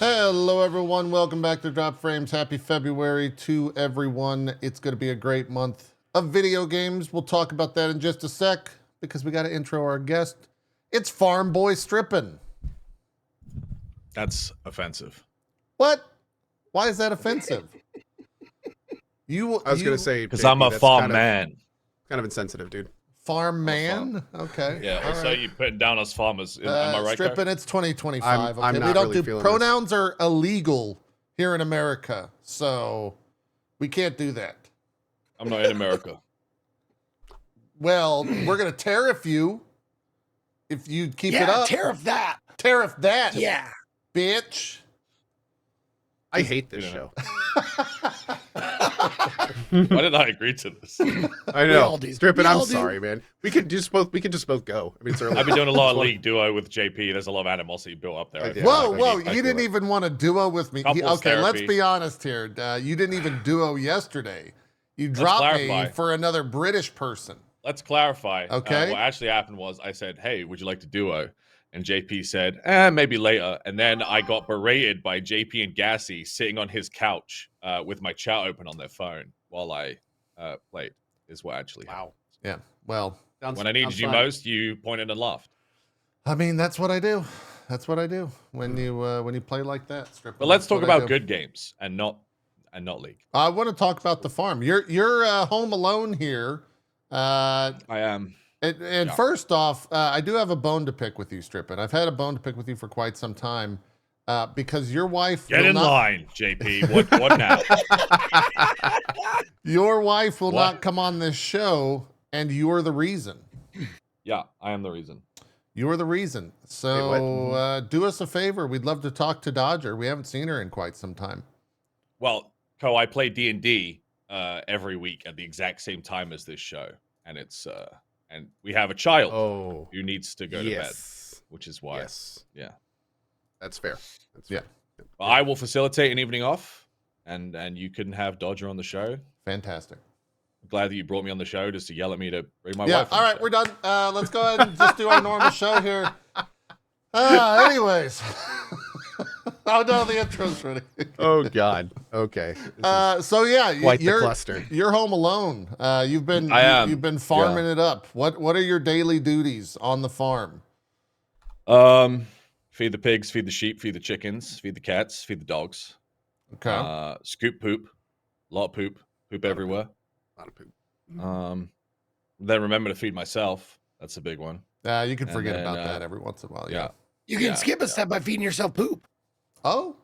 Hello, everyone. Welcome back to Drop Frames. Happy February to everyone. It's going to be a great month of video games. We'll talk about that in just a sec because we got to intro our guest. It's Farm Boy Strippin. That's offensive. What? Why is that offensive? I was going to say because I'm a farm man. Kind of insensitive, dude. Farm man? Okay. Yeah. Also, you putting down us farmers. Am I right? Strippin, it's 2025. I'm okay? not We don't really do feeling pronouns are illegal here in America, so we can't do that. I'm not in America. Well, we're gonna tariff you if you keep it up. Tariff that. Tariff that. Yeah. Bitch. I hate this show. Why did I agree to this? I know. all do. Strippin, We I'm all do. sorry, man. We could just both go. I mean, it's early. I've been doing a lot of League duo with JP. There's a lot of animosity built up there. Yeah. Whoa, I you didn't feel even want to duo with me. Couples Okay, let's therapy. be honest here. You didn't even duo yesterday. You dropped me clarify. for another British person. Let's clarify. Okay. What actually happened was I said, "Hey, would you like to duo?" And JP said, maybe later. And then I got berated by JP and Gassy sitting on his couch with my chat open on their phone while I played. Is what actually happened. Yeah. Well, When I needed you most, you pointed and laughed. I mean, that's what I do. That's what I do when you play like that. Strippin. But let's That's talk what I about do. good games and not League. I want to talk about the farm. You're home alone here. I am. And Yeah. first off, I do have a bone to pick with you, Strippin. I've had a bone to pick with you for quite some time because your wife Get will in not, line, JP. What now? Your wife will What? not come on this show, and you're the reason. Yeah, I am the reason. You're the reason. So do us a favor. We'd love to talk to Dodger. We haven't seen her in quite some time. Well, I play D&D every week at the exact same time as this show, and it's and we have a child Oh, who needs to go to bed, yes. which is why. Yes. Yeah. That's fair. That's Yeah. fair. But I will facilitate an evening off, and you can have Dodger on the show. Fantastic. I'm glad that you brought me on the show just to yell at me to bring my Yeah. wife on All the right, show. we're done. Let's go ahead and just do our normal show here. Anyways. Oh no, the intro's ready. Oh, God. Okay. So yeah, Quite the you're cluster. You're home alone. You've been I am. You've been farming it up. What are your daily duties on the farm? Feed the pigs, feed the sheep, feed the chickens, feed the cats, feed the dogs. Okay. Scoop poop, a lot of poop everywhere. A lot of poop. Then remember to feed myself. That's a big one. You can And forget then, about that every once in a while. Yeah. You can Yeah, skip a step by feeding yourself poop. Oh,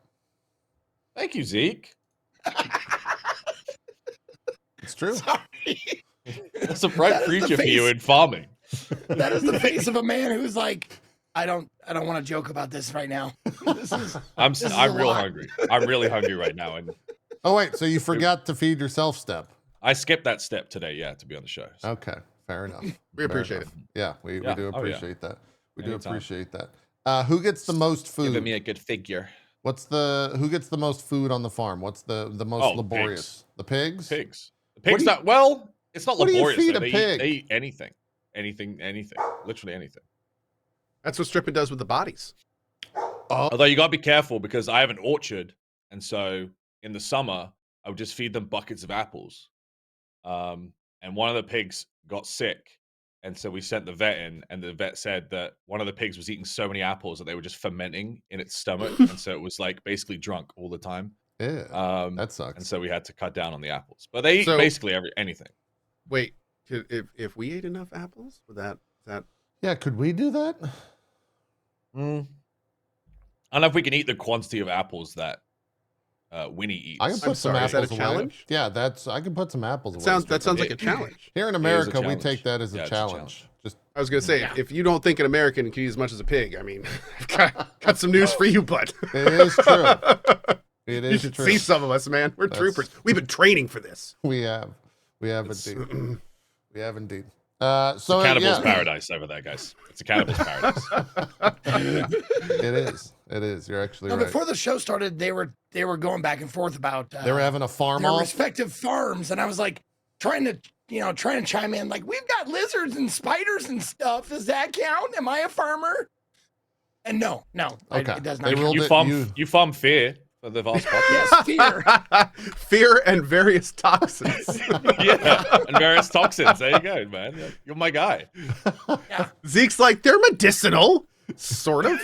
Thank you, Zeke. it's true. Sorry. That's a bright That is the future for you face. in farming. That is the face of a man who's like, I don't want to joke about this right now. This is I'm is I'm a real lot. hungry. I'm really hungry right now, and Oh wait, so you forgot to feed yourself step. I skipped that step today. Yeah, to be on the show. So. Okay, fair enough. We Fair appreciate enough. Yeah, we Yeah. do Oh, yeah. appreciate that. We do Anytime. appreciate that. Who gets the most Giving food? me a good figure. Who gets the most food on the farm? What's the most Oh, laborious? The pigs? Pigs. The What pigs. do you- Not well. It's not what do you laborious. feed though. a They pig? Eat, they eat anything, literally anything. That's what Strippin does with the bodies. Although you gotta be careful because I have an orchard, and so in the summer I would just feed them buckets of apples. And one of the pigs got sick, and so we sent the vet in, and the vet said that one of the pigs was eating so many apples that they were just fermenting in its stomach, and so it was like basically drunk all the time. Yeah, That that sucks. and so we had to cut down on the apples, but they eat So- basically anything. Wait, if we ate enough apples, would that Yeah, could we do that? I don't know if we can eat the quantity of apples that Winnie eats. I can put some sorry, is that apples a away. challenge? Yeah, I can put some apples away. sounds Strippin. like a challenge? Here in is a America, we challenge. take that as a Yeah, it's a challenge. challenge. Just I was gonna say, Yeah. if you don't think an American can eat as much as a pig, I mean, I've got some news for you, bud. it is true. It You is should true. see some of us, man. We're That's- troopers. We've been training for this. We have It's- indeed. We have indeed. It's So a cannibal's yeah, paradise over there, guys. It's a cannibal's paradise. it is. It is. You're actually No, right. before the show started, they were going back and forth about They were having a farm their off. respective farms, and I was like trying to chime in, like, we've got lizards and spiders and stuff. Does that count? Am I a farmer? And no, Okay. it does They not. ruled You it- farm you farm fear for the vast populace. Yes, fear. Fear and various toxins. Yeah, and various toxins. There you go, man. You're my guy. Yeah. Zeke's like, they're medicinal. Sort of.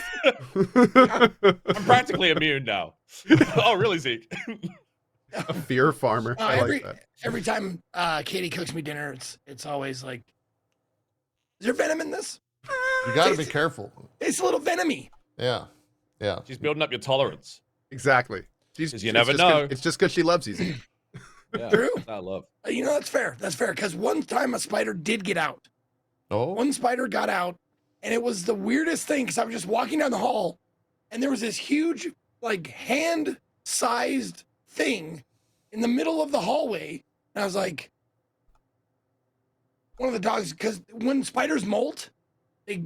I'm practically immune now. Oh, really, Zeke? A fear farmer. I like that. Every time Katie cooks me dinner, it's always like, is there venom in this? You got to be careful. It's a little venomy. Yeah. Yeah. She's building up your tolerance. Exactly. Because you never know. It's just because she loves you, Zeke. Yeah, True. I love. You know, that's fair. That's fair. Because one time a spider did get out. Oh. One spider got out, and it was the weirdest thing because I was just walking down the hall, and there was this huge, like, hand-sized thing in the middle of the hallway. And I was like, one of the dogs, because when spiders molt, they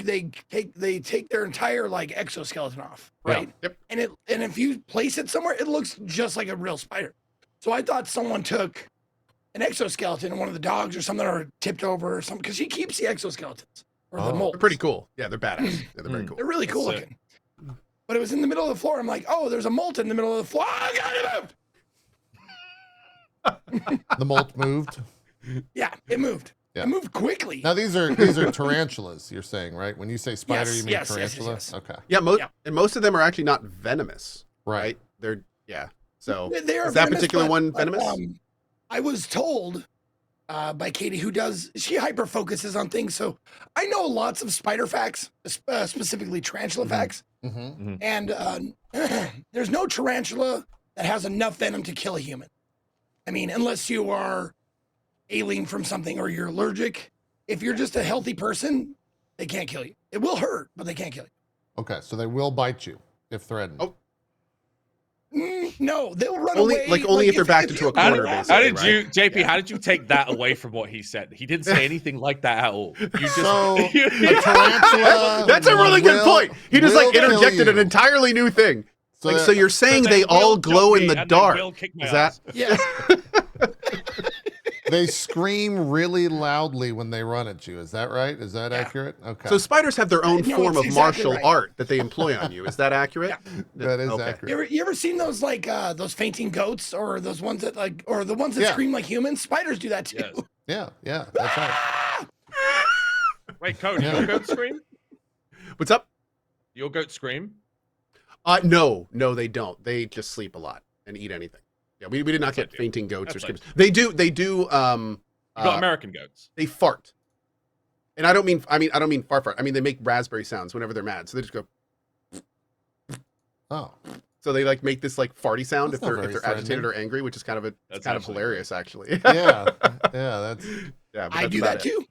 take their entire like exoskeleton off, right? Yeah. Yep. And if you place it somewhere, it looks just like a real spider. So I thought someone took an exoskeleton and one of the dogs or something, or tipped over or something, because he keeps the exoskeletons or the Oh. molts. They're pretty cool. Yeah, they're badass. Yeah, they're very cool. They're really cool That's looking. But it was in the middle of the floor. I'm like, oh, there's a molt in the middle of the floor. Oh, God, it moved. The molt moved. Yeah, it moved. Yeah. It moved quickly. Now these are tarantulas. You're saying, right? When you say spider, Yes, you mean yes, yes, tarantula. yes, yes. Okay. Yeah, Yeah. and most of them are actually not venomous, Right. right? They're So They are is that venomous, particular but, one venomous? I was told by Katie, she hyper focuses on things. So I know lots of spider facts, specifically tarantula facts. Mm-hmm. And there's no tarantula that has enough venom to kill a human. I mean, unless you are ailing from something or you're allergic. If you're just a healthy person, they can't kill you. It will hurt, but they can't kill you. Okay, so they will bite you if threatened. Oh. No, they'll run Only- away. like, only if they're backed into a How corner, did, basically, how did right? you, JP? How did you take that away from what he said? He didn't say anything like that at all. You just, So a tarantula. That's a really good point. He just like will kill interjected an you. entirely new thing. So, So you're saying So they all will glow jump in me the and they dark? will kick my Is that? ass. Yeah. they scream really loudly when they run at you. Is that right? Is that accurate? Okay. So spiders have their own No, form it's of exactly martial right. art that they employ on you. Is that accurate? that is Okay. accurate. You ever seen those like those fainting goats or those ones that like or the ones that Yeah. scream like humans? Spiders do that too. Yes. Yeah, that's right. Wait, Code, Yeah. your goat scream? What's up? Your goat scream? No, they don't. They just sleep a lot and eat anything. Yeah, we did not get ideal. fainting goats or That's screams. They do. You got American goats. They fart. And I don't mean fart. I mean, they make raspberry sounds whenever they're mad. So they just go. Oh, So they like make this like farty sound That's if not they're very agitated threatening. or angry, which is kind of That's kind of actually hilarious actually. yeah, that's Yeah, but I that's do about that it. too.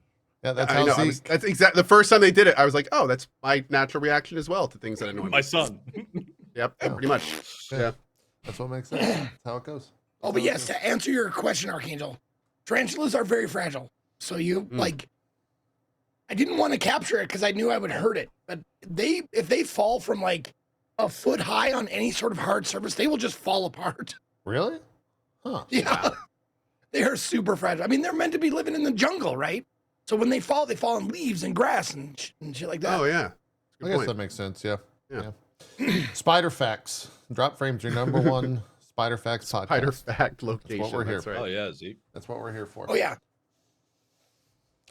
yeah, that's I how know. Zeke. That's exactly the first time they did it. I was like, oh, that's my natural reaction as well to things that annoy me. My son. Yep, Yeah. pretty much. Yeah. That's what makes sense. That's how it goes. Oh, but yes, to answer your question, Archangel, tarantulas are very fragile. So you like, I didn't want to capture it because I knew I would hurt it. But if they fall from like a foot high on any sort of hard surface, they will just fall apart. Really? Huh. Yeah, they are super fragile. I mean, they're meant to be living in the jungle, right? So when they fall on leaves and grass and shit like that. Oh yeah. I Good guess point. that makes sense. Yeah. Yeah. Spider facts. Drop Frames, your number one Spider facts podcast. Spider fact location. we're here That's for. Oh right. yeah, Zeke. That's what we're here for. Oh yeah.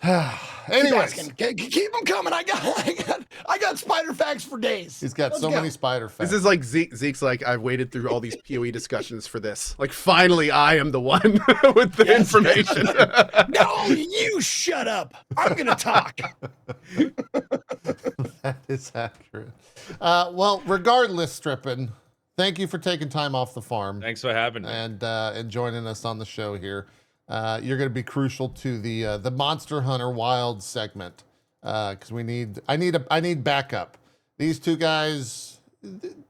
Keep Anyways, asking. Keep them coming. I got spider facts for days. he's got Let's so go. many spider facts. This is like Zeke's like, I've waited through all these PoE discussions for this. Like finally I am the one with the Yes. information. No, you shut up. I'm gonna talk. That is accurate. Well, regardless, Strippin, thank you for taking time off the farm Thanks for having me. and joining us on the show here. You're going to be crucial to the Monster Hunter Wild segment because I need backup. These two guys,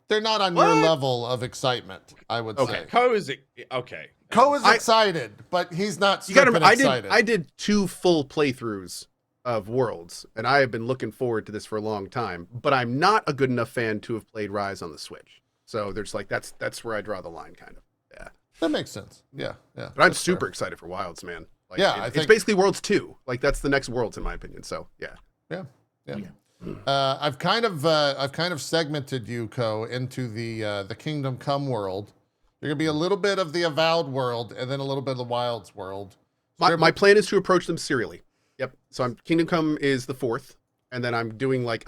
they're not on your What? level of excitement. I would Okay. say. Co is okay. Ko is excited, but he's not You gotta Strippin remember, excited. I did 2 full playthroughs of Worlds, and I have been looking forward to this for a long time. But I'm not a good enough fan to have played Rise on the Switch. So there's like that's where I draw the line, kind of. Yeah. That makes sense. Yeah. But I'm that's super fair. excited for Wilds, man. Like, Yeah, I it's think- basically Worlds 2. Like that's the next Worlds in my opinion. So yeah. Yeah. I've kind of segmented you, Ko, into the Kingdom Come world. You're gonna be a little bit of the Avowed world, and then a little bit of the Wilds world. My plan is to approach them serially. Yep. So Kingdom Come is the 4th, and then I'm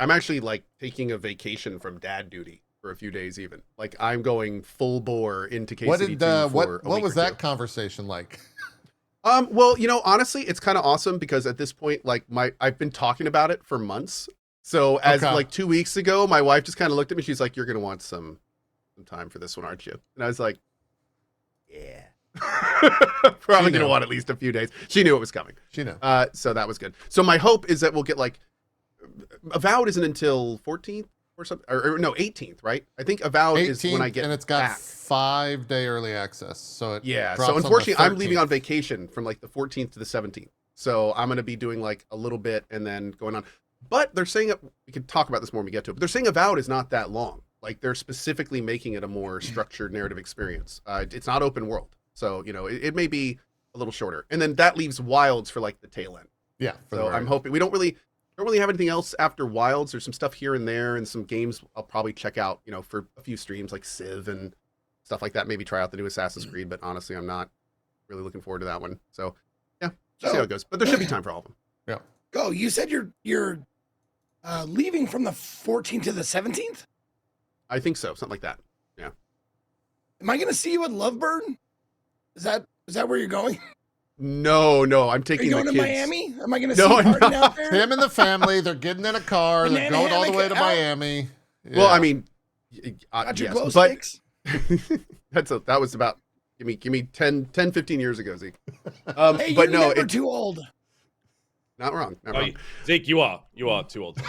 actually like taking a vacation from dad duty for a few days even. Like I'm going full bore into KCD2 what was that conversation like? Well, honestly, it's kind of awesome because at this point, like I've been talking about it for months. So as like 2 weeks ago, my wife just kind of looked at me. She's like, "You're gonna want some time for this one, aren't you?" And I was like, "Yeah." Probably gonna want at least a few days. She knew it was coming. She knew. So that was good. So my hope is that we'll get like Avowed isn't until 14th or something, or no 18th, right? I think Avowed is when I get and it's got back. 5-day early access. So it drops So unfortunately, on the I'm leaving on vacation from like the 14th to the 17th. So I'm gonna be doing like a little bit and then going on. But they're saying we could talk about this more when we get to it. But they're saying Avowed is not that long. Like they're specifically making it a more structured narrative experience. It's not open world. So, it may be a little shorter. And then that leaves Wilds for like the tail end. Yeah. So I'm hoping we don't really have anything else after Wilds. There's some stuff here and there and some games I'll probably check out, for a few streams like Civ and stuff like that. Maybe try out the new Assassin's Creed, but honestly, I'm not really looking forward to that one. So yeah, see how it goes. But there should be time for all of them. Yeah. Go. You said you're leaving from the 14th to the 17th? I think so. Something like that. Yeah. Am I going to see you at Lovebird? Is that where you're going? No, I'm taking the kids. Are you going to Miami? Am I going to see you partying out there? Him and the family, they're getting in a car, they're going all the way to Miami. Yeah. Well, I mean, got your glow but sticks? that was about give me 10, 15 years ago, Zeke. Hey, but you're no, never too old. Not wrong. Zeke, you are too old.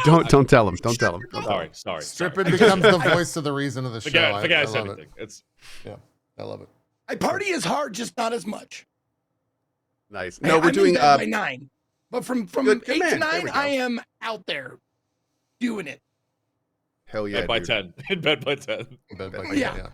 Don't tell him. Don't tell him. Sorry. Strippin becomes the voice of the reason of the show. Forget I said love anything. it. Yeah, I love it. I party is hard, just not as much. Nice. No, we're I'm doing in bed by 9, but from good 8 man. to There 9, we go. I am out there doing it. Hell yeah. Bed by dude. 10. In bed by 10. Yeah.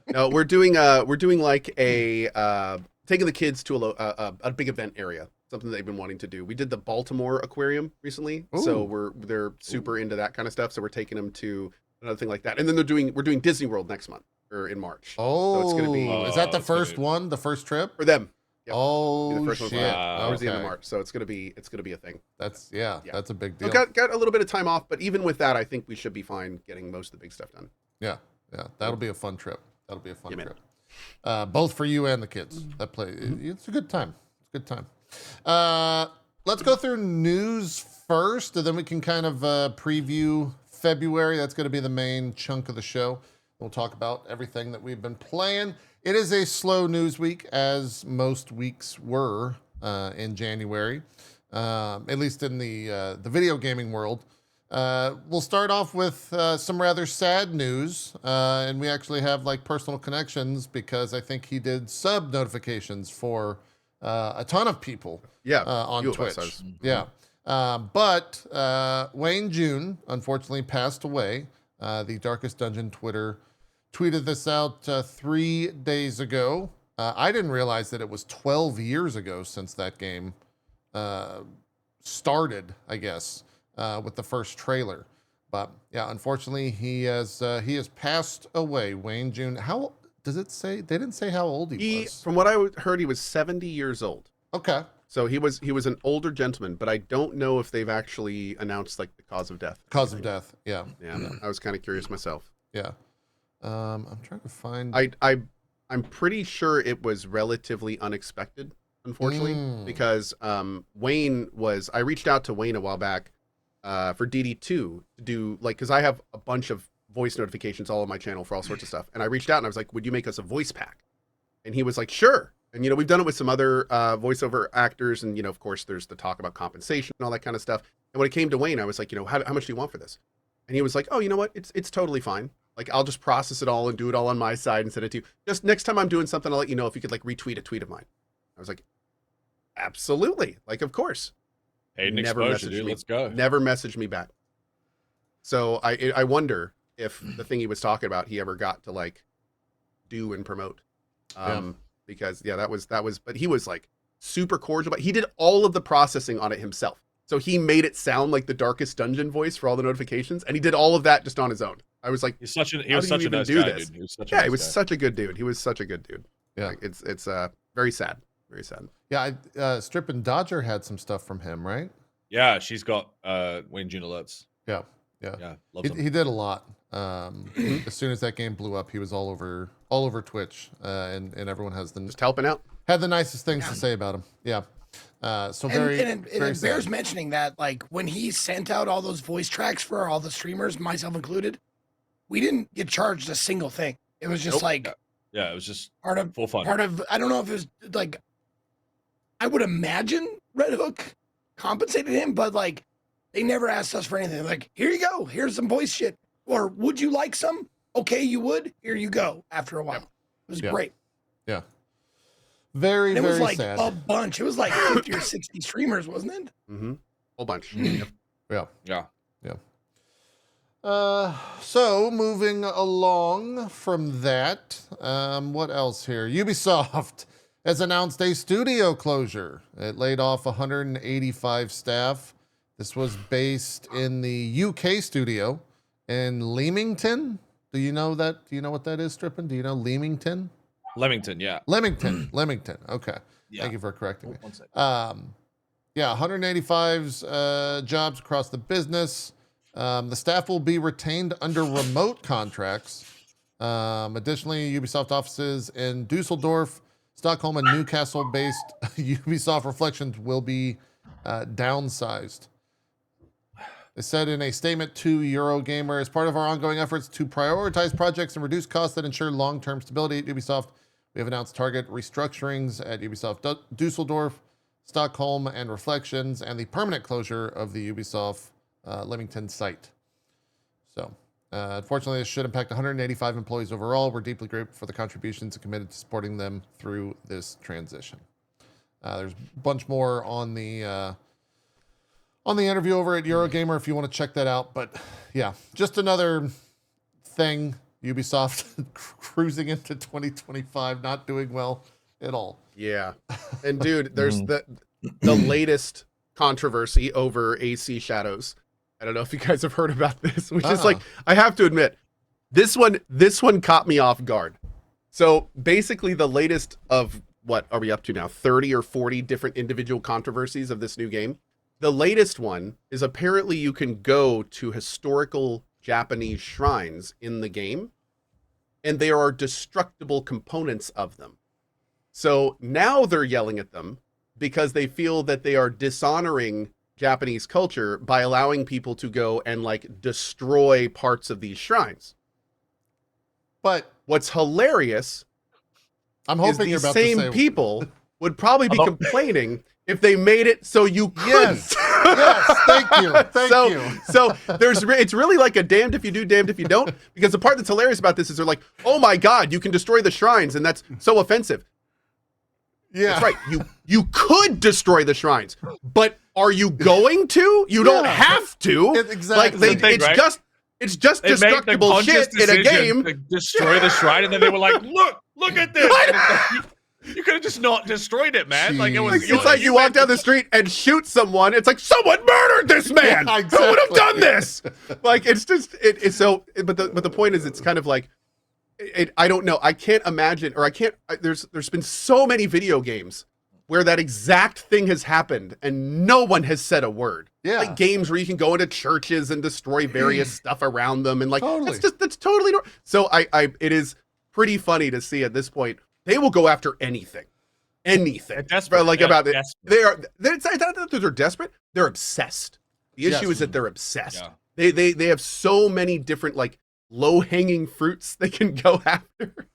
No, we're doing like a taking the kids to a big event area. Something they've been wanting to do. We did the Baltimore Aquarium recently, so they're super into that kind of stuff. So we're taking them to another thing like that, and then we're doing Disney World next month or in March. Oh, so it's gonna be is that the first one? The first trip for them? Yep. Oh, the first one shit! towards the end of March, so it's gonna be a thing. That's that's a big deal. So got a little bit of time off, but even with that, I think we should be fine getting most of the big stuff done. Yeah, that'll be a fun trip. That'll be a fun man. trip. Both for you and the kids that play. It's a good time. It's a good time. Let's go through news first, and then we can kind of preview February. That's going to be the main chunk of the show. We'll talk about everything that we've been playing. It is a slow news week, as most weeks were in January, at least in the video gaming world. We'll start off with some rather sad news, and we actually have like personal connections because I think he did sub notifications for a ton of people on Twitch. Yeah. But Wayne June unfortunately passed away. The Darkest Dungeon Twitter tweeted this out 3 days ago. I didn't realize that it was 12 years ago since that game started, I guess, with the first trailer. But yeah, unfortunately, he has passed away. Wayne June. How does it say? They didn't say how old he was. From what I heard, he was 70 years old. Okay. So he was an older gentleman, but I don't know if they've actually announced like the cause of death. Cause of death. Yeah. Yeah. I was kind of curious myself. Yeah. I'm trying to find. I'm pretty sure it was relatively unexpected, unfortunately, because Wayne was. I reached out to Wayne a while back for DD2 to do like because I have a bunch of voice notifications all on my channel for all sorts of stuff, and I reached out and I was like, "Would you make us a voice pack?" And he was like, "Sure." And we've done it with some other voiceover actors, and of course, there's the talk about compensation and all that kind of stuff. And when it came to Wayne, I was like, how much do you want for this? And he was like, "Oh, you know what? It's totally fine. Like, I'll just process it all and do it all on my side and send it to you. Just next time I'm doing something, I'll let you know if you could like retweet a tweet of mine." I was like, "Absolutely, like of course." Paid exposure, dude. Let's go. Never messaged me back. So I wonder if the thing he was talking about he ever got to like do and promote. Because that was, but he was like super cordial, but he did all of the processing on it himself. So he made it sound like the Darkest Dungeon voice for all the notifications, and he did all of that just on his own. I was like, he was such a how do you nice even guy, do this? dude. He was Yeah, he was such a good dude. He was such a good dude. Yeah. Like, it's very sad. Very sad. Yeah, Strippin Dodger had some stuff from him, right? Yeah, she's got Wayne June alerts. Yeah. Loves him. He did a lot. As soon as that game blew up, he was all over Twitch, and everyone Just helping out. had the nicest things to say about him. Yeah. So very, and very it bears sad. mentioning that, like, when he sent out all those voice tracks for all the streamers, myself included, we didn't get charged a single thing. It was just like Yeah, it was just part of full fun. I don't know if it was like, I would imagine Red Hook compensated him, but like they never asked us for anything. Like, here you go, here's some voice shit, or would you like some? Okay, you would. Here you go. After a while, it was great. Yeah. Very, And it very was like sad. a bunch. It was like 50 or 60 streamers, wasn't it? Mm-hmm. Whole bunch. Yeah. Yeah. So moving along from that, what else here? Ubisoft has announced a studio closure. It laid off 185 staff. This was based in the UK studio in Leamington. Do you know that? Do you know what that is, Strippin? Do you know Leamington? Leamington, yeah. Leamington. Okay. Yeah. Thank you for correcting me. 1 second. Yeah, 185's jobs across the business. The staff will be retained under remote contracts. Additionally, Ubisoft offices in Dusseldorf, Stockholm, and Newcastle-based Ubisoft Reflections will be downsized. They said in a statement to Eurogamer, as part of our ongoing efforts to prioritize projects and reduce costs that ensure long-term stability at Ubisoft, we have announced target restructurings at Ubisoft Dusseldorf, Stockholm, and Reflections, and the permanent closure of the Ubisoft Leamington site. So, unfortunately, this should impact 185 employees overall. We're deeply grateful for the contributions and committed to supporting them through this transition. There's a bunch more on the interview over at Eurogamer if you want to check that out. But yeah, just another thing. Ubisoft cruising into 2025, not doing well at all. Yeah. And dude, there's the latest controversy over AC Shadows. I don't know if you guys have heard about this, which is like, I have to admit, this one caught me off guard. So basically the latest of, what are we up to now? 30 or 40 different individual controversies of this new game. The latest one is apparently you can go to historical Japanese shrines in the game, and there are destructible components of them. So now they're yelling at them because they feel that they are dishonoring Japanese culture by allowing people to go and like destroy parts of these shrines. But what's hilarious I'm is hoping you're these about to same say people would probably be complaining if they made it so you couldn't. Yes, thank you. Thank you. So it's really like a damned if you do, damned if you don't. Because the part that's hilarious about this is they're like, oh my God, you can destroy the shrines, and that's so offensive. Yeah. That's right. You could destroy the shrines, but are you going to? You don't have to. Exactly. Like it's just They made the destructible conscious shit in a decision game. to destroy the shrine, and then they were like, look at this. You could have just not destroyed it, man. Like it was. It's like you walk down the street and shoot someone. It's like someone murdered this man. Yeah, Who would have exactly. done this? Like it's just it's so. But the point is, it's kind of like I don't know. I can't imagine, or I can't. There's been so many video games where that exact thing has happened and no one has said a word. Yeah. Like games where you can go into churches and destroy various stuff around them, and like Totally. that's totally normal. So it is pretty funny to see at this point. They will go after anything. They're desperate. Like They're about it. desperate. It's not that they're desperate. They're obsessed. The issue is that they're obsessed. Yeah. They have so many different like low-hanging fruits they can go after.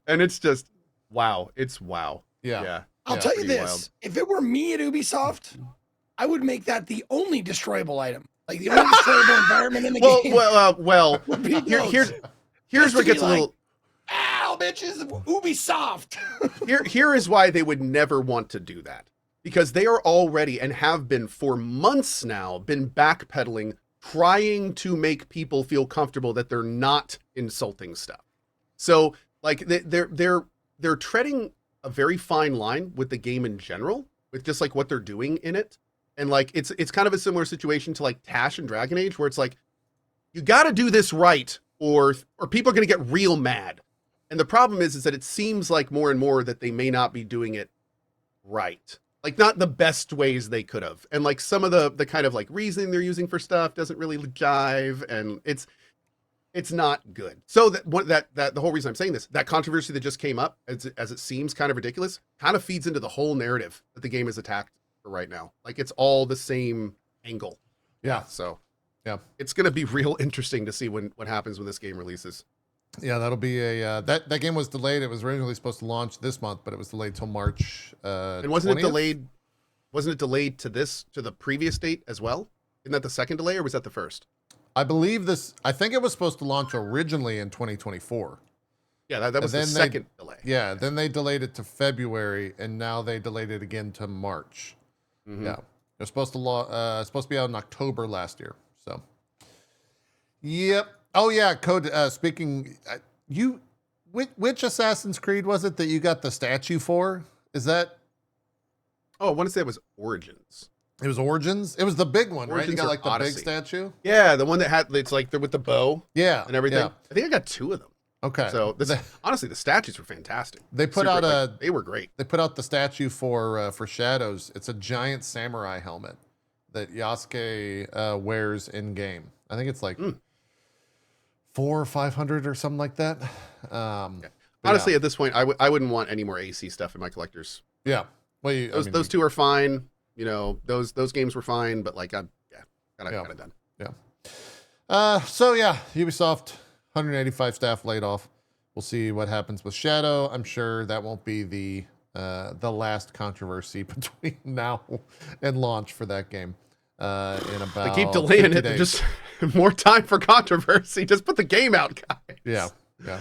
And it's just wow. It's wow. Yeah. I'll tell you pretty this. wild. If it were me at Ubisoft, I would make that the only destroyable item. Like the only destroyable environment in the game. Well, would be those. here's Just where it to gets be a little Ow, bitches, Ubisoft. here is why they would never want to do that. Because they are already, and have been for months now, been backpedaling, trying to make people feel comfortable that they're not insulting stuff. So like they're treading a very fine line with the game in general, with just like what they're doing in it. And like it's kind of a similar situation to like Tash and Dragon Age, where it's like you got to do this right, or people are going to get real mad. And the problem is that it seems like more and more that they may not be doing it right, like not the best ways they could have. And like some of the kind of like reasoning they're using for stuff doesn't really jive, and it's not good. So that the whole reason I'm saying this, that controversy that just came up, as it seems kind of ridiculous, kind of feeds into the whole narrative that the game is attacked for right now. Like it's all the same angle. Yeah. So yeah, it's going to be real interesting to see what happens when this game releases. Yeah, that'll be a that game was delayed. It was originally supposed to launch this month, but it was delayed till March. And wasn't 20th? it delayed? Wasn't it delayed to the previous date as well? Isn't that the second delay, or was that the first? I believe this. I think it was supposed to launch originally in 2024. Yeah, that was the second delay. Yeah, then they delayed it to February, and now they delayed it again to March. Mm-hmm. Yeah, they're supposed to be out in October last year. So, yep. Oh yeah, Code. Speaking, which Assassin's Creed was it that you got the statue for? Is that? Oh, I want to say it was Origins. It was Origins. It was the big one, right? You got like the Odyssey. big statue. Yeah, the one that had it's like with the bow. Yeah, and everything. Yeah. I think I got 2 of them. Okay. So honestly, the statues were fantastic. They put out they were great. They put out the statue for Shadows. It's a giant samurai helmet that Yasuke wears in game. I think it's like 400 or 500 or something like that. Honestly, at this point, I wouldn't want any more AC stuff in my collectors. Yeah. Well, those 2 are fine. You know, those games were fine, but like kind of done. Yeah. So yeah, Ubisoft, 185 staff laid off. We'll see what happens with Shadow. I'm sure that won't be the last controversy between now and launch for that game. In about they keep delaying it. days. Just more time for controversy. Just put the game out, guys. Yeah. Yeah.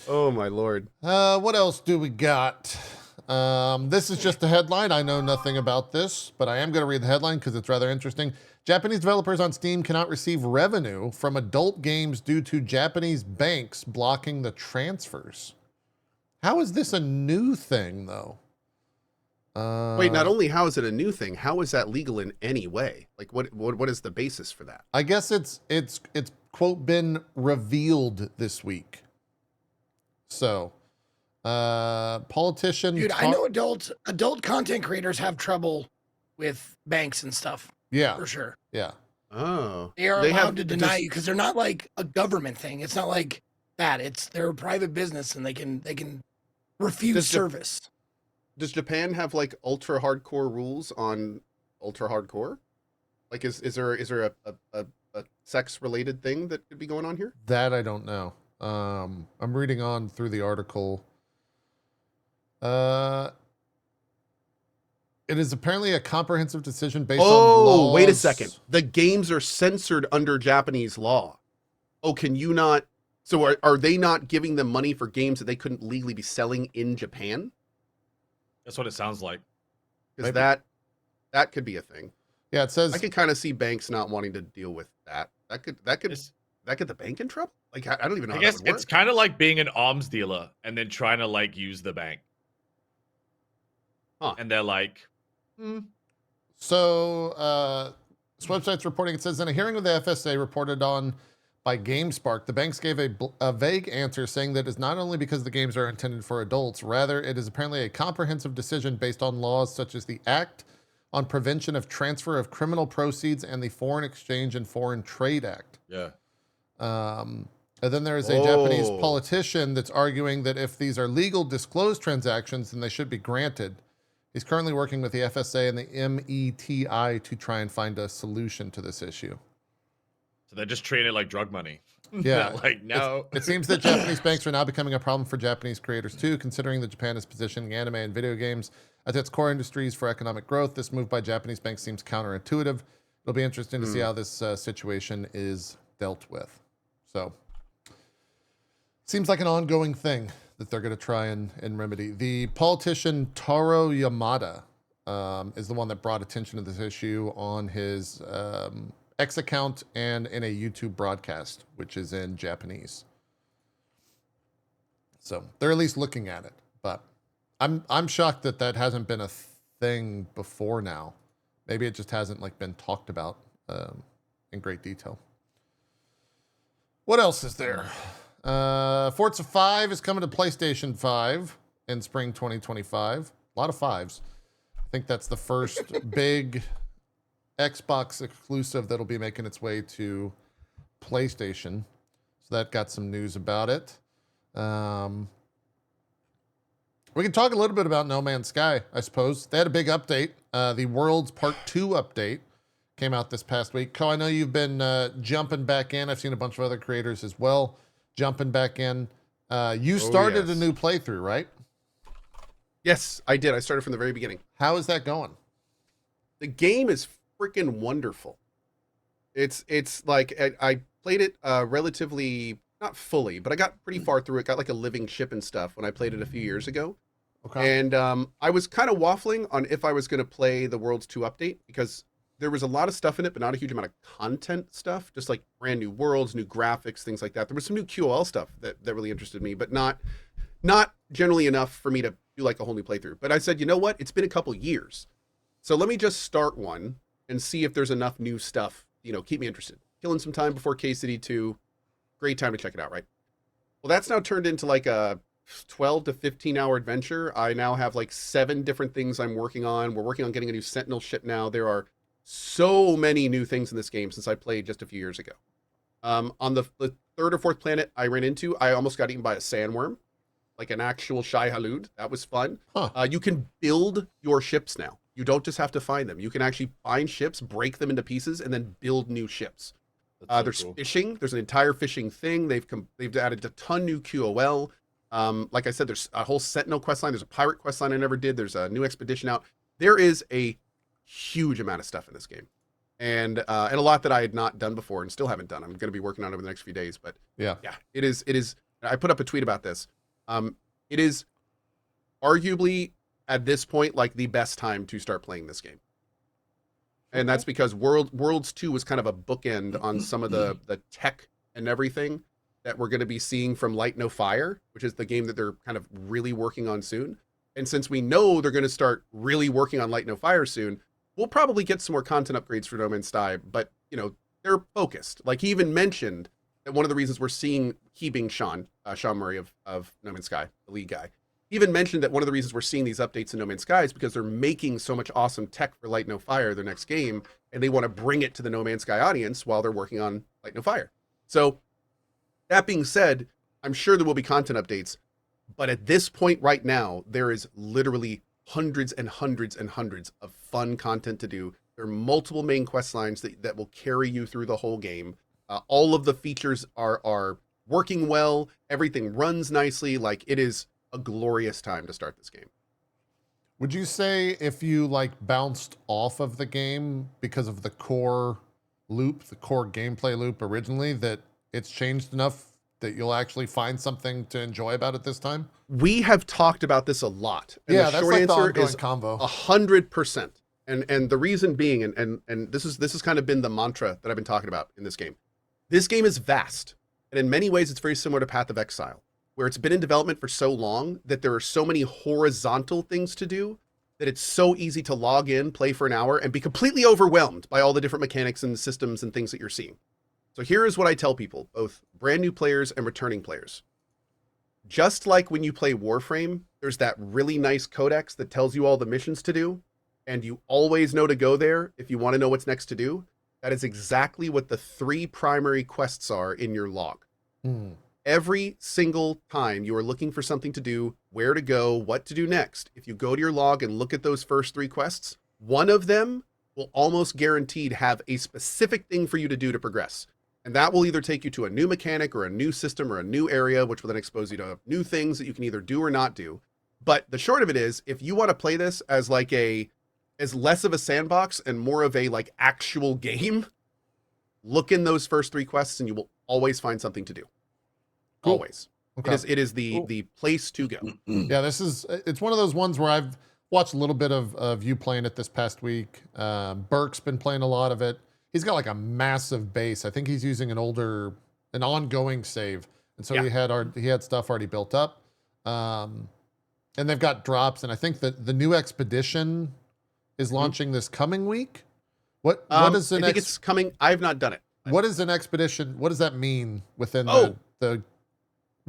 Oh my lord. What else do we got? This is just a headline. I know nothing about this, but I am going to read the headline because it's rather interesting. Japanese developers on Steam cannot receive revenue from adult games due to Japanese banks blocking the transfers. How is this a new thing, though? Wait, not only how is it a new thing, how is that legal in any way? Like, what is the basis for that? I guess it's quote been revealed this week. So, politician. Dude, I know adult content creators have trouble with banks and stuff. Yeah, for sure. Yeah. Oh, they are allowed to deny you because they're not like a government thing. It's not like that. They're a private business and they can refuse service. Does Japan have like ultra hardcore rules on ultra hardcore? Like, is there a sex related thing that could be going on here? That I don't know. I'm reading on through the article. It is apparently a comprehensive decision based on laws. Oh, wait a second. The games are censored under Japanese law. Oh, can you not? So are they not giving them money for games that they couldn't legally be selling in Japan? That's what it sounds like. Because that could be a thing. Yeah, it says I can kind of see banks not wanting to deal with that. That could get the bank in trouble. Like I don't even know. I guess it's kind of like being an arms dealer and then trying to like use the bank. Huh. And they're like, So, this website's reporting, it says, in a hearing with the FSA reported on by GameSpark, the banks gave a vague answer saying that it's not only because the games are intended for adults, rather it is apparently a comprehensive decision based on laws such as the Act on Prevention of Transfer of Criminal Proceeds and the Foreign Exchange and Foreign Trade Act. yeah. And then there is a Japanese politician that's arguing that if these are legal disclosed transactions, then they should be granted. He's currently working with the FSA and the METI to try and find a solution to this issue. So they're just treating it like drug money. Yeah. Like, no. It seems that Japanese banks are now becoming a problem for Japanese creators too, considering that Japan is positioning anime and video games as its core industries for economic growth. This move by Japanese banks seems counterintuitive. It'll be interesting to see how this situation is dealt with. So, seems like an ongoing thing that they're going to try and remedy. The politician Taro Yamada is the one that brought attention to this issue on his X account and in a YouTube broadcast, which is in Japanese. So they're at least looking at it, but I'm shocked that hasn't been a thing before now. maybe it just hasn't like been talked about in great detail. What else is there? Forza 5 is coming to PlayStation 5 in spring 2025. A lot of fives. I think that's the first big Xbox exclusive that'll be making its way to PlayStation. So that got some news about it. We can talk a little bit about No Man's Sky, I suppose. They had a big update. The Worlds Part 2 update came out this past week. Ko, I know you've been jumping back in. I've seen a bunch of other creators as well jumping back in. You started a new playthrough, right? Yes, I did. I started from the very beginning. How is that going? The game is freaking wonderful. It's like I played it relatively, not fully, but I got pretty far through it. Got like a living ship and stuff when I played it a few years ago. Okay. And I was kind of waffling on if I was going to play the Worlds 2 update because there was a lot of stuff in it, but not a huge amount of content stuff. Just like brand new worlds, new graphics, things like that. There was some new QOL stuff that really interested me, but not generally enough for me to do like a whole new playthrough. But I said, you know what? It's been a couple years. So let me just start one and see if there's enough new stuff, keep me interested. Killing some time before K-City 2. Great time to check it out, right? Well, that's now turned into like a 12 to 15 hour adventure. I now have like 7 different things I'm working on. We're working on getting a new Sentinel ship now. There are so many new things in this game since I played just a few years ago. On the 3rd or 4th planet I ran into, I almost got eaten by a sandworm, like an actual Shai Halud. That was fun. Huh. You can build your ships now. You don't just have to find them. You can actually find ships, break them into pieces, and then build new ships. There's cool. Fishing. There's an entire fishing thing. They've added a ton new QOL. Like I said, there's a whole Sentinel questline. There's a pirate questline I never did. There's a new expedition out. There is a huge amount of stuff in this game, and a lot that I had not done before and still haven't done. I'm going to be working on it over the next few days. But yeah, it is. I put up a tweet about this. It is arguably at this point like the best time to start playing this game. And that's because Worlds 2 was kind of a bookend on some of the tech and everything that we're going to be seeing from Light No Fire, which is the game that they're kind of really working on soon. And since we know they're going to start really working on Light No Fire soon, we'll probably get some more content upgrades for No Man's Sky. But, they're focused. Like he even mentioned that one of the reasons we're seeing, he being Sean Murray of No Man's Sky, the lead guy, even mentioned that one of the reasons we're seeing these updates in No Man's Sky is because they're making so much awesome tech for Light No Fire, their next game, and they want to bring it to the No Man's Sky audience while they're working on Light No Fire. So that being said, I'm sure there will be content updates, but at this point right now, there is literally hundreds and hundreds and hundreds of fun content to do. There are multiple main quest lines that will carry you through the whole game. All of the features are working well. Everything runs nicely. Like it is a glorious time to start this game. Would you say if you like bounced off of the game because of the core loop, the core gameplay loop originally, that it's changed enough that you'll actually find something to enjoy about it this time? We have talked about this a lot. And yeah, the that's short like the answer ongoing is combo. 100%. And the reason being, and this has kind of been the mantra that I've been talking about in this game. This game is vast. And in many ways, it's very similar to Path of Exile, where it's been in development for so long that there are so many horizontal things to do that it's so easy to log in, play for an hour, and be completely overwhelmed by all the different mechanics and systems and things that you're seeing. So here is what I tell people, both brand new players and returning players. Just like when you play Warframe, there's that really nice codex that tells you all the missions to do, and you always know to go there if you want to know what's next to do. That is exactly what the 3 primary quests are in your log. Every single time you are looking for something to do, where to go, what to do next, if you go to your log and look at those first 3 quests, one of them will almost guaranteed have a specific thing for you to do to progress. And that will either take you to a new mechanic or a new system or a new area, which will then expose you to new things that you can either do or not do. But the short of it is, if you want to play this as as less of a sandbox and more of a like actual game, look in those first 3 quests and you will always find something to do. Cool. Always. Okay. It is the place to go. Yeah, it's one of those ones where I've watched a little bit of you playing it this past week. Burke's been playing a lot of it. He's got like a massive base. I think he's using an ongoing save. And so he had stuff already built up. And they've got drops. And I think that the new expedition is launching this coming week. What is the I next? think it's coming. I have not done it. What is an expedition? What does that mean within the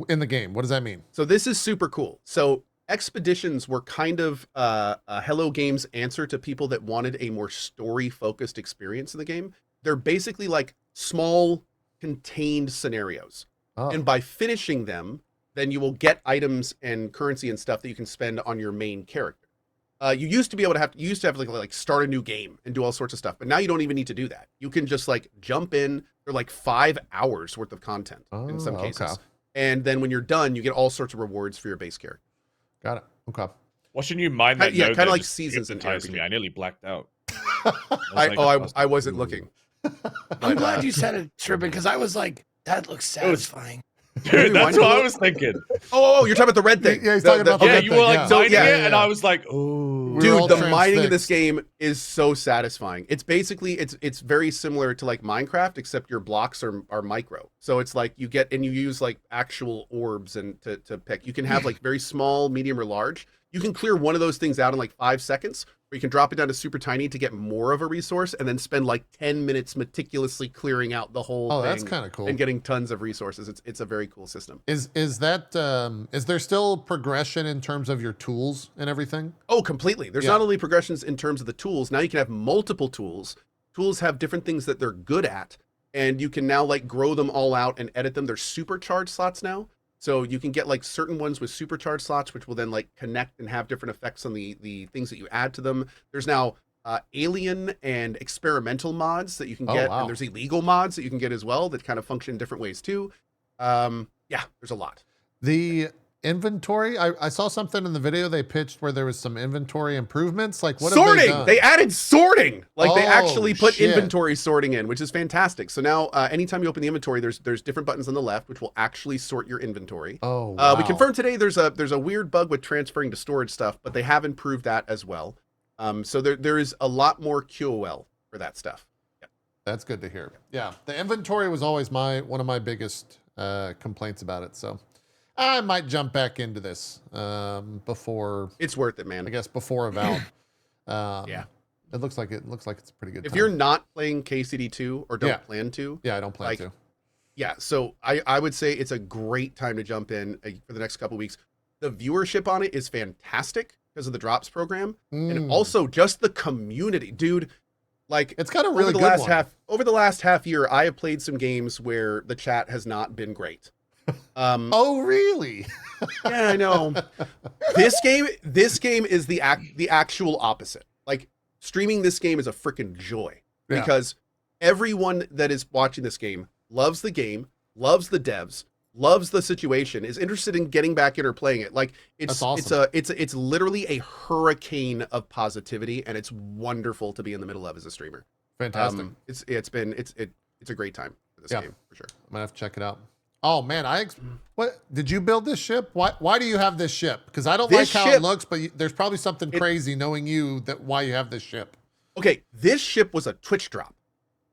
in the game? What does that mean? So this is super cool. So expeditions were kind of Hello Games' answer to people that wanted a more story-focused experience in the game. They're basically like small, contained scenarios. Oh. And by finishing them, then you will get items and currency and stuff that you can spend on your main character. You used to be able to have like start a new game and do all sorts of stuff, but now you don't even need to do that. You can just like jump in. They're like 5 hours worth of content in some cases. Okay. And then when you're done, you get all sorts of rewards for your base character. Got it. Okay. Watching you mind that Yeah, node kind of there like just seasons in hypnotized RPG. me. I nearly blacked out. I wasn't looking. I'm glad you said it, Strippin, because I was like, that looks satisfying. Dude, that's what I was thinking. Oh, you're talking about the red thing. Yeah, he's talking about the Yeah, red you thing, were like yeah. mining So, yeah, it, and I was like, oh. We were all Dude, the mining in this transfixed. game is so satisfying. It's basically it's very similar to like Minecraft, except your blocks are micro. So it's like you use like actual orbs and to pick. You can have like very small, medium, or large. You can clear one of those things out in like 5 seconds, or you can drop it down to super tiny to get more of a resource, and then spend like 10 minutes meticulously clearing out the whole thing. That's kind of cool. And getting tons of resources. It's a very cool system. Is that is there still progression in terms of your tools and everything? Oh, completely. There's not only progressions in terms of the tools. Now you can have multiple tools. Tools have different things that they're good at, and you can now like grow them all out and edit them. There's supercharged slots now. So you can get like certain ones with supercharged slots, which will then like connect and have different effects on the things that you add to them. There's now alien and experimental mods that you can get, wow. and there's illegal mods that you can get as well that kind of function in different ways too. Yeah, there's a lot. The inventory, I saw something in the video they pitched where there was some inventory improvements. Like what have they Sorting. done? They added sorting. Like they Oh, actually put shit. inventory sorting in, which is fantastic. So now, anytime you open the inventory, there's different buttons on the left which will actually sort your inventory. Oh, wow. We confirmed today there's a weird bug with transferring to storage stuff, but they have improved that as well. So there is a lot more QOL for that stuff. Yeah. That's good to hear. Yeah, the inventory was always one of my biggest complaints about it. So I might jump back into this before. It's worth it, man. I guess before Avowed. Yeah. It looks like it's a pretty good. If time. you're not playing KCD2 or don't plan to, I don't plan like, to. yeah. So I would say it's a great time to jump in for the next couple of weeks. The viewership on it is fantastic because of the drops program, and also just the community, dude. Like It's got a really over the good last one. over the last half year, I have played some games where the chat has not been great. Oh, really? Yeah, I know. This game is the actual opposite. Like streaming this game is a freaking joy because everyone that is watching this game, loves the devs, loves the situation, is interested in getting back in or playing it. Like That's awesome. it's literally a hurricane of positivity, and it's wonderful to be in the middle of as a streamer. Fantastic. It's a great time for this game for sure. I'm gonna have to check it out. Oh man, what did you build this ship? Why do you have this ship? Because I don't like how it looks, but there's probably something crazy knowing you that why you have this ship. Okay, this ship was a Twitch drop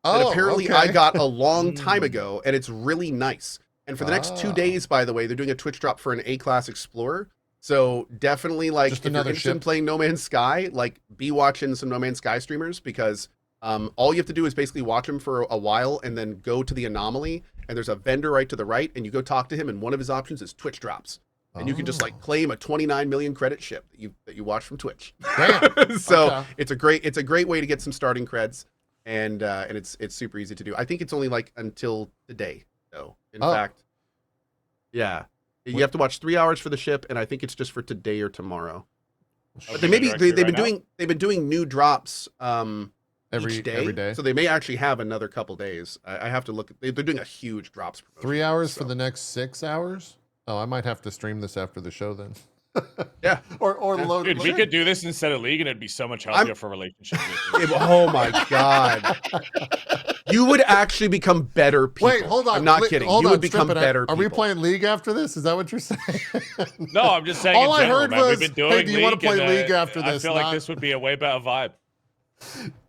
that Oh, apparently okay. I got a long time ago, and it's really nice. And for the next 2 days, by the way, they're doing a Twitch drop for an A-class Explorer. So definitely, like, Just if you're another interested in ship. playing No Man's Sky, like, be watching some No Man's Sky streamers because all you have to do is basically watch them for a while and then go to the anomaly, and there's a vendor right to the right, and you go talk to him, and one of his options is Twitch drops. And you can just like claim a 29 million credit ship that you watch from Twitch. Damn. So Okay. it's a great way to get some starting creds, and it's super easy to do. I think it's only like until today, though. In fact, yeah, you have to watch 3 hours for the ship, and I think it's just for today or tomorrow. But they've been doing new drops each day, every day. so they may actually have another couple days. I have to look. They're doing a huge drops promotion. 3 hours for the next 6 hours. Oh, I might have to stream this after the show then. Yeah. or load Dude, it. we could do this instead of League, and it'd be so much healthier for relationships. Oh my god. You would actually become better people. Wait, hold on. I'm not kidding. Hold You on, would become Strippin, better Are people. we playing League after this? Is that what you're saying? No, I'm just saying. All in I general, heard man. was, We've been doing hey, do you want to League, play and, League after I this? feel like this would be a way better vibe.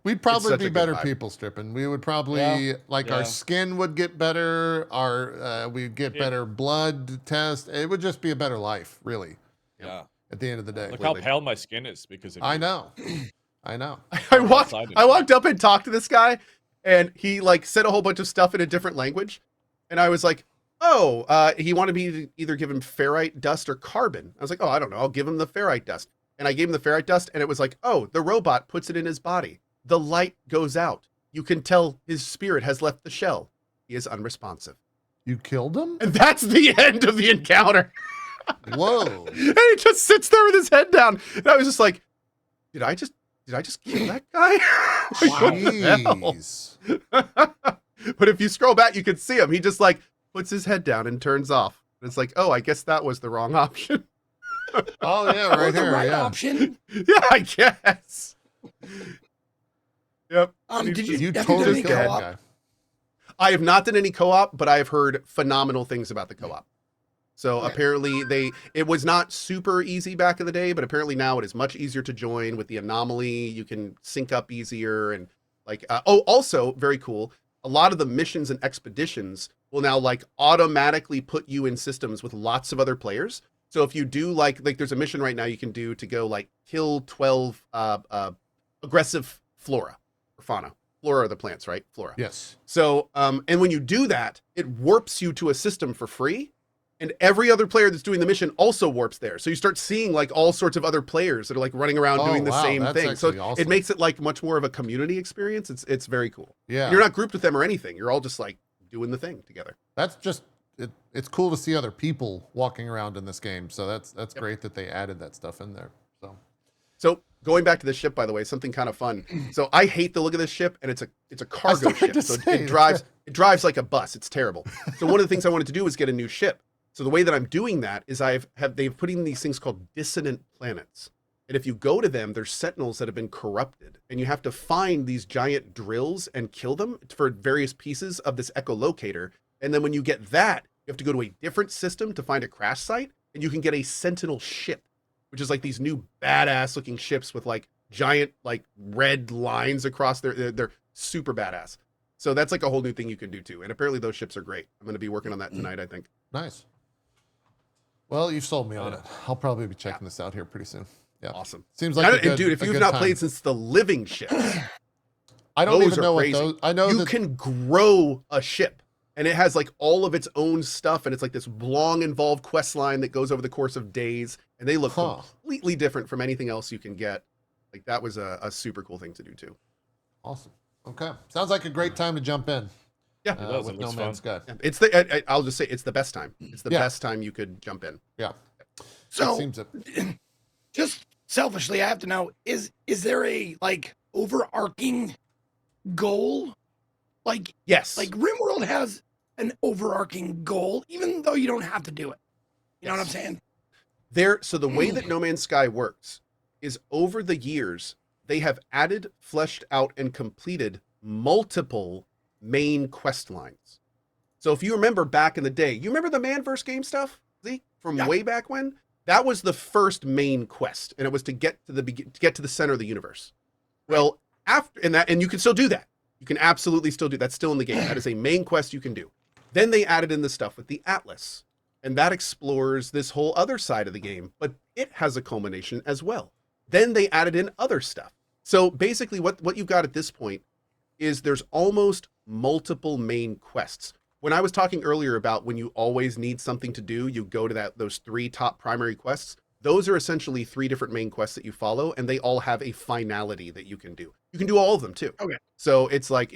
We'd probably such be a good better vibe. people, Strippin. We would probably our skin would get better. We'd get better blood test. It would just be a better life, really. Yeah. At the end of the day. Look how pale my skin is because of I you. know. I know. I I'm walked excited. I walked up and talked to this guy, and he like said a whole bunch of stuff in a different language, and I was like, oh, he wanted me to either give him ferrite dust or carbon. I was like, oh, I don't know, I'll give him the ferrite dust. And I gave him the ferrite dust, and it was like, oh, the robot puts it in his body. The light goes out. You can tell his spirit has left the shell. He is unresponsive. You killed him? And that's the end of the encounter. Whoa. And he just sits there with his head down. And I was just like, did I just kill that guy? Like, what the hell? Jeez. But if you scroll back, you can see him. He just like puts his head down and turns off. And it's like, oh, I guess that was the wrong option. Oh yeah, That right was the here. right Yeah. option. Yeah, I guess. Yep. Did you You have totally any killed that co-op? guy. I have not done any co-op, but I have heard phenomenal things about the co-op. So Okay. apparently it was not super easy back in the day, but apparently now it is much easier to join with the anomaly. You can sync up easier and like, also very cool. A lot of the missions and expeditions will now like automatically put you in systems with lots of other players. So if you do like there's a mission right now you can do to go like kill 12 aggressive flora or fauna. Flora are the plants, right? Flora. Yes. So, and when you do that, it warps you to a system for free. And every other player that's doing the mission also warps there. So you start seeing like all sorts of other players that are like running around Oh, doing the wow, same that's thing. So actually awesome. it makes it like much more of a community experience. It's very cool. Yeah. You're not grouped with them or anything. You're all just like doing the thing together. That's just it's cool to see other people walking around in this game. So that's great that they added that stuff in there. So going back to the ship, by the way, something kind of fun. So I hate the look of this ship, and it's a cargo started ship. to So say, it drives like a bus. It's terrible. So one of the things I wanted to do was get a new ship. So the way that I'm doing that is they've put in these things called dissonant planets. And if you go to them, there's sentinels that have been corrupted, and you have to find these giant drills and kill them for various pieces of this echolocator. And then when you get that, you have to go to a different system to find a crash site, and you can get a sentinel ship, which is like these new badass looking ships with like giant like red lines across they're super badass. So that's like a whole new thing you can do too. And apparently those ships are great. I'm going to be working on that tonight, I think. Nice. Well, you've sold me on it. I'll probably be checking this out here pretty soon. Yeah. Awesome. Seems like And dude, if you've not played since the living ships, I don't those even are know crazy. what those. I know you that can grow a ship, and it has like all of its own stuff, and it's like this long involved quest line that goes over the course of days, and they look completely different from anything else you can get. Like that was a super cool thing to do too. Awesome. Okay. Sounds like a great time to jump in. Yeah, It does. With It No looks Man's fun. Sky. It's I'll just say it's the best time. It's the best time you could jump in. Yeah. So It seems it. just selfishly, I have to know, is there a like overarching goal? Like Yes. RimWorld has an overarching goal, even though you don't have to do it. You know what I'm saying? So the way that No Man's Sky works is over the years, they have added, fleshed out, and completed multiple main quest lines. So if you remember back in the day, you remember the Manverse game stuff, Zeke, from way back when? That was the first main quest, and it was to get to the center of the universe. Well, and you can still do that. You can absolutely still do that's still in the game. That is a main quest you can do. Then they added in the stuff with the Atlas, and that explores this whole other side of the game, but it has a culmination as well. Then they added in other stuff. So basically what you've got at this point is there's almost multiple main quests. When I was talking earlier about when you always need something to do, you go to those 3 top primary quests. Those are essentially 3 different main quests that you follow, and they all have a finality that you can do. You can do all of them too. Okay. So it's like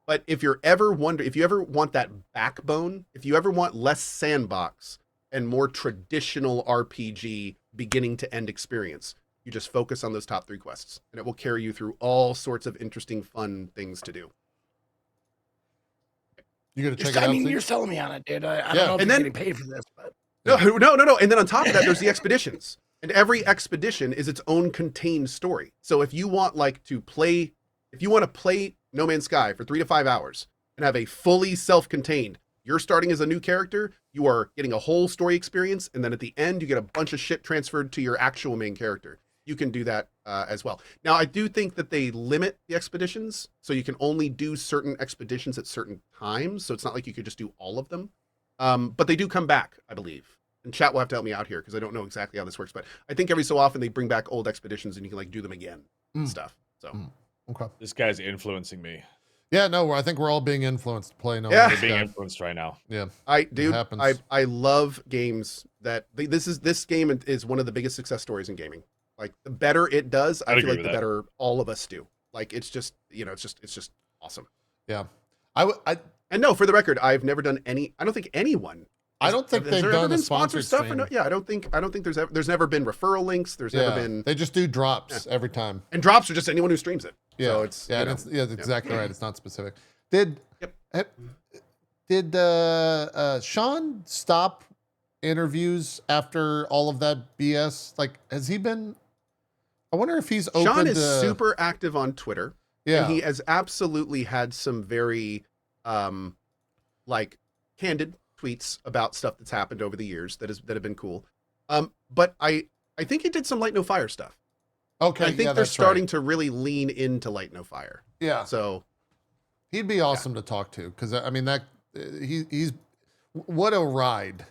but if you ever want that backbone, if you ever want less sandbox and more traditional RPG beginning to end experience, you just focus on those top 3 quests, and it will carry you through all sorts of interesting, fun things to do. You gonna check it out? You're selling me on it, dude. I don't know if And you're then- getting paid for this, but No. And then on top of that, there's the expeditions. And every expedition is its own contained story. So if you want to play No Man's Sky for 3 to 5 hours and have a fully self-contained, you're starting as a new character, you are getting a whole story experience, and then at the end, you get a bunch of shit transferred to your actual main character. You can do that as well. Now, I do think that they limit the expeditions, so you can only do certain expeditions at certain times, so it's not like you could just do all of them. But they do come back, I believe. And chat will have to help me out here because I don't know exactly how this works. But I think every so often they bring back old expeditions and you can do them again and stuff. So Okay. This guy's influencing me. Yeah, no, I think we're all being influenced to play No Yeah. Man's We're being Sky. influenced right now. Yeah. Dude, happens. I love games that this game is one of the biggest success stories in gaming. Like the better it does, I I'd feel agree like the with that. better all of us do. Like it's just, it's just awesome. Yeah. And no, for the record, I've never done any. I don't think anyone. I don't think has they've there ever done a been sponsored stuff. stream. Yeah, I don't think there's never been referral links. There's never been. They just do drops every time. And drops are just anyone who streams it. Yeah. So it's That's exactly right. It's not specific. Did Sean stop interviews after all of that BS? Like, has he been? I wonder if he's open. Sean is super active on Twitter. Yeah, and he has absolutely had some very, like, candid tweets about stuff that's happened over the years that have been cool. But I think he did some Light No Fire stuff. Okay, I think they're starting to really lean into Light No Fire. Yeah, So he'd be awesome to talk to because I mean that he's what a ride.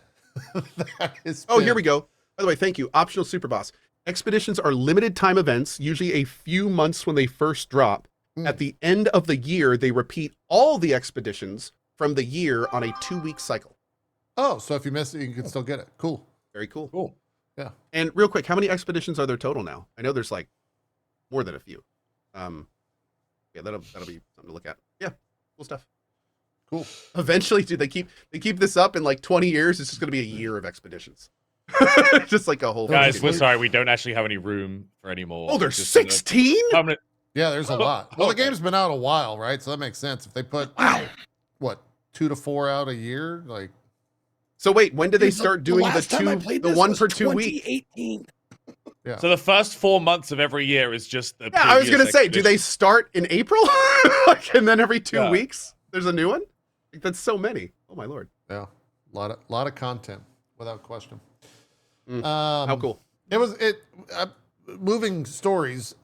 That is. Oh, here we go. By the way, thank you. Optional Super Boss. Expeditions are limited time events, usually a few months when they first drop. At the end of the year, they repeat all the expeditions from the year on a 2-week cycle. Oh, so if you miss it, you can still get it. Cool. Very cool. Cool. Yeah. And real quick, how many expeditions are there total now? I know there's like more than a few. Yeah, that'll be something to look at. Yeah, cool stuff. Cool. Eventually, dude, they keep this up in like 20 years. It's just going to be a year of expeditions. Just like a whole. Guys, we're sorry. We don't actually have any room for any more. Oh, there's Just 16. permanent. Yeah, there's a lot. Well, the okay. game's been out a while, right? So that makes sense. If they put what 2 to 4 out a year, like. So wait, when did they Dude, start doing the one per 2 week? 2018. Yeah. So the first 4 months of every year is just the. Yeah, I was gonna previous say, do they start in April? Like, and then every 2 weeks there's a new one? Like, that's so many. Oh my lord. Yeah, a lot of content without question. How cool. It was moving stories.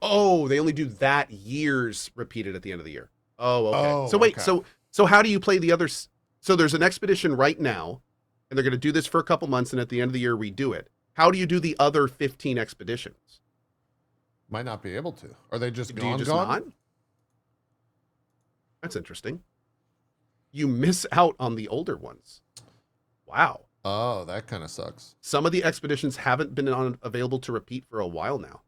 Oh, they only do that years repeated at the end of the year. Oh, okay. Oh, So wait, okay. so how do you play the others? So there's an expedition right now, and they're going to do this for a couple months, and at the end of the year redo it. How do you do the other 15 expeditions? Might not be able to. Are they just Do gone? you just gone? not? That's interesting. You miss out on the older ones. Wow. Oh, that kind of sucks. Some of the expeditions haven't been available to repeat for a while now.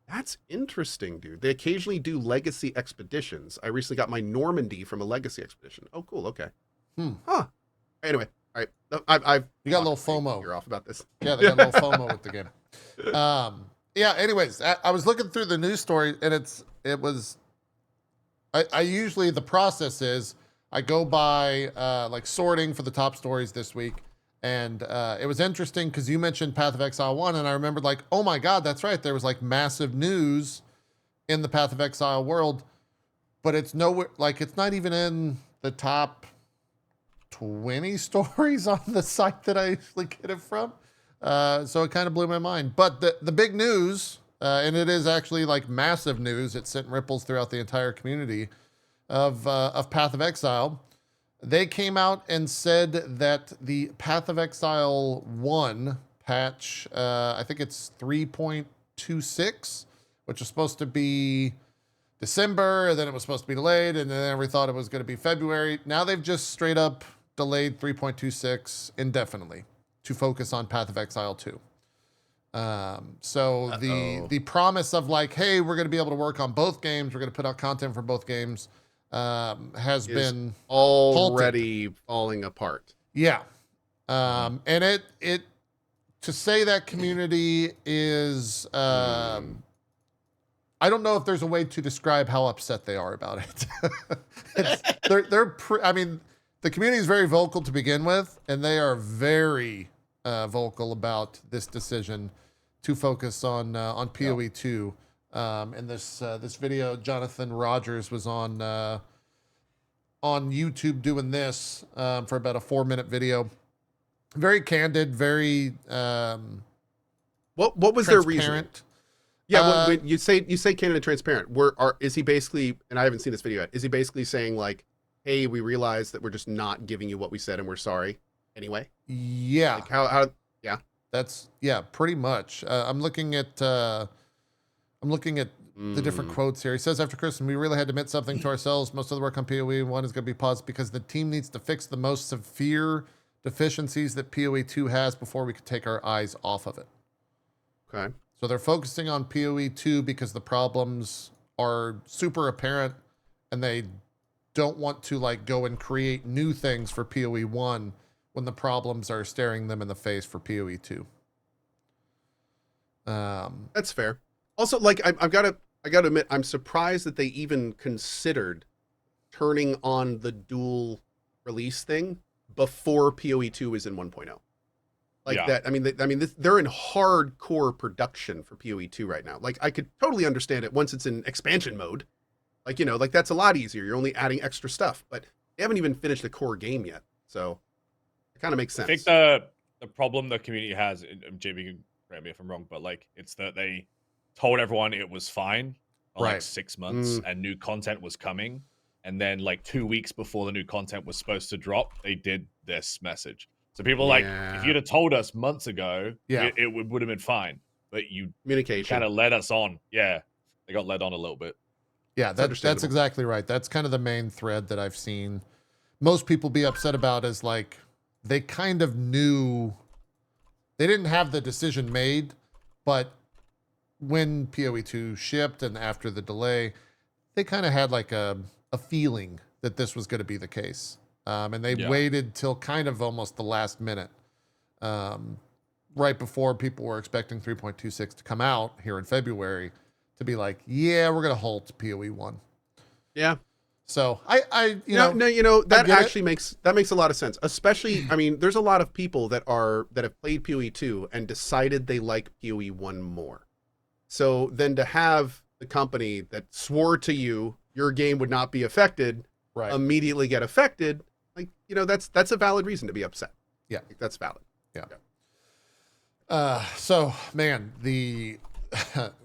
That's interesting, dude. They occasionally do legacy expeditions. I recently got my Normandy from a legacy expedition. Oh, cool. Okay. Huh. Anyway, all right. I've You got a little FOMO. You're off about this. Yeah, they got a little FOMO with the game. Yeah. Anyways, I was looking through the news story, and it was. I usually the process is I go by like sorting for the top stories this week. And it was interesting because you mentioned Path of Exile 1, and I remembered like, oh my God, that's right. There was like massive news in the Path of Exile world, but it's nowhere, like it's not even in the top 20 stories on the site that I usually get it from. So it kind of blew my mind. But the big news, and it is actually like massive news, it sent ripples throughout the entire community of Path of Exile. They came out and said that the Path of Exile 1 patch, I think it's 3.26, which was supposed to be December, and then it was supposed to be delayed, and then we thought it was going to be February. Now they've just straight up delayed 3.26 indefinitely to focus on Path of Exile 2. So the promise of like, hey, we're going to be able to work on both games, we're going to put out content for both games, has been already falling apart. Yeah. And it to say that community is, I don't know if there's a way to describe how upset they are about it. I mean, the community is very vocal to begin with, and they are very vocal about this decision to focus on PoE 2. And this video, Jonathan Rogers was on YouTube doing this for about a 4-minute video. Very candid, very what was their reason? Yeah, when you say candid and transparent, is he basically, and I haven't seen this video yet, is he basically saying like, hey, we realize that we're just not giving you what we said and we're sorry anyway? Yeah. Like how yeah. That's pretty much. I'm looking at the different quotes here. He says, after Christmas, we really had to admit something to ourselves. Most of the work on PoE 1 is going to be paused because the team needs to fix the most severe deficiencies that PoE 2 has before we could take our eyes off of it. Okay. So they're focusing on PoE 2 because the problems are super apparent and they don't want to like go and create new things for PoE 1 when the problems are staring them in the face for PoE 2. That's fair. Also, like I gotta admit, I'm surprised that they even considered turning on the dual release thing before PoE 2 is in 1.0. Like that. I mean, they're in hardcore production for PoE 2 right now. Like I could totally understand it once it's in expansion mode. Like, you know, like that's a lot easier. You're only adding extra stuff, but they haven't even finished the core game yet. So it kind of makes sense. I think the problem the community has, and JB can correct me if I'm wrong, but like it's that they told everyone it was fine for like 6 months and new content was coming. And then like 2 weeks before the new content was supposed to drop, they did this message. So people like, if you'd have told us months ago, it would have been fine. But you kind of led us on. Yeah, they got led on a little bit. Yeah, that's exactly right. That's kind of the main thread that I've seen most people be upset about is like they kind of knew they didn't have the decision made, but when PoE 2 shipped and after the delay, they kind of had like a feeling that this was going to be the case. And they waited till kind of almost the last minute, right before people were expecting 3.26 to come out here in February, to be like, yeah, we're going to halt PoE 1. Yeah. So that actually makes a lot of sense. Especially, I mean, there's a lot of people that have played PoE 2 and decided they like PoE 1 more. So then to have the company that swore to you your game would not be affected, immediately get affected, like, you know, that's a valid reason to be upset. Yeah, like, that's valid. Yeah. So man, the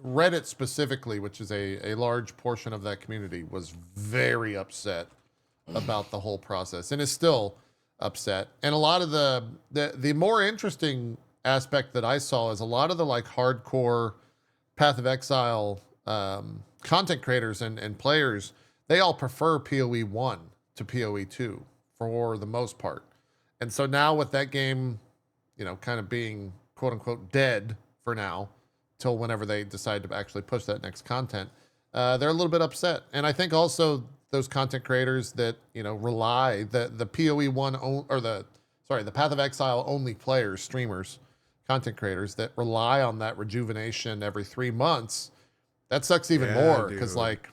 Reddit specifically, which is a large portion of that community, was very upset about the whole process and is still upset. And a lot of the more interesting aspect that I saw is a lot of the like hardcore Path of Exile content creators and players, they all prefer PoE 1 to PoE 2 for the most part. And so now with that game, you know, kind of being quote unquote dead for now, till whenever they decide to actually push that next content, they're a little bit upset. And I think also those content creators that, you know, rely the PoE 1 the Path of Exile only players, streamers, content creators that rely on that rejuvenation every 3 months, that sucks even more because like,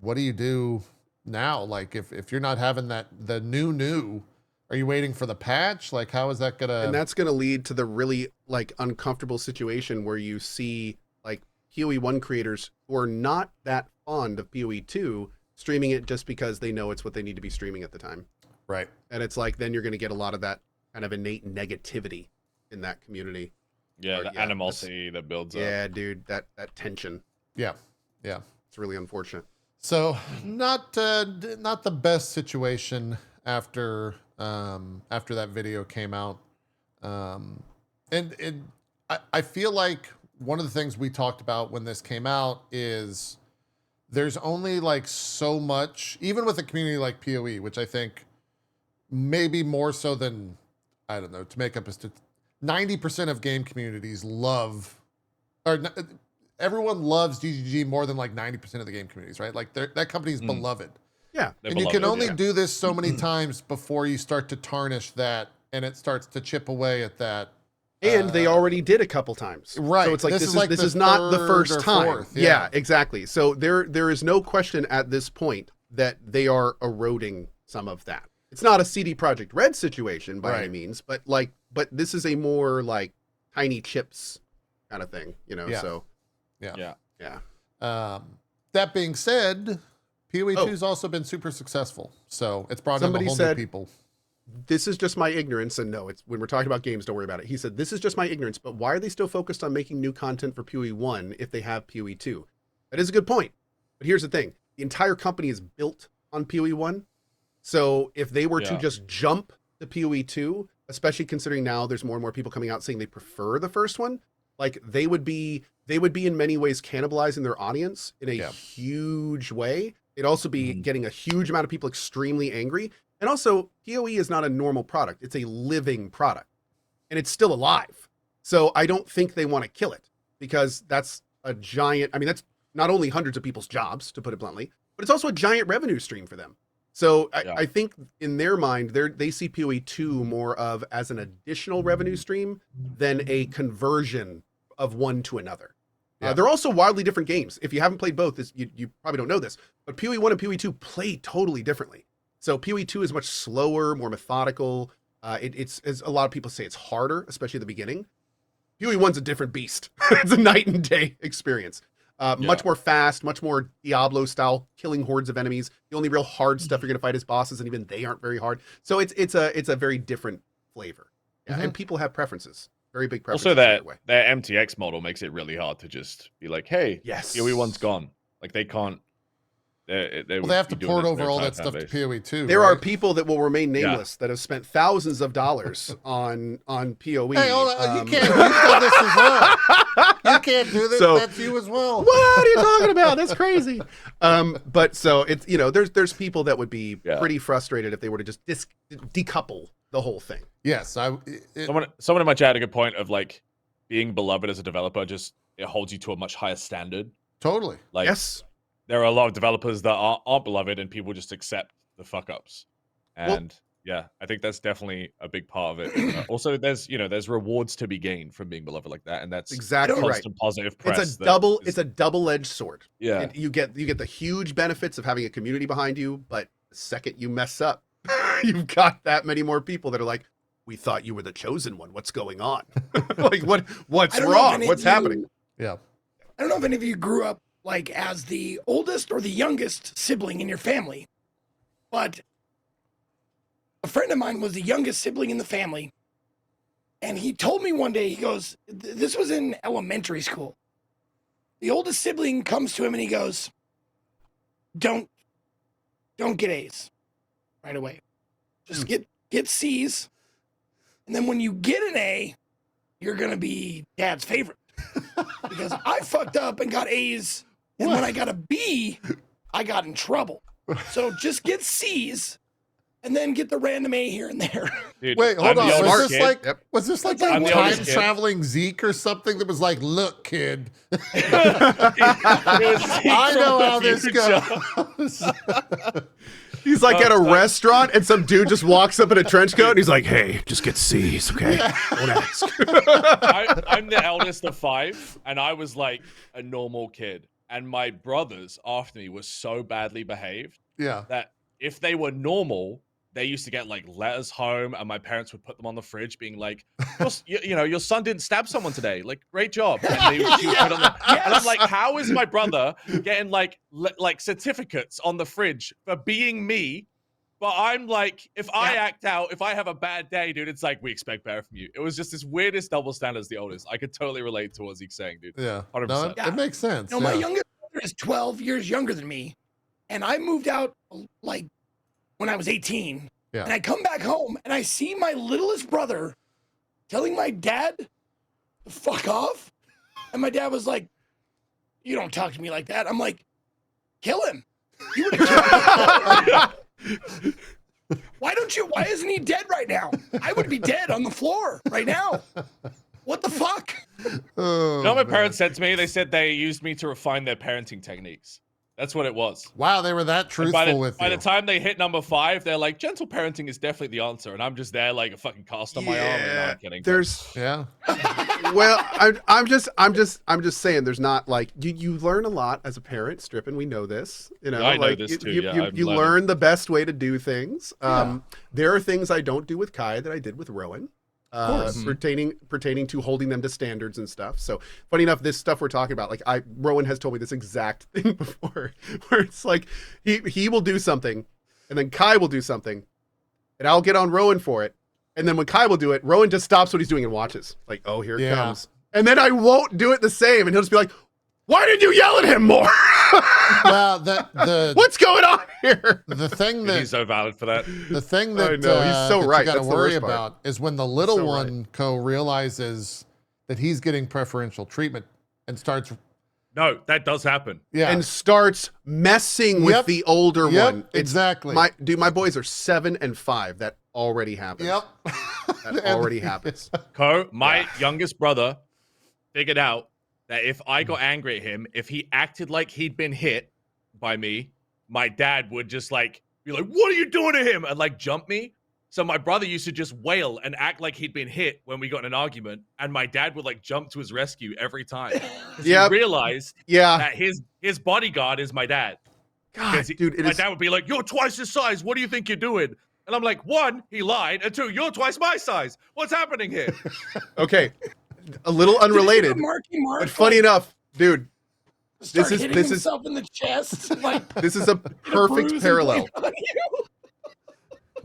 what do you do now? Like if you're not having the new, are you waiting for the patch? Like, how is that gonna? And that's gonna lead to the really like uncomfortable situation where you see like PoE 1 creators who are not that fond of PoE 2 streaming it just because they know it's what they need to be streaming at the time. Right. And it's like then you're gonna get a lot of that kind of innate negativity in that community. Yeah, the animosity that builds up. Yeah, dude, that tension. Yeah. It's really unfortunate. So not the best situation after that video came out. And I feel like one of the things we talked about when this came out is there's only like so much, even with a community like PoE, which I think maybe more so than, I don't know, to make up 90% of game communities everyone loves GGG more than like 90% of the game communities, right? Like that company is beloved. Yeah. And you can only do this so many times before you start to tarnish that and it starts to chip away at that. And they already did a couple times. Right. So it's like this is not the first time. Fourth, yeah, exactly. So there is no question at this point that they are eroding some of that. It's not a CD Projekt Red situation by any means, but this is a more like tiny chips kind of thing, you know. Yeah. So yeah. That being said, PoE 2 has also been super successful. So it's brought in a whole new people. This is just my ignorance, and no, it's when we're talking about games, don't worry about it. He said, this is just my ignorance, but why are they still focused on making new content for PoE 1 if they have PoE 2? That is a good point. But here's the thing. The entire company is built on PoE 1. So if they were to just jump to PoE 2, especially considering now there's more and more people coming out saying they prefer the first one, like they would be in many ways cannibalizing their audience in a huge way. It'd also be getting a huge amount of people extremely angry. And also, PoE is not a normal product. It's a living product. And it's still alive. So I don't think they want to kill it, because that's a giant, I mean, that's not only hundreds of people's jobs, to put it bluntly, but it's also a giant revenue stream for them. So I think in their mind, they see PoE 2 more of as an additional revenue stream than a conversion of one to another. They're also wildly different games. If you haven't played both, you probably don't know this, but PoE 1 and PoE 2 play totally differently. So PoE 2 is much slower, more methodical. It's as a lot of people say, it's harder, especially at the beginning. PoE 1's a different beast. It's a night and day experience. Much more fast, much more Diablo style, killing hordes of enemies. The only real hard stuff you're going to fight is bosses, and even they aren't very hard. So it's a very different flavor. And people have preferences. Very big preferences. Also, that MTX model makes it really hard to just be like, hey, PoE 1's gone. Like, they can't. They have to port over all that stuff to PoE 2. There are people that will remain nameless that have spent thousands of dollars on PoE. Hey, hold on, you can't do this as well. You can't do this. So, that's you as well. What are you talking about? That's crazy. But so it's, there's people that would be pretty frustrated if they were to just decouple the whole thing. Yes, someone in my chat had a good point of like being beloved as a developer. Just it holds you to a much higher standard. Totally. Like, yes. There are a lot of developers that aren't beloved, and people just accept the fuck ups. And I think that's definitely a big part of it. Also, there's rewards to be gained from being beloved like that, and that's exactly constant positive press. It's a double-edged sword. Yeah, you get the huge benefits of having a community behind you, but the second you mess up, you've got that many more people that are like, "We thought you were the chosen one. What's going on? Like, what's wrong? What's happening?" Yeah, I don't know if any of you grew up like as the oldest or the youngest sibling in your family, but a friend of mine was the youngest sibling in the family, and he told me one day, he goes, this was in elementary school, the oldest sibling comes to him and he goes, don't get A's right away, just get C's, and then when you get an A, you're gonna be dad's favorite, because I fucked up and got A's. And when I got a B, I got in trouble. So just get C's and then get the random A here and there. Dude, wait, hold on. Was this like I'm time traveling Zeke or something that was like, look, kid, I know how this goes. He's like at a restaurant and some dude just walks up in a trench coat and he's like, hey, just get C's, okay? Don't ask. I'm the eldest of 5, and I was like a normal kid. And my brothers after me were so badly behaved that if they were normal, they used to get like letters home, and my parents would put them on the fridge being like, your son didn't stab someone today. Like, great job. And, and I'm like, how is my brother getting like certificates on the fridge for being me? But I'm like, if I act out, if I have a bad day, dude, it's like, we expect better from you. It was just this weirdest double standard as the oldest. I could totally relate to what Zeke's saying, dude. Yeah. 100%. No, it makes sense. My youngest brother is 12 years younger than me. And I moved out like when I was 18. Yeah. And I come back home and I see my littlest brother telling my dad to fuck off. And my dad was like, you don't talk to me like that. I'm like, kill him. You would have killed him. Why isn't he dead right now? I would be dead on the floor right now. What the fuck? You know what my parents said to me? They said they used me to refine their parenting techniques. That's what it was. Wow, they were that truthful with you. By the time they hit number 5, they're like, gentle parenting is definitely the answer. And I'm just there like a fucking cast on my arm. And I'm kidding. Well, I'm just saying there's not like, you learn a lot as a parent, Strippin. We know this. I know this too. You learn the best way to do things. There are things I don't do with Kai that I did with Rowan. Pertaining to holding them to standards and stuff. So funny enough, this stuff we're talking about, like Rowan has told me this exact thing before, where it's like he will do something, and then Kai will do something, and I'll get on Rowan for it, and then when Kai will do it, Rowan just stops what he's doing and watches. Like, oh, here it comes, and then I won't do it the same, and he'll just be like, why did you yell at him more? Well, what's going on here? The thing that he's so valid for that. The thing that I know, he's so right. You got to That's worry about is when the little one realizes that he's getting preferential treatment and starts. No, that does happen. Yeah. And starts messing with the older one. It's, exactly. My boys are 7 and 5. That already happens. Yep. That already happens. My youngest brother figured out that if I got angry at him, if he acted like he'd been hit by me, my dad would just like be like, "What are you doing to him?" and like jump me. So my brother used to just wail and act like he'd been hit when we got in an argument, and my dad would like jump to his rescue every time. He realized that his bodyguard is my dad. God, dude, my dad would be like, "You're twice his size. What do you think you're doing?" And I'm like, 1, he lied, and 2, you're twice my size. What's happening here? Okay, a little unrelated, but funny enough, dude. This is himself in the chest. Like, this is a perfect parallel.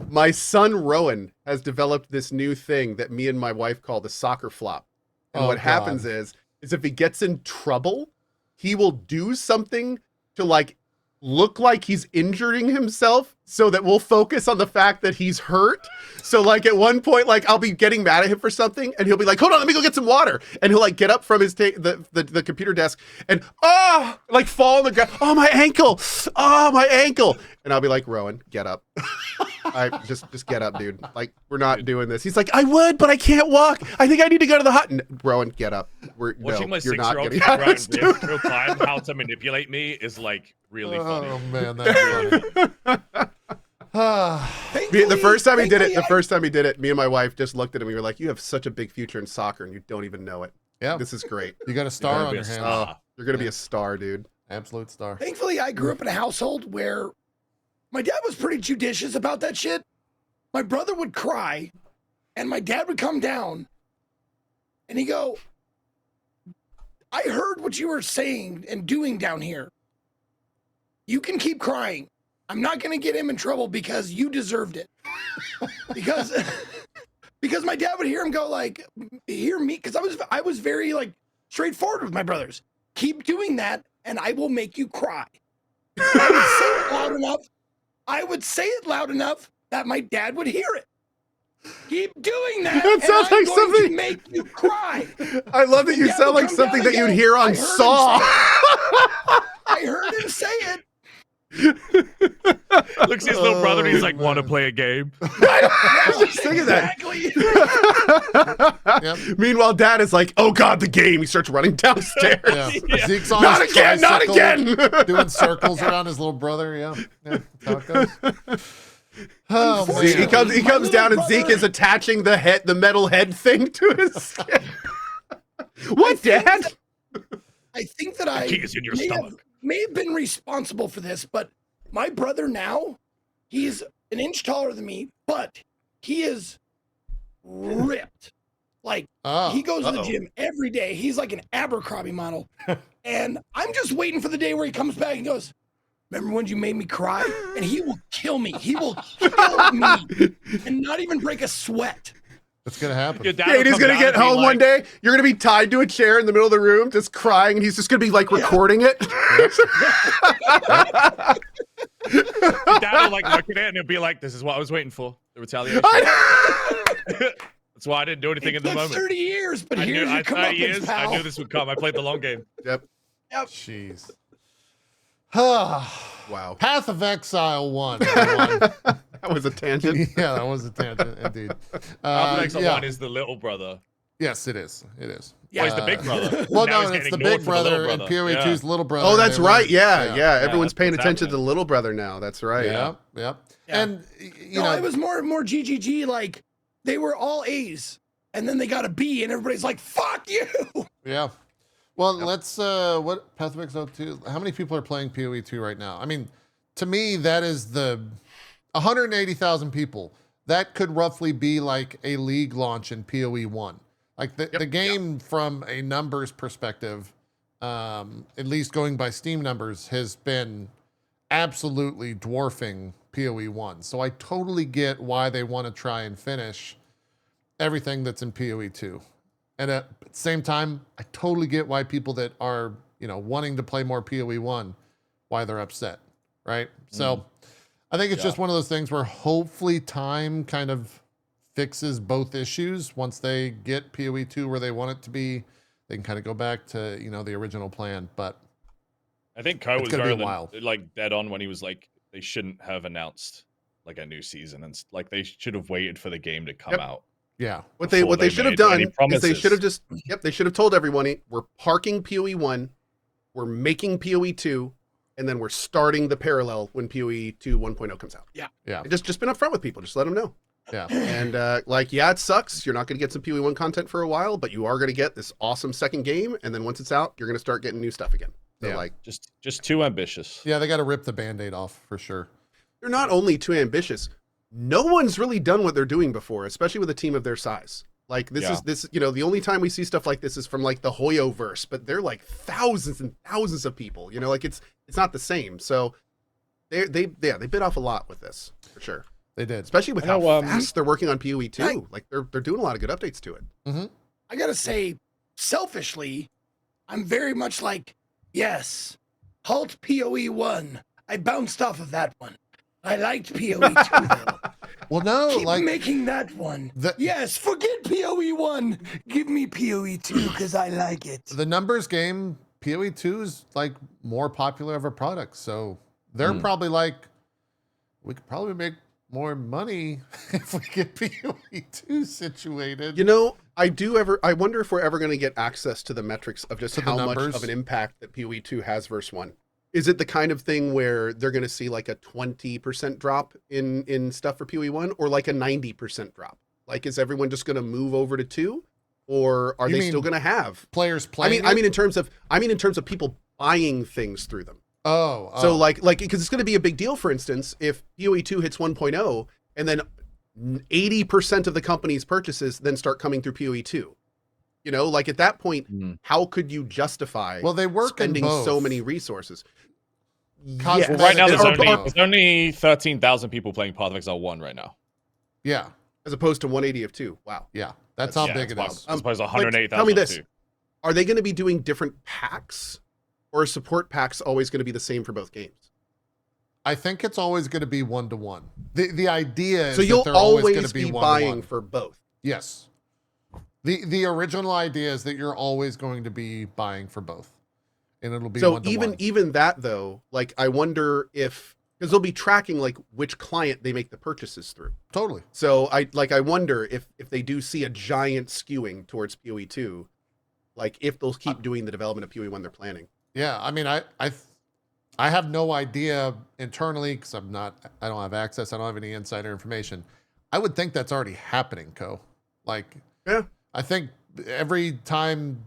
My son Rowan has developed this new thing that me and my wife call the soccer flop. And what happens is if he gets in trouble, he will do something to like look like he's injuring himself so that we'll focus on the fact that he's hurt. So like at one point, like I'll be getting mad at him for something and he'll be like, "Hold on, let me go get some water." And he'll like get up from his the computer desk and like fall on the ground. "Oh, my ankle. Oh, my ankle." And I'll be like, "Rowan, get up." I just get up, dude. Like, we're not doing this. He's like, "I would, but I can't walk. I think I need to go to the hut." Rowan, get up. Watching my you're not 6-year-old getting figure out out of in real time how to manipulate me is like really funny. Oh man, that's funny. The first time he did it, me and my wife just looked at him. We were like, "You have such a big future in soccer, and you don't even know it." Yeah, this is great. You got a star on your hand. You're gonna be a star, dude. Absolute star. Thankfully, I grew up in a household where my dad was pretty judicious about that shit. My brother would cry, and my dad would come down, and he'd go, "I heard what you were saying and doing down here. You can keep crying. I'm not going to get him in trouble because you deserved it." because my dad would hear him go like, hear me, because I was very like straightforward with my brothers. "Keep doing that, and I will make you cry." I would say it loud enough. I would say it loud enough that my dad would hear it. "Keep doing that. That sounds and I'm like going something. to make you cry." I love that you sound like something that you'd hear on Saw. I heard him say it. Looks at his little brother and he's like, "Want to play a game?" I was just thinking that. Meanwhile, Dad is like, "Oh God, the game." He starts running downstairs. Yeah. Zeke's on Not his again, not tricycle, again. doing circles around his little brother. Yeah, that's how it goes. Oh, He man. comes down and Zeke is attaching the metal head thing to his skin. What, Dad? I think that I key is in your stomach. may have been responsible for this, but my brother now, he's an inch taller than me, but he is ripped. Like, he goes to the gym every day. He's like an Abercrombie model. And I'm just waiting for the day where he comes back and goes, "Remember when you made me cry?" And he will kill me. He will kill me and not even break a sweat. That's gonna happen. Katie's gonna get home one day. You're gonna be tied to a chair in the middle of the room, just crying, and he's just gonna be like recording it. Dad will like look at it and he'll be like, "This is what I was waiting for. The retaliation." That's why I didn't do anything in the moment. 30 years, but I here's your comeuppance, pal. I knew this would come. I played the long game. Yep. Jeez. Wow. Path of Exile 1. everyone. That was a tangent. Yeah, that was a tangent indeed. Path of Exile 1 is the little brother. Yes, it is. It is. Yeah, he's the big brother. Well, Now no, he's it's getting the ignored big for the little brother, and brother. PoE2's little brother. Oh, that's They right. were- Yeah. Everyone's that's paying what's attention to happening. the little brother now. That's right. Yeah. And you know, it was more GGG. Like, they were all A's, and then they got a B, and everybody's like, "Fuck you." yeah. Well, let's what Path of Exile 2? How many people are playing PoE2 right now? I mean, to me, that is the 180,000 people. That could roughly be like a league launch in PoE 1. Like the game from a numbers perspective, at least going by Steam numbers, has been absolutely dwarfing PoE 1. So I totally get why they want to try and finish everything that's in PoE 2. And at the same time, I totally get why people that are, wanting to play more PoE 1, why they're upset, right? So I think it's just one of those things where hopefully time kind of fixes both issues, once they get PoE 2 where they want it to be, they can kind of go back to, the original plan. But I think Ko it's was gonna be very a while. like dead on when he was like, they shouldn't have announced like a new season, and like they should have waited for the game to come out. Yeah. What they should have done is they should have just they should have told everyone, we're parking PoE 1, we're making PoE 2, and then we're starting the parallel when PoE 2 1.0 comes out. Yeah. Yeah. Just been upfront with people, just let them know. Yeah. And it sucks. You're not going to get some PoE 1 content for a while, but you are going to get this awesome second game, and then once it's out, you're going to start getting new stuff again. So Yeah. like just too ambitious. Yeah, they got to rip the Band-Aid off for sure. they're not only too ambitious, no one's really done what they're doing before, especially with a team of their size. Like this, the only time we see stuff like this is from like the Hoyoverse, but they're like thousands and thousands of people. Like it's not the same. So they bit off a lot with this for sure. They did, especially with how fast they're working on PoE 2. Like they're doing a lot of good updates to it. Mm-hmm. I gotta say, selfishly, I'm very much like, yes, halt PoE 1. I bounced off of that one. I liked PoE 2 though. Well, no, Keep making that one. Yes, forget PoE 1. Give me PoE 2 because I like it. The numbers game, PoE 2 is like more popular of a product. So they're probably like, we could probably make more money if we get PoE 2 situated. I wonder if we're ever going to get access to the metrics of just how much of an impact that PoE 2 has versus 1. Is it the kind of thing where they're going to see like a 20% drop in stuff for PoE 1 or like a 90% drop? Like, is everyone just going to move over to 2, or are they still going to have players playing? I mean in terms of people buying things through them. So like because it's going to be a big deal. For instance, if PoE 2 hits 1.0 and then 80% of the company's purchases then start coming through PoE 2. Like at that point, how could you justify they work spending in both. so many resources? Well, right now there's only 13,000 people playing Path of Exile 1 right now. Yeah. As opposed to 180 of 2. Wow. Yeah. That's how big it is. As opposed to 108,000. Tell me this. Are they going to be doing different packs, or are support packs always going to be the same for both games? I think it's always going to be 1-to-1. The idea is so you'll that always going to be one buying for both. Yes. The original idea is that you're always going to be buying for both, and it'll be so 1-to-1. even that though. Like I wonder if, because they'll be tracking like which client they make the purchases through. Totally. So I wonder if they do see a giant skewing towards PoE 2, like if they'll keep doing the development of PoE 1 they're planning. Yeah, I mean, I have no idea internally because I don't have access. I don't have any insider information. I would think that's already happening, Co. Like, yeah, I think every time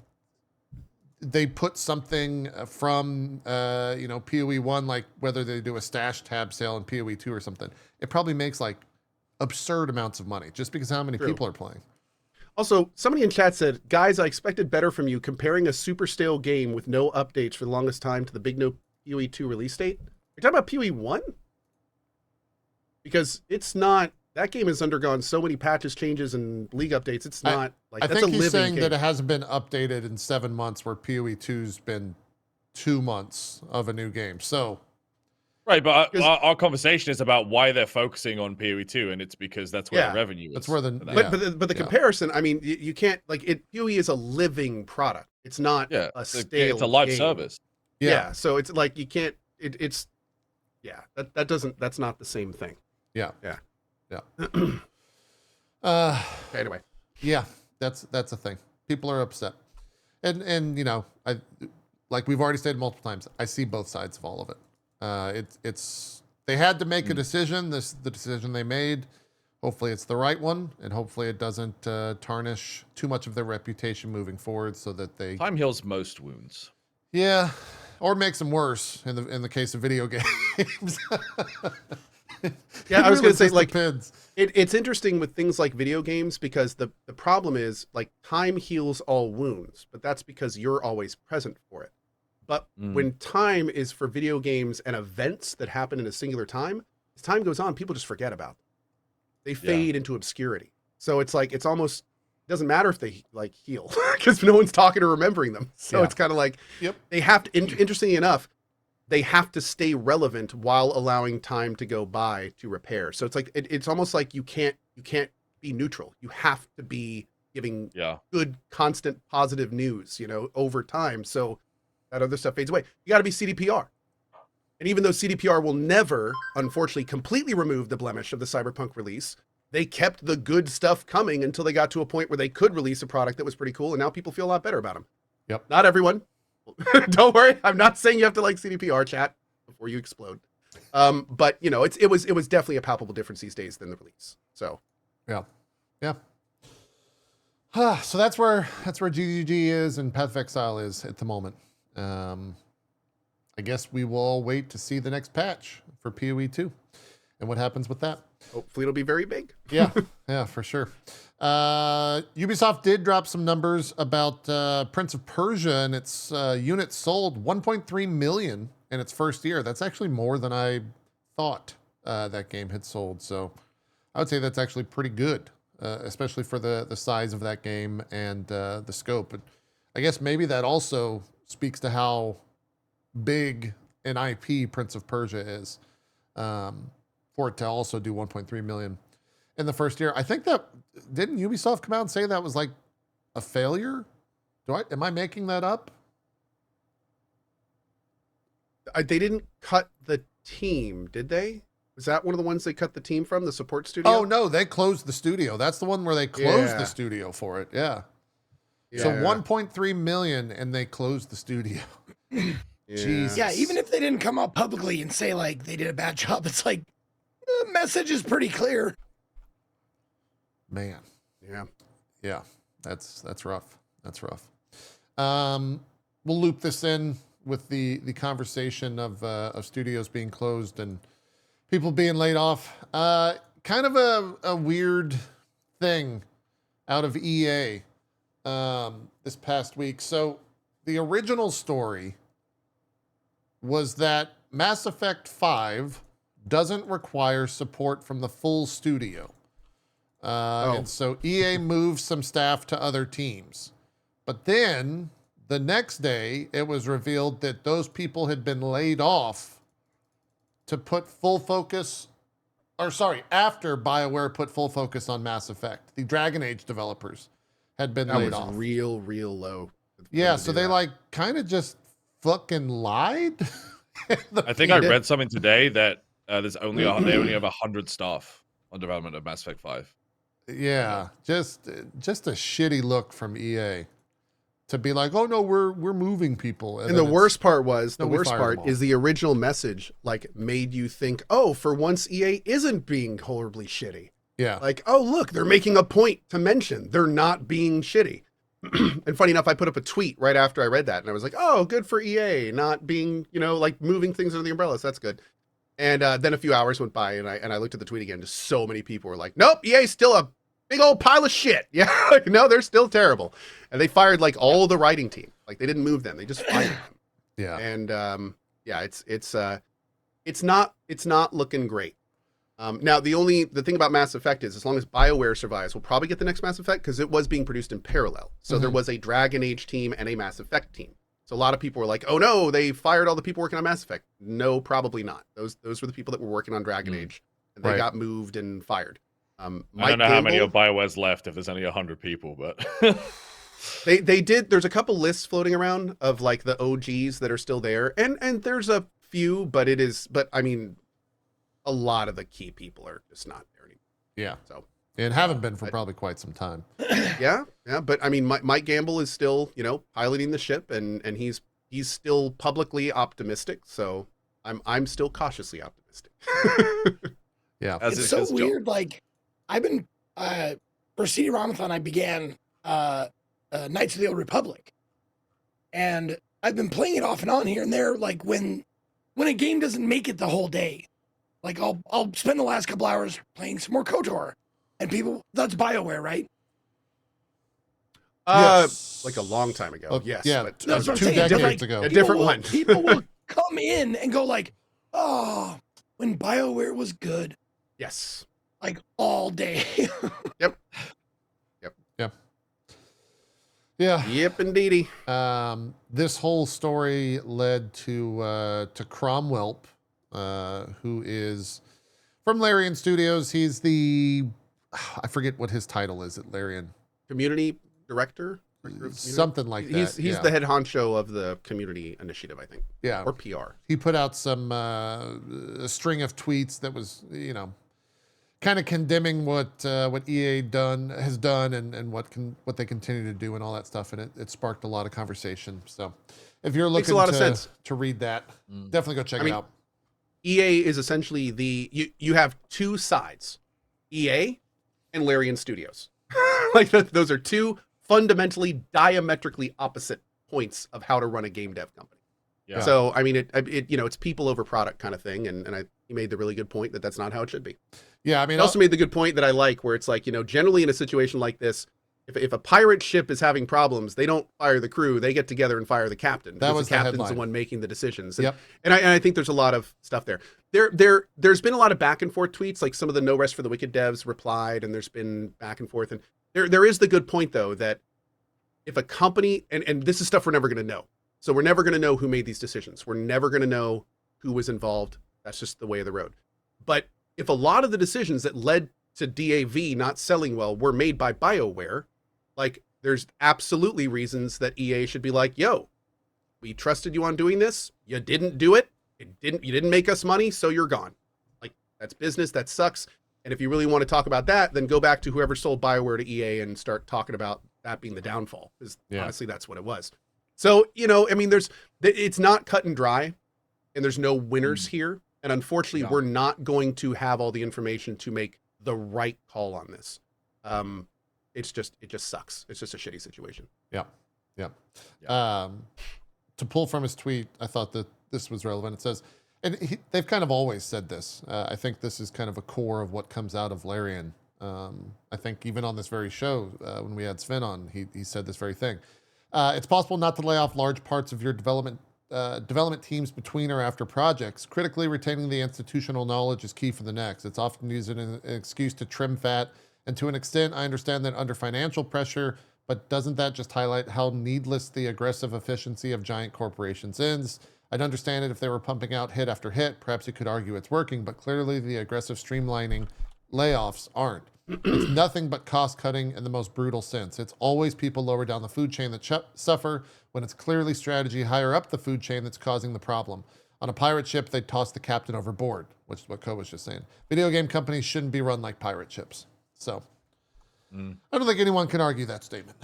they put something from PoE 1, like whether they do a stash tab sale in PoE 2 or something, it probably makes like absurd amounts of money just because of how many people are playing. Also, somebody in chat said, guys, I expected better from you comparing a super stale game with no updates for the longest time to the big no PoE 2 release date. You're talking about PoE 1? Because it's not, that game has undergone so many patches, changes, and league updates. It's not like, that's a living game. I think he's saying that it hasn't been updated in 7 months, where PoE 2's been 2 months of a new game. So, right, but our conversation is about why they're focusing on PoE 2, and it's because that's where the revenue is. That's where but the comparison, I mean, you can't, like, PoE is a living product. It's not a stale it's a live game. service. Yeah, so it's like you can't. That's not the same thing. Yeah. Anyway. Yeah, that's a thing. People are upset, and I like we've already stated multiple times. I see both sides of all of it. It's they had to make a decision. The decision they made. Hopefully, it's the right one, and hopefully, it doesn't tarnish too much of their reputation moving forward, so that time heals most wounds. Yeah. Or makes them worse in the case of video games. Yeah, I was going to say, like, it's interesting with things like video games, because the problem is, like, time heals all wounds, but that's because you're always present for it. But when time is for video games and events that happen in a singular time, as time goes on, people just forget about them. They fade into obscurity. So it's like, it's almost, it doesn't matter if they like heal because no one's talking or remembering them. So it's kind of like, they have to, interestingly enough, they have to stay relevant while allowing time to go by to repair. So it's like, it's almost like you can't be neutral. You have to be giving Yeah. good, constant, positive news, over time. So that other stuff fades away. You got to be CDPR. And even though CDPR will never, unfortunately, completely remove the blemish of the Cyberpunk release, they kept the good stuff coming until they got to a point where they could release a product that was pretty cool. And now people feel a lot better about them. Yep. Not everyone. Don't worry. I'm not saying you have to like CDPR, chat, before you explode. But it was definitely a palpable difference these days than the release. So Yeah. So that's where GGG is and Path of Exile is at the moment. I guess we will all wait to see the next patch for PoE 2 and what happens with that. hopefully it'll be very big. Yeah, for sure. Ubisoft did drop some numbers about Prince of Persia and its units sold 1.3 million in its first year. That's actually more than I thought that game had sold. So I would say that's actually pretty good, especially for the size of that game and the scope. And I guess maybe that also speaks to how big an IP Prince of Persia is, for it to also do 1.3 million in the first year. I think that, didn't Ubisoft come out and say that was like a failure? Am I making that up? They didn't cut the team, did they? Was that one of the ones they cut the team from, the support studio? Oh no, they closed the studio. That's the one where they closed the studio for it. Yeah. So 1.3 million and they closed the studio. Jesus. Yeah, even if they didn't come out publicly and say like they did a bad job, it's like the message is pretty clear. Man. Yeah. That's rough. We'll loop this in with the conversation of studios being closed and people being laid off. Kind of a weird thing out of EA this past week. So the original story was that Mass Effect 5 doesn't require support from the full studio. And so EA moved some staff to other teams. But then the next day, it was revealed that those people had been laid off to put full focus, after BioWare put full focus on Mass Effect. The Dragon Age developers had been laid off. That was real low. Yeah, so they kind of just fucking lied. I think I read something today that they only have 100 staff on development of Mass Effect 5. Yeah, just a shitty look from EA to be like, oh no, we're moving people. And the worst part is the original message made you think, oh, for once EA isn't being horribly shitty. Yeah. Like, oh look, they're making a point to mention they're not being shitty. And funny enough, I put up a tweet right after I read that, and I was like, oh, good for EA not being, moving things under the umbrella. So that's good. And then a few hours went by, and I looked at the tweet again. Just so many people were like, nope, EA's still a big old pile of shit. Yeah, no, they're still terrible. And they fired all the writing team. They didn't move them; they just fired them. Yeah. And it's not looking great. Now the thing about Mass Effect is, as long as BioWare survives, we'll probably get the next Mass Effect because it was being produced in parallel. So there was a Dragon Age team and a Mass Effect team. So a lot of people were like, "Oh no, they fired all the people working on Mass Effect." No, probably not. Those were the people that were working on Dragon Age, and they got moved and fired. I don't know how many of BioWare's left. If there's only 100 people, but they did. There's a couple lists floating around of the OGs that are still there, and there's a few, but I mean, a lot of the key people are just not there anymore. Yeah. So. And haven't been for probably quite some time. Yeah. But I mean, Mike Gamble is still, piloting the ship, and he's still publicly optimistic. So I'm still cautiously optimistic. Yeah, it's so weird. I've been for CD Ramathon, I began Knights of the Old Republic, and I've been playing it off and on here and there. When a game doesn't make it the whole day, I'll spend the last couple hours playing some more KOTOR. And that's BioWare, right? Yes. A long time ago. Yes. Yeah, but, that's what I'm 2 saying. decades ago. A different one. People will come in and go oh, when BioWare was good. Yes. All day. Yep. Yeah. Yep, indeedy. This whole story led to Cromwell, who is from Larian Studios. He's the I forget what his title is at Larian. Community director? Director of community? Something like that. He's the head honcho of the community initiative, I think. Yeah. Or PR. He put out some a string of tweets that was, you know, kind of condemning what EA has done and what they continue to do and all that stuff, and it sparked a lot of conversation. So if you're looking to read that, definitely go check it out. EA is essentially you have two sides, EA and Larian Studios. Like those are two fundamentally diametrically opposite points of how to run a game dev company. Yeah. So I mean, it you know, it's people over product kind of thing, and he made the really good point that that's not how it should be. Yeah, I mean, he also made the good point that I like, where it's like, you know, generally in a situation like this, if a pirate ship is having problems, they don't fire the crew; they get together and fire the captain. That was the captain's headline. the one making the decisions. Yep. And I think there's a lot of stuff there. There's been a lot of back and forth tweets, like some of the No Rest for the Wicked devs replied, and there's been back and forth. And there is the good point though that if a company, and this is stuff we're never going to know. So we're never going to know who made these decisions. We're never going to know who was involved. That's just the way of the road. But if a lot of the decisions that led to DAV not selling well were made by BioWare, like there's absolutely reasons that EA should be like, yo, we trusted you on doing this. You didn't do it. You didn't make us money, so you're gone. Like that's business. That sucks. And if you really want to talk about that, then go back to whoever sold BioWare to EA and start talking about that being the downfall. Because honestly, that's what it was. So, you know, I mean, it's not cut and dry, and there's no winners here. And unfortunately, we're not going to have all the information to make the right call on this. It just sucks. It's just a shitty situation. Yeah. To pull from his tweet, I thought that this was relevant. It says, and they've kind of always said this. I think this is kind of a core of what comes out of Larian. I think even on this very show, when we had Sven on, he said this very thing. It's possible not to lay off large parts of your development teams between or after projects. Critically retaining the institutional knowledge is key for the next. It's often used as an excuse to trim fat, and to an extent, I understand that under financial pressure, but doesn't that just highlight how needless the aggressive efficiency of giant corporations is? I'd understand it if they were pumping out hit after hit. Perhaps you could argue it's working, but clearly the aggressive streamlining layoffs aren't. It's nothing but cost cutting in the most brutal sense. It's always people lower down the food chain that suffer when it's clearly strategy higher up the food chain that's causing the problem. On a pirate ship, they toss the captain overboard, which is what Ko was just saying. Video game companies shouldn't be run like pirate ships. So I don't think anyone can argue that statement.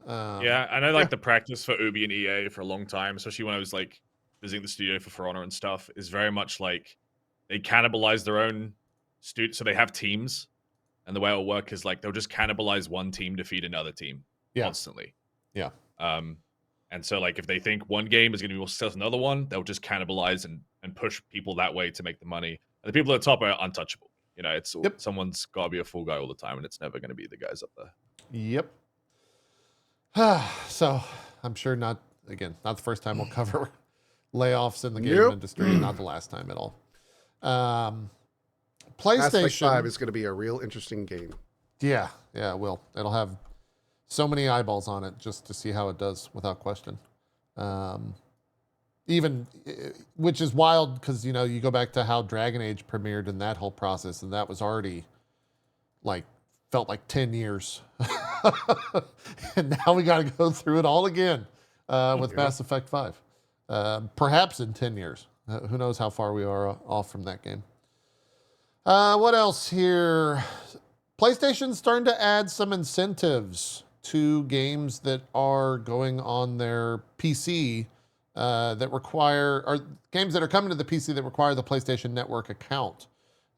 Yeah, I know like the practice for Ubi and EA for a long time, especially when I was like visiting the studio for For Honor and stuff, is very much like they cannibalize their own students. So they have teams. And the way it'll work is like they'll just cannibalize one team to feed another team constantly. Yeah. And so like if they think one game is going to be more successful than another one, they'll just cannibalize and push people that way to make the money. And the people at the top are untouchable. You know, it's someone's got to be a full guy all the time, and it's never going to be the guys up there. Yep. So I'm sure not the first time we'll cover layoffs in the game industry, not the last time at all. PlayStation Mass Effect 5 is going to be a real interesting game. Yeah, it will. It'll have so many eyeballs on it just to see how it does, without question. Which is wild because, you know, you go back to how Dragon Age premiered and that whole process, and that was already felt like 10 years. And now we got to go through it all again with Mass Effect 5. Perhaps in 10 years. Who knows how far we are off from that game. What else here? PlayStation's starting to add some incentives to games that are going on their PC that require, or games that are coming to the PC that require the PlayStation Network account.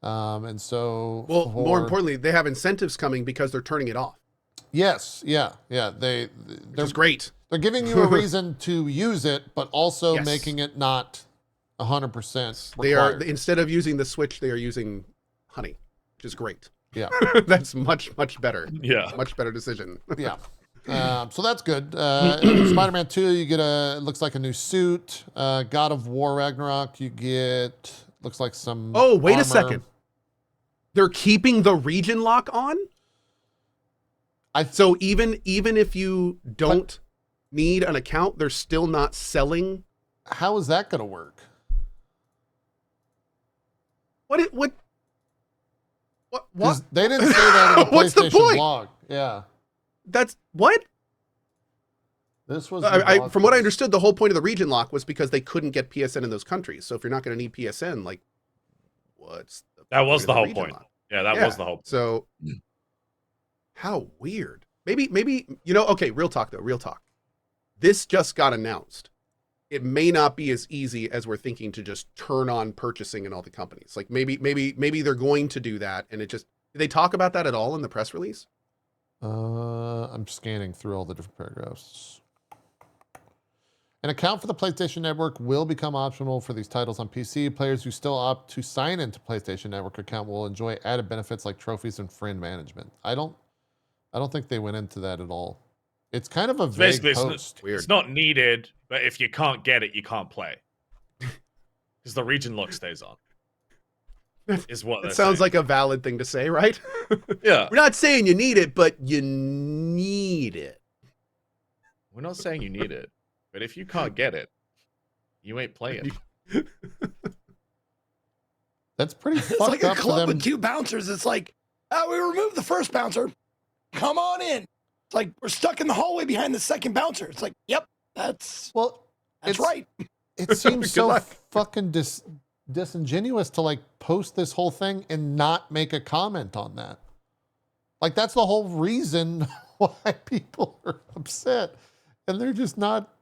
And so, more importantly, they have incentives coming because they're turning it off. Yes, yeah. They're great. They're giving you a reason to use it, but also making it not 100%. They are, instead of using the Switch, they are using Honey, which is great. Yeah, that's much better. Yeah, much better decision. Yeah. So that's good. Spider-Man 2, you get looks like a new suit. God of War Ragnarok, you get, looks like some. Oh, wait armor. a second. They're keeping the region lock on? So even if you don't need an account, they're still not selling. How is that going to work? What? They didn't say that in the What's the PlayStation point? blog. Yeah. That's what? This was From what I understood, the whole point of the region lock was because they couldn't get PSN in those countries. So if you're not going to need PSN, like, what's That was the whole region point. lock? Yeah, that was the whole point. So how weird. Maybe okay, real talk though, real talk. This just got announced. It may not be as easy as we're thinking to just turn on purchasing in all the companies. Like maybe they're going to do that, and did they talk about that at all in the press release? I'm scanning through all the different paragraphs. An account for the PlayStation Network will become optional for these titles on PC. Players who still opt to sign into PlayStation Network account will enjoy added benefits like trophies and friend management. I don't think they went into that at all. It's kind of a vague post. It's not needed, but if you can't get it, you can't play. Because the region lock stays on. Is what it sounds saying. like a valid thing to say, right? Yeah. We're not saying you need it, but you need it. We're not saying you need it, but if you can't get it, you ain't playing. That's pretty It's fucked like a up for club them. with two bouncers. It's like, we removed the first bouncer. Come on in. It's like we're stuck in the hallway behind the second bouncer. It's like, yep, that's right. It seems so luck. fucking disingenuous to like post this whole thing and not make a comment on that. Like that's the whole reason why people are upset, and they're just not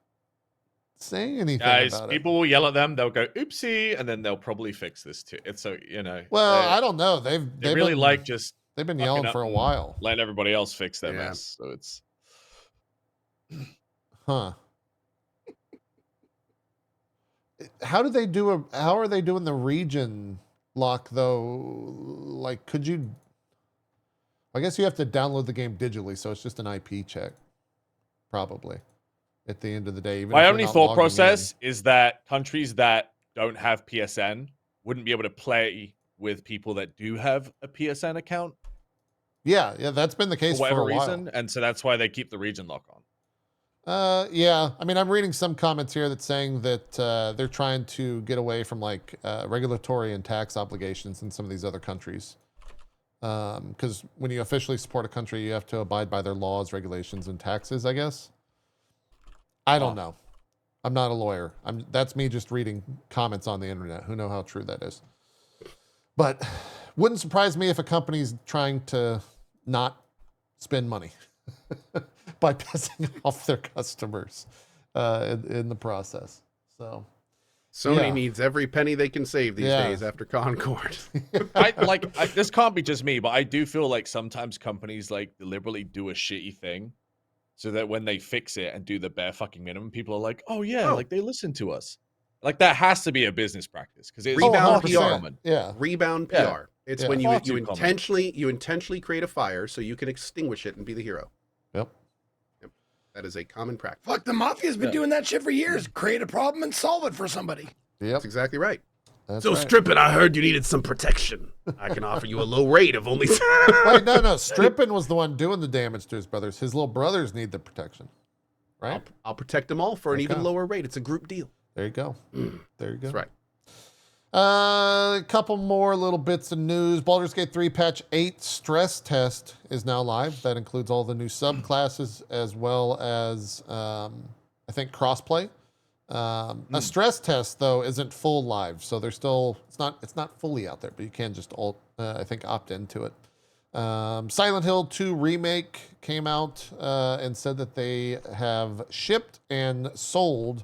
saying anything Guys, about people will yell at them. They'll go, "Oopsie," and then they'll probably fix this too. It's so Well, I don't know. They've really been, like just they've been yelling for a while. Letting everybody else fix their Yeah. mess. So it's Huh. How are they doing the region lock though? Like, could you? I guess you have to download the game digitally, so it's just an IP check, probably. At the end of the day, even my if you're only not thought logging process is that countries that don't have PSN wouldn't be able to play with people that do have a PSN account in. Yeah, that's been the case for whatever a while. reason, and so that's why they keep the region lock on. Yeah. I mean, I'm reading some comments here that's saying that they're trying to get away from like regulatory and tax obligations in some of these other countries. Because when you officially support a country, you have to abide by their laws, regulations, and taxes, I guess. I don't know. I'm not a lawyer. That's me just reading comments on the internet. Who know how true that is? But wouldn't surprise me if a company's trying to not spend money by pissing off their customers in the process. So Sony needs every penny they can save these days after Concord. This can't be just me, but I do feel like sometimes companies like deliberately do a shitty thing so that when they fix it and do the bare fucking minimum, people are like, oh yeah, like they listen to us. Like that has to be a business practice because it's Rebound far too PR. common. Yeah. Rebound PR. Yeah. It's Yeah. when Far you too common. intentionally create a fire so you can extinguish it and be the hero. Yep. That is a common practice. Fuck, the mafia's been doing that shit for years. Create a problem and solve it for somebody. Yep. That's exactly right. That's So right. Strippin, I heard you needed some protection. I can offer you a low rate of only. Wait, no. Strippin was the one doing the damage to his brothers. His little brothers need the protection, right? I'll protect them all for an Okay. even lower rate. It's a group deal. There you go. There you go. That's right. A couple more little bits of news. Baldur's Gate 3 patch 8 stress test is now live. That includes all the new subclasses as well as, I think, crossplay. A stress test though isn't full live, so there's still it's not fully out there, but you can just I think opt into it. Silent Hill 2 remake came out and said that they have shipped and sold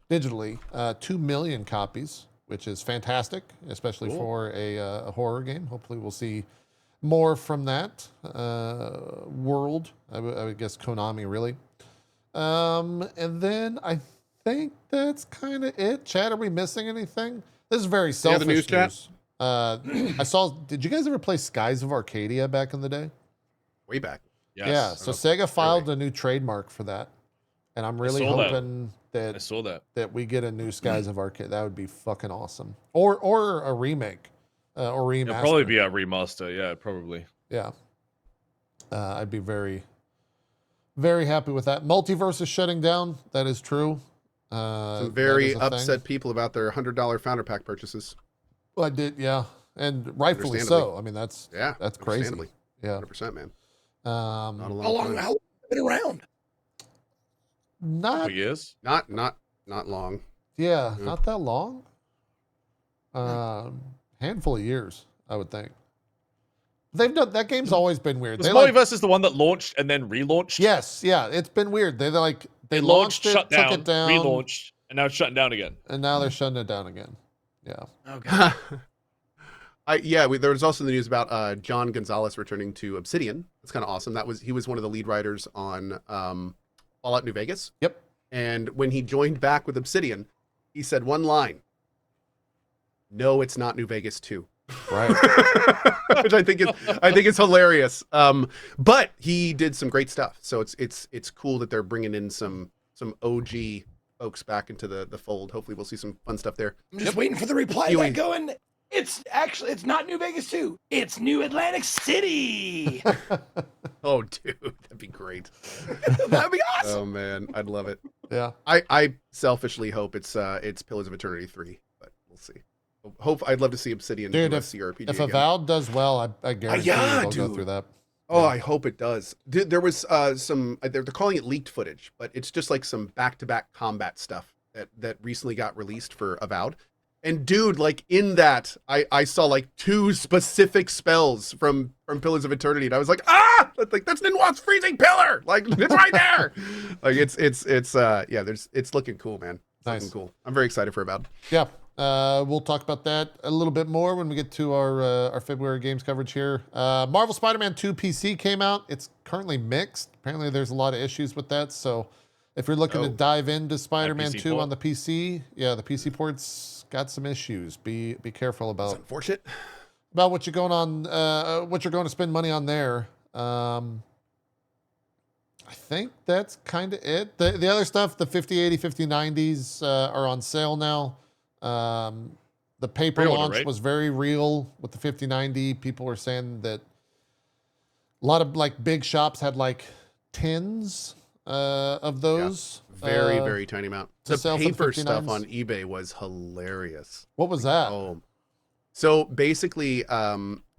digitally 2 million copies, which is fantastic, especially for a horror game. Hopefully we'll see more from that world. I would guess Konami, really. And then I think that's kind of it. Chat, are we missing anything? This is very selfish the news chat? I saw, did you guys ever play Skies of Arcadia back in the day? Way back. Yes. Yeah, so Sega filed a new trademark for that. And I'm really saw that. hoping I saw that. we get a new Skies of Arcadia. That would be fucking awesome. Or a remake. Or remaster. It'll probably be a remaster. Yeah, probably. Yeah. I'd be very, very happy with that. Multiverse is shutting down. That is true. Some very that is a upset thing. people about their $100 founder pack purchases. I did, yeah. and rightfully so. I mean, that's crazy. Understandably. Yeah. 100%, man. Um, Not a long How long time. have you been around? not Couple years. Not long. yeah, Mhm. not that long. Handful of years, I would think. They've done that game's always been weird. Was They like, Multiverse is the one that launched and then relaunched? yes, yeah, it's been weird. They They launched launched, it, shut took down, it down, relaunched, and now it's shutting down again. and now they're shutting it down again. Yeah. Okay. There was also the news about John Gonzalez returning to Obsidian. That's kind of awesome. He was one of the lead writers on Fallout New Vegas. Yep. And when he joined back with Obsidian, he said one line: "No, it's not New Vegas 2." Right. Which I think is hilarious. But he did some great stuff. So it's cool that they're bringing in some OG folks back into the fold. Hopefully we'll see some fun stuff there. I'm just waiting for the reply back going, it's not New Vegas 2. It's New Atlantic City. Oh, dude, that'd be great. That'd be awesome. Oh man, I'd love it. Yeah. I selfishly hope it's Pillars of Eternity 3, but we'll see. I'd love to see Obsidian Dude, do a if CRPG If again. Avowed does well, I guarantee they'll go through that. Oh, I hope it does. There was some, they're calling it leaked footage, but it's just like some back-to-back combat stuff that recently got released for Avowed. And dude, like in that, I saw like 2 specific spells from Pillars of Eternity, and I was like, that's Ninwat's freezing pillar, like it's right there. Like it's looking cool, man. It's Nice. looking cool. I'm very excited for Avowed. Yeah. We'll talk about that a little bit more when we get to our February games coverage here. Marvel Spider-Man 2 PC came out. It's currently mixed. Apparently there's a lot of issues with that. So if you're looking to dive into Spider-Man 2 on the PC, the PC port's got some issues. Be careful It's about unfortunate. what you're going to spend money on there. I think that's kind of it. The other stuff, the 5080, 5090s are on sale now. The paper Pre-order, launch right? was very real with the 5090. People were saying that a lot of like big shops had like tins of those. Very tiny amount. to The sell for the paper stuff 59s? on eBay was hilarious. What was that? Oh, so basically,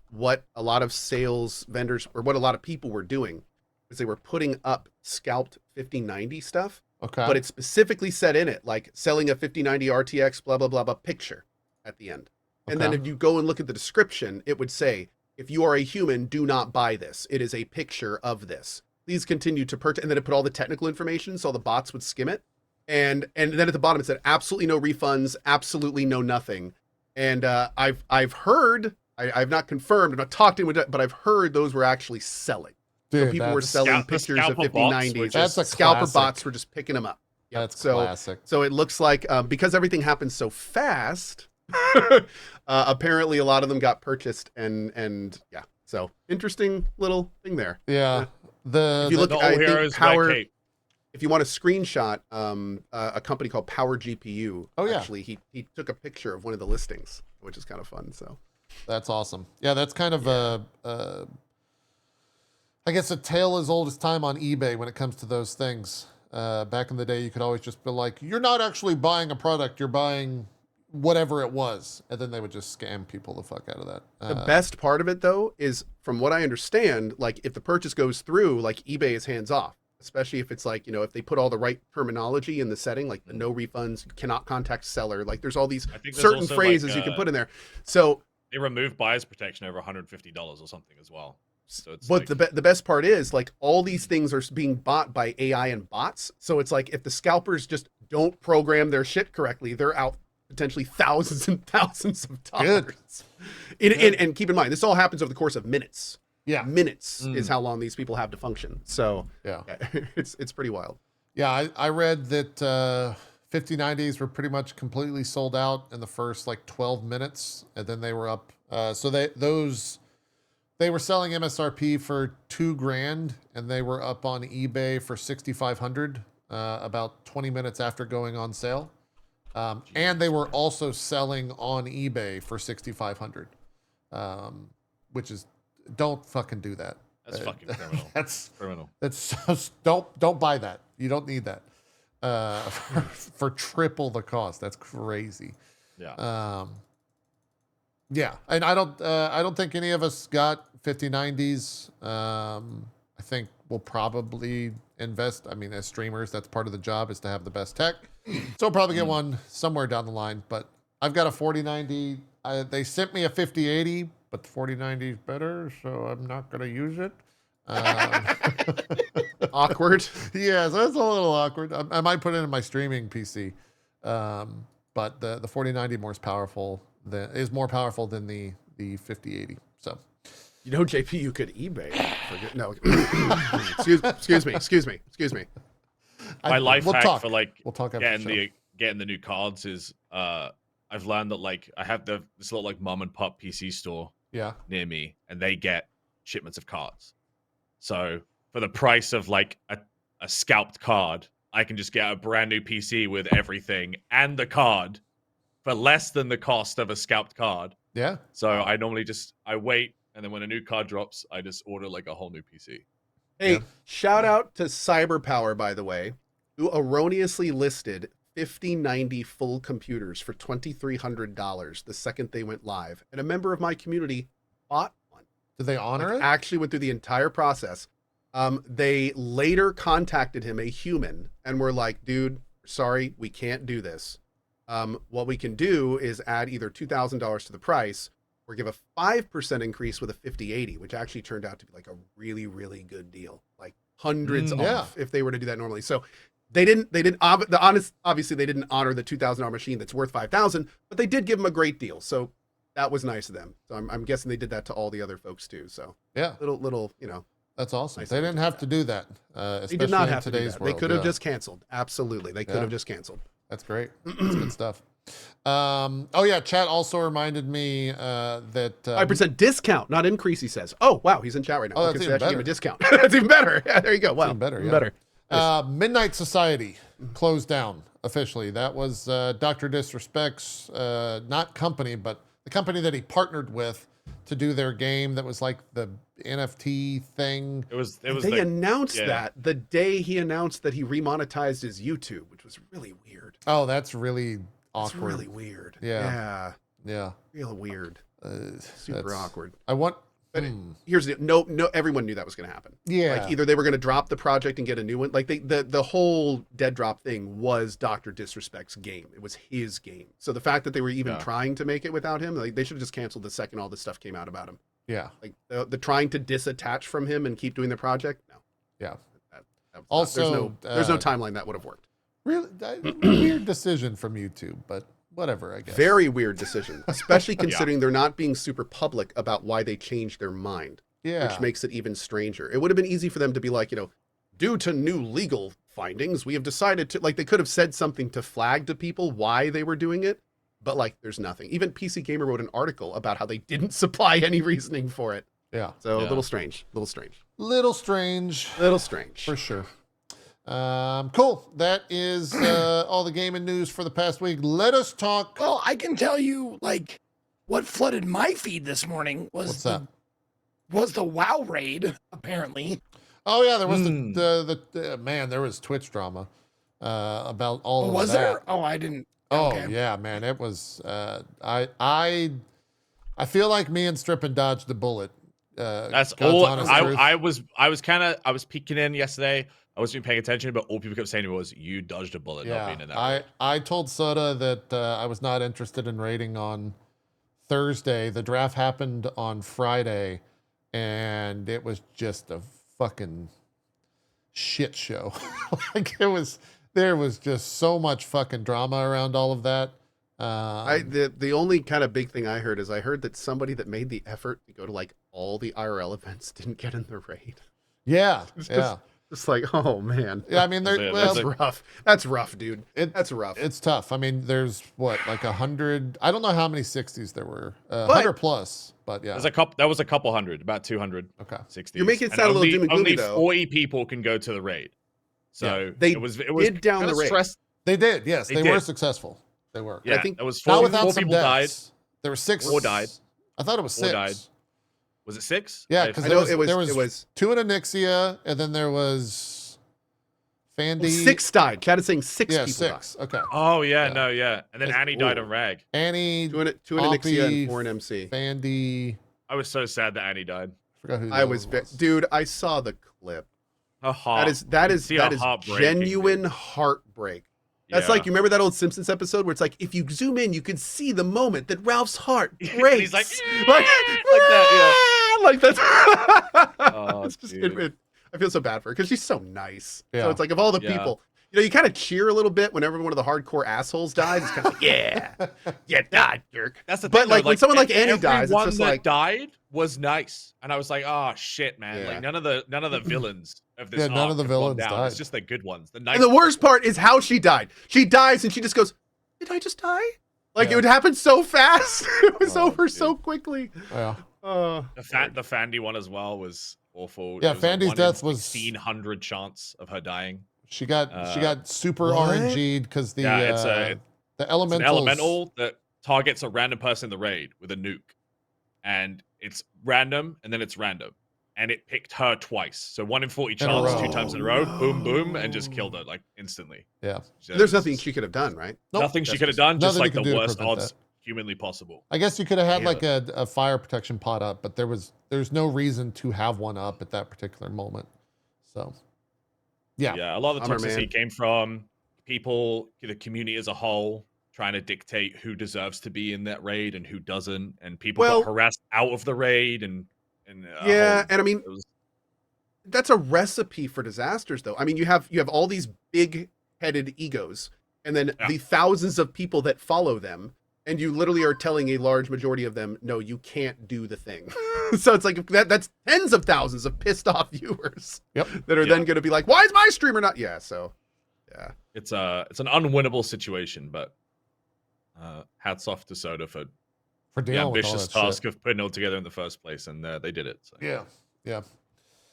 what a lot of sales vendors or what a lot of people were doing is they were putting up scalped 5090 stuff, Okay. but it specifically said in it like selling a 5090 RTX blah blah blah blah picture at the end. And then Okay. if you go and look at the description, it would say, if you are a human, do not buy this. It is a picture of this. Please continue to purchase. And then it put all the technical information so the bots would skim it. And then at the bottom it said absolutely no refunds, absolutely no nothing. And I've heard, I've not confirmed, I've not talked to anyone, but I've heard those were actually selling. Dude, So people were that's- selling the pictures of scalper bots were 5090s. That's a Scalper classic. bots were just picking them up. Yep. That's classic. So it looks like because everything happened so fast, apparently a lot of them got purchased and yeah. So interesting little thing there. Yeah. If you look, The I old think heroes Power, red cape. if you want to screenshot a company called Power GPU, Oh, yeah. actually he took a picture of one of the listings, which is kind of fun. So That's awesome. Yeah, that's kind of I guess a tale as old as time on eBay when it comes to those things. Back in the day, you could always just be like, you're not actually buying a product, you're buying whatever it was. And then they would just scam people the fuck out of that. the best part of it though is, from what I understand, like if the purchase goes through, like eBay is hands off, especially if it's like, if they put all the right terminology in the setting, like the no refunds, you cannot contact seller, like there's all these I think there's certain also, phrases like, you can put in there. So They remove buyer's protection over $150 or something as well. So it's but like, the best part is like all these things are being bought by AI and bots. So it's like if the scalpers just don't program their shit correctly, they're out potentially thousands and thousands of dollars. And keep in mind, this all happens over the course of minutes. Yeah. Minutes is how long these people have to function. So Yeah. it's pretty wild. Yeah, I read that 5090s were pretty much completely sold out in the first like 12 minutes, and then they were up. So they were selling MSRP for $2,000, and they were up on eBay for $6,500 about 20 minutes after going on sale. And they were also selling on eBay for $6,500, which is, don't fucking do that. that's fucking criminal. That's Criminal. don't buy that. You don't need that for triple the cost. That's crazy. Yeah. Yeah, and I don't think any of us got 5090s. I think we'll probably invest. I mean, as streamers, that's part of the job is to have the best tech. So we'll probably get one somewhere down the line. But I've got a 4090. They sent me a 5080, but the 4090 is better, so I'm not gonna use it. Awkward. Yeah, so that's a little awkward. I might put it in my streaming PC, but the 4090 is more powerful than the 5080. So, You know, JP, you could eBay. No, excuse me. My life we'll hack talk. for like We'll talk after getting the new cards is I've learned that like I have this little like mom and pop PC store Yeah. near me, and they get shipments of cards. So for the price of like a scalped card, I can just get a brand new PC with everything and the card for less than the cost of a scalped card. Yeah. So I normally I wait, and then when a new card drops, I just order like a whole new PC. Hey, Yeah. shout out to CyberPower, by the way, who erroneously listed 5090 full computers for $2,300 the second they went live. And a member of my community bought one. Did they honor it? Actually went through the entire process. They later contacted him, a human, and were like, dude, sorry, we can't do this. What we can do is add either $2,000 to the price or give a 5% increase with a 5080, which actually turned out to be like a really, really good deal, like hundreds off if they were to do that normally. So obviously they didn't honor the $2,000 machine that's worth $5,000, but they did give him a great deal. So that was nice of them. So I'm guessing they did that to all the other folks too. So yeah, little, you know. That's awesome. Nice they didn't have to do that. They did not have in to do today's that. world. They could have just canceled. Absolutely. They could have just canceled. That's great. That's good stuff. Oh yeah, chat also reminded me that 5% discount, not increase, he says. Oh, wow, he's in chat right now. Oh, that's Okay, so even they actually better. give a discount. That's even better. Yeah, there you go. Wow. even better. Even Yeah. better. Midnight Society closed down officially. That was Dr. Disrespect's not company, but the company that he partnered with to do their game that was like the NFT thing. They announced that the day he announced that he remonetized his YouTube, which was really weird. Oh, that's really It's awkward. really weird. Yeah. Yeah. Real weird. Super That's- awkward. I want. But here's the no. Everyone knew that was going to happen. Yeah. Like either they were going to drop the project and get a new one. Like the whole dead drop thing was Dr. Disrespect's game. It was his game. So the fact that they were even trying to make it without him, like they should have just canceled the second all this stuff came out about him. Yeah. Like the trying to disattach from him and keep doing the project. No. Yeah. That was Also, there's no timeline that would have worked. Really weird decision from YouTube, but whatever, I guess. Very weird decision, especially considering they're not being super public about why they changed their mind. Yeah. Which makes it even stranger. It would have been easy for them to be like, due to new legal findings, we have decided to, like, they could have said something to flag to people why they were doing it, but like, there's nothing. Even PC Gamer wrote an article about how they didn't supply any reasoning for it. Yeah. So a little strange. Little strange. For sure. Cool. That is all the gaming news for the past week. Let us talk. Well, I can tell you, like, what flooded my feed this morning was What's the WoW raid, apparently. Oh yeah, there was the man. There was Twitch drama about all of Was that. there? Oh, I didn't. Oh Okay. yeah, man. It was. I feel like me and Strippin dodged the bullet. That's God's all. honest truth. I was peeking in yesterday. I wasn't paying attention, but all people kept saying to me was, "You dodged a bullet." Not being in that raid." I told Soda that I was not interested in raiding on Thursday. The draft happened on Friday, and it was just a fucking shit show. Like there was just so much fucking drama around all of that. The only kind of big thing I heard is I heard that somebody that made the effort to go to like all the IRL events didn't get in the raid. Yeah, It's like, oh man. Yeah, I mean, that's rough. That's rough, dude. That's rough. It's tough. I mean, there's like 100. I don't know how many 60s there were. 100 plus, but yeah. That was a couple hundred, about 200. Okay. 60s. You're making it sound a little doom and gloomy, only though. 40 people can go to the raid. So They it was did down kinda the raid. stressed. They did. Yes, they They were did. successful. They were. Yeah, I think it was Not four without some people died. deaths. There were 6. 4 died. I thought it was 6. died. Was it 6? Yeah, because I know there was it was 2 in Anixia, and then there was Fandy. Well, 6 died. Chat is saying 6 Yeah, people 6. died. Okay. Oh yeah, Yeah. no, yeah. And then It's- Annie died on Rag. Annie, 2 in Nixia Oppie, and 4 in MC. Fandy. I was so sad that Annie died. I forgot who the I other was, one dude. I saw the clip. Her heart. That you is see her that is heart breaking, genuine dude. heartbreak. That's Yeah. like, you remember that old Simpsons episode where it's like, if you zoom in, you could see the moment that Ralph's heart And breaks. he's like, like that, like that's. Oh, it's just, dude. I feel so bad for her because she's so nice. Yeah. So it's like, of all the Yeah. people, you kind of cheer a little bit whenever one of the hardcore assholes dies. It's kind of like, yeah, died, jerk. That's the But, thing. though, like, when someone like Annie dies, it's everyone just that like- died was nice, and I was like, oh shit, man. Yeah. Like none of the villains of this. Yeah, none arc of the have gone villains down. died. It's just the good ones. The nice. And the worst part is how she died. She dies and she just goes, "Did I just die?" Like Yeah. it would happen so fast. It was Oh, over dude. so quickly. Yeah. Uh, The Fandy one as well was awful. Yeah, It was a Fandy's 1 in death was- 1,600 chance of her dying. She got super What? RNG'd because the Yeah, it's the It's elementals. an elemental that targets a random person in the raid with a nuke, and it's random, and then it's random, and it picked her twice. So 1 in 40 a chance, row. 2 times in a row, boom, boom, and just No. killed her like instantly. Yeah. So there's it nothing was she could have done, right? Nope. nothing she That's could have just- done, just nothing you like can the do to worst prevent odds that. humanly possible. I guess you could have had Yeah. like a fire protection pot up, but there's no reason to have one up at that particular moment. So, yeah. Yeah, a lot of the Bummer, toxicity man. came from people, the community as a whole, trying to dictate who deserves to be in that raid and who doesn't, and people Well- got harassed out of the raid, and Yeah, and I mean, it was, that's a recipe for disasters, though. I mean, you have all these big-headed egos, and then Yeah. the thousands of people that follow them, and you literally are telling a large majority of them, no, you can't do the thing. So it's like that's tens of thousands of pissed off viewers. Yep. That are then going to be like, why is my streamer not? Yeah. So, yeah. it's an unwinnable situation, but hats off to Soda for For the dealing with all ambitious that task shit. of putting it all together in the first place, and they did it. So. Yeah. Yeah.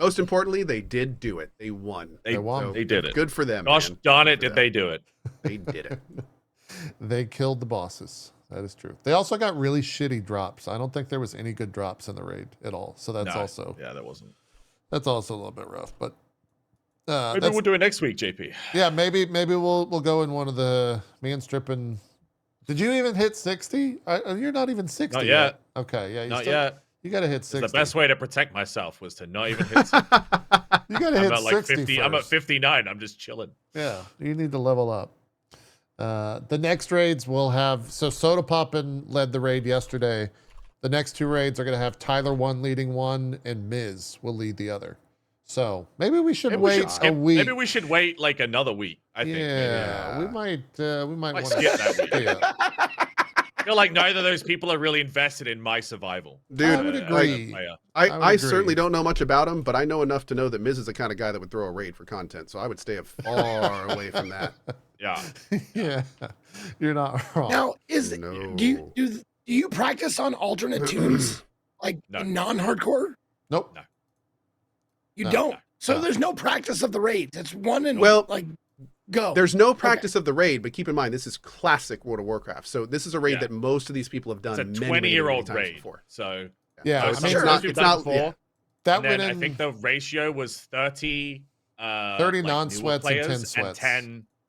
Most importantly, they did do it. They won. They won. So They did it. Good for them. Gosh man. darn Good it, for did them. they do it? They did it. They killed the bosses. That is true. They also got really shitty drops. I don't think there was any good drops in the raid at all. So that's No, also yeah, that wasn't. a little bit rough. But Maybe that's- we'll do it next week, JP. yeah, maybe we'll go in one of the me and Strippin. Did you even hit 60? You're not even 60 Not yet. Okay, yeah, Not yet. You got to hit 60. The best way to protect myself was to not even hit. You got to I'm hit at like 60 50. I'm at first. 59. I'm just chilling. Yeah, you need to level up. The next raids will have Soda Poppin led the raid yesterday. The next 2 raids are going to have Tyler one leading one and Miz will lead the other. So maybe we should Maybe we wait should skip. a week. Maybe we should wait like another week. I think. Yeah, we might Might want skip that week. Yeah, I feel like neither of those people are really invested in my survival. Dude, I would agree. I would certainly agree. don't know much about him, but I know enough to know that Miz is the kind of guy that would throw a raid for content. So I would stay far away from that. Yeah. yeah, you're not wrong. Now, No. do you practice on alternate tunes like No. non-hardcore? Nope. No. You No. don't. No. So No. there's no practice of the raids. It's one and Well, like go. There's no practice of the raid, but keep in mind, this is classic World of Warcraft. So this is a raid Yeah. that most of these people have done It's a many, many, many 20-year-old times raid. before. So Yeah, So I it's, mean, it's sure. not, We've it's done not, before. yeah. that and then went I in. think the ratio was 30 30 like, non-sweats newer and 10 players sweats.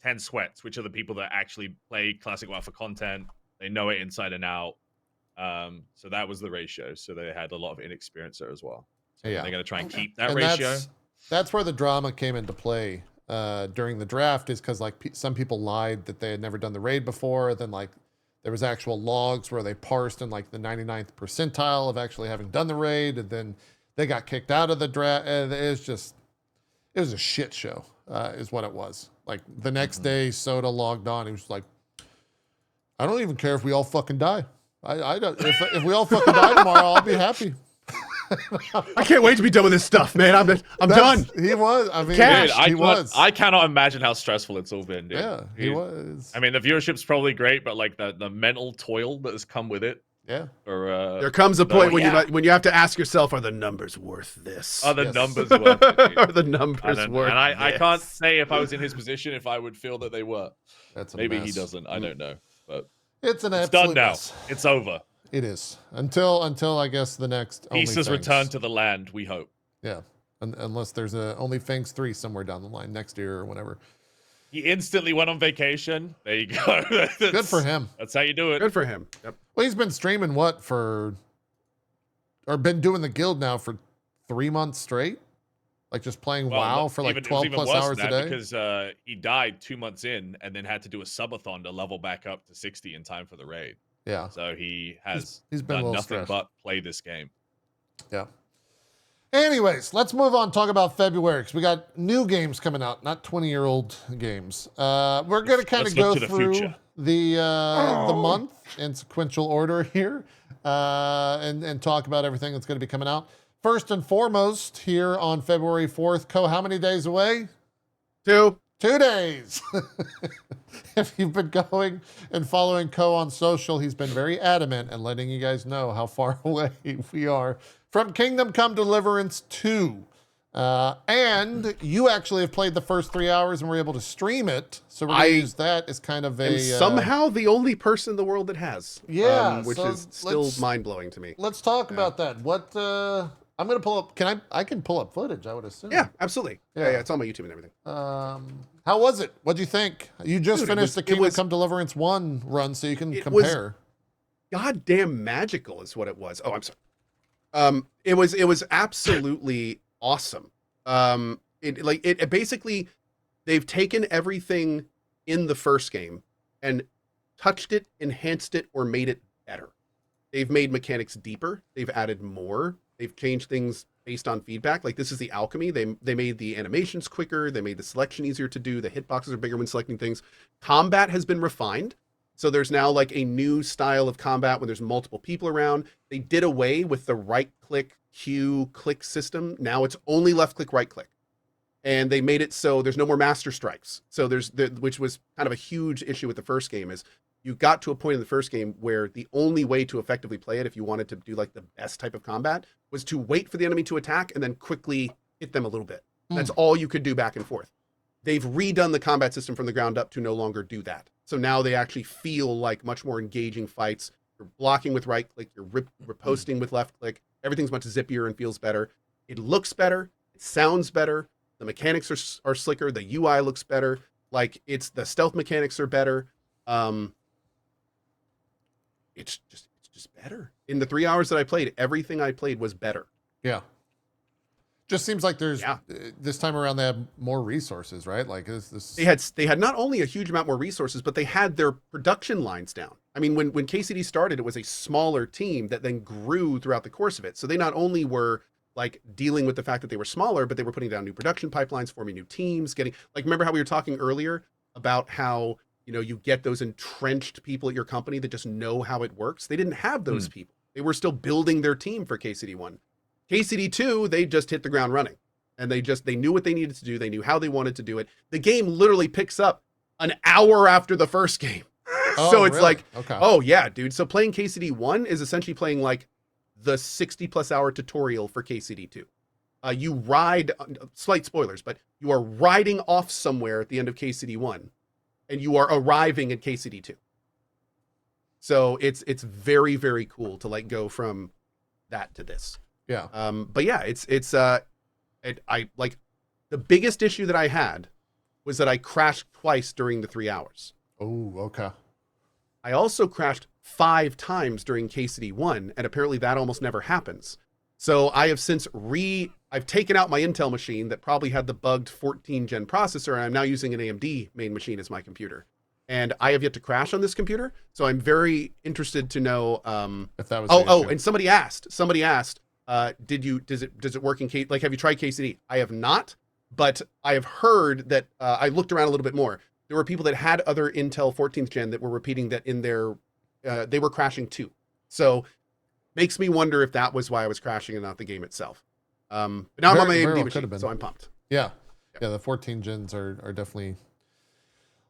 10 sweats, which are the people that actually play Classic WoW for content. They know it inside and out. So that was the ratio. So they had a lot of inexperience there as well. So Yeah. they're going to try and Okay. keep that And ratio. that's where the drama came into play during the draft, is because like some people lied that they had never done the raid before. Then like there was actual logs where they parsed in like the 99th percentile of actually having done the raid, and then they got kicked out of the draft. It was a shit show, is what it was. Like the next day, Soda logged on. He was like, "I don't even care if we all fucking die. I don't. If we all fucking die tomorrow, I'll be happy." I can't wait to be done with this stuff, man. I'm done. He was. I mean, Cash. Dude, he was. I cannot imagine how stressful it's all been, dude. Yeah, he was. I mean, the viewership's probably great, but like the mental toil that has come with it. Yeah. Or There comes a point when yeah. you have to ask yourself, are the numbers worth this? are the Yes. numbers worth it, dude? Are the numbers And worth I this? can't say if I was in his position if I would feel that they were. That's a Maybe mess. he doesn't. I don't know. But It's an it's done absolute now. mess. It's over. It is until I guess the next Peace has OnlyFangs. returned to the land, we hope. Yeah, unless there's a OnlyFangs 3 somewhere down the line next year or whenever. He instantly went on vacation. There you go. Good for him. That's how you do it. Good for him. Yep. Well, he's been streaming or been doing the guild now for 3 months straight? Like just playing WoW for like 12 plus hours a day? Because he died 2 months in and then had to do a subathon to level back up to 60 in time for the raid. Yeah. So he's been a done little nothing stressed. but play this game. Yeah. Anyways, let's move on, talk about February, because we got new games coming out, not 20-year-old games. We're going to kind of go through the month in sequential order here and talk about everything that's going to be coming out. First and foremost, here on February 4th, Co, how many days away? 2. 2 days. If you've been going and following Co on social, he's been very adamant and letting you guys know how far away we are from Kingdom Come Deliverance 2. And you actually have played the first 3 hours and were able to stream it. So we're going to use that as kind of a... somehow the only person in the world that has. Yeah. Which is still mind-blowing to me. Let's talk about that. What... I'm going to pull up... I can pull up footage, I would assume. Yeah, absolutely. Yeah, it's on my YouTube and everything. How was it? What'd you think? You just finished the Kingdom Come Deliverance 1 run, so you can compare. Goddamn magical is what it was. Oh, I'm sorry. It was absolutely awesome. It basically, they've taken everything in the first game and touched it, enhanced it, or made it better. They've made mechanics deeper. They've added more. They've changed things based on feedback. Like this is the alchemy. They made the animations quicker. They made the selection easier to do. The hitboxes are bigger when selecting things. Combat has been refined. So there's now like a new style of combat when there's multiple people around. They did away with the right click, Q, click system. Now it's only left click, right click. And they made it so there's no more master strikes. So which was kind of a huge issue with the first game, is you got to a point in the first game where the only way to effectively play it, if you wanted to do like the best type of combat, was to wait for the enemy to attack and then quickly hit them a little bit. That's all you could do back and forth. They've redone the combat system from the ground up to no longer do that. So now they actually feel like much more engaging fights. You're blocking with right click, you're riposting with left click. Everything's much zippier and feels better. It looks better. It sounds better. The mechanics are slicker. The UI looks better. Like the stealth mechanics are better. It's just better. In the 3 hours that I played, everything I played was better. Yeah. Just seems like there's this time around they have more resources, right? Like this. They had not only a huge amount more resources, but they had their production lines down. I mean, when KCD started, it was a smaller team that then grew throughout the course of it. So they not only were like dealing with the fact that they were smaller, but they were putting down new production pipelines, forming new teams, remember how we were talking earlier about how, you get those entrenched people at your company that just know how it works. They didn't have those people. They were still building their team for KCD 1. KCD 2, they just hit the ground running, and they knew what they needed to do. They knew how they wanted to do it. The game literally picks up an hour after the first game. So it's really? Oh yeah, dude. So playing KCD 1 is essentially playing like the 60+ hour tutorial for KCD 2. You ride, slight spoilers, but you are riding off somewhere at the end of KCD 1, and you are arriving at KCD 2. So it's very, very cool to like go from that to this. Yeah. But yeah, I like the biggest issue that I had was that I crashed twice during the 3 hours. Oh, okay. I also crashed 5 times during KCD 1, and apparently that almost never happens. So I have since I've taken out my Intel machine that probably had the bugged 14 gen processor, and I'm now using an AMD main machine as my computer. And I have yet to crash on this computer, so I'm very interested to know if that was and somebody asked, does it work in like, have you tried KCD? I have not, but I have heard that I looked around a little bit more. There were people that had other Intel 14th gen that were repeating that in their they were crashing too. So makes me wonder if that was why I was crashing and not the game itself. But now I'm on my AMD machine, so I'm pumped. Yeah. Yeah, the 14 gens are definitely,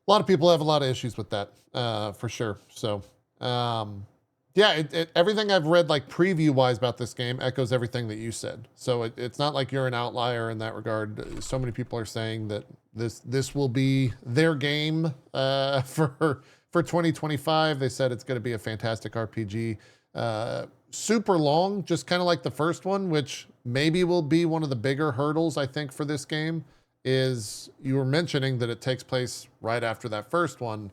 a lot of people have a lot of issues with that, for sure. So, yeah, everything I've read, like preview-wise about this game, echoes everything that you said. So it's not like you're an outlier in that regard. So many people are saying that this will be their game for 2025. They said it's going to be a fantastic RPG. super long, just kind of like the first one, which maybe will be one of the bigger hurdles, I think, for this game, is you were mentioning that it takes place right after that first one.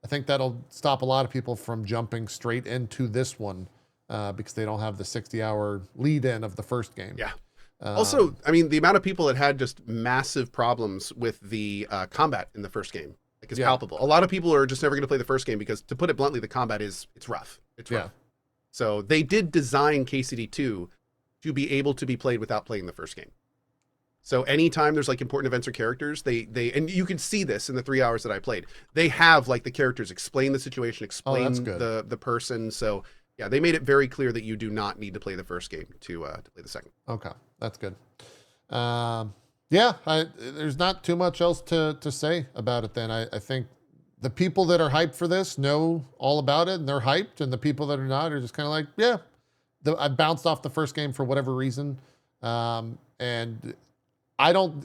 I think that'll stop a lot of people from jumping straight into this one because they don't have the 60-hour lead-in of the first game. Yeah. Also, I mean, the amount of people that had just massive problems with the combat in the first game is palpable. A lot of people are just never going to play the first game because, to put it bluntly, the combat it's rough. It's rough. So they did design KCD2 to be able to be played without playing the first game. So anytime there's like important events or characters, they and you can see this in the 3 hours that I played. They have like the characters explain the situation, explain the person. So yeah, they made it very clear that you do not need to play the first game to play the second. Okay, that's good. There's not too much else to say about it then. I think the people that are hyped for this know all about it and they're hyped, and the people that are not are just kind of like, I bounced off the first game for whatever reason. And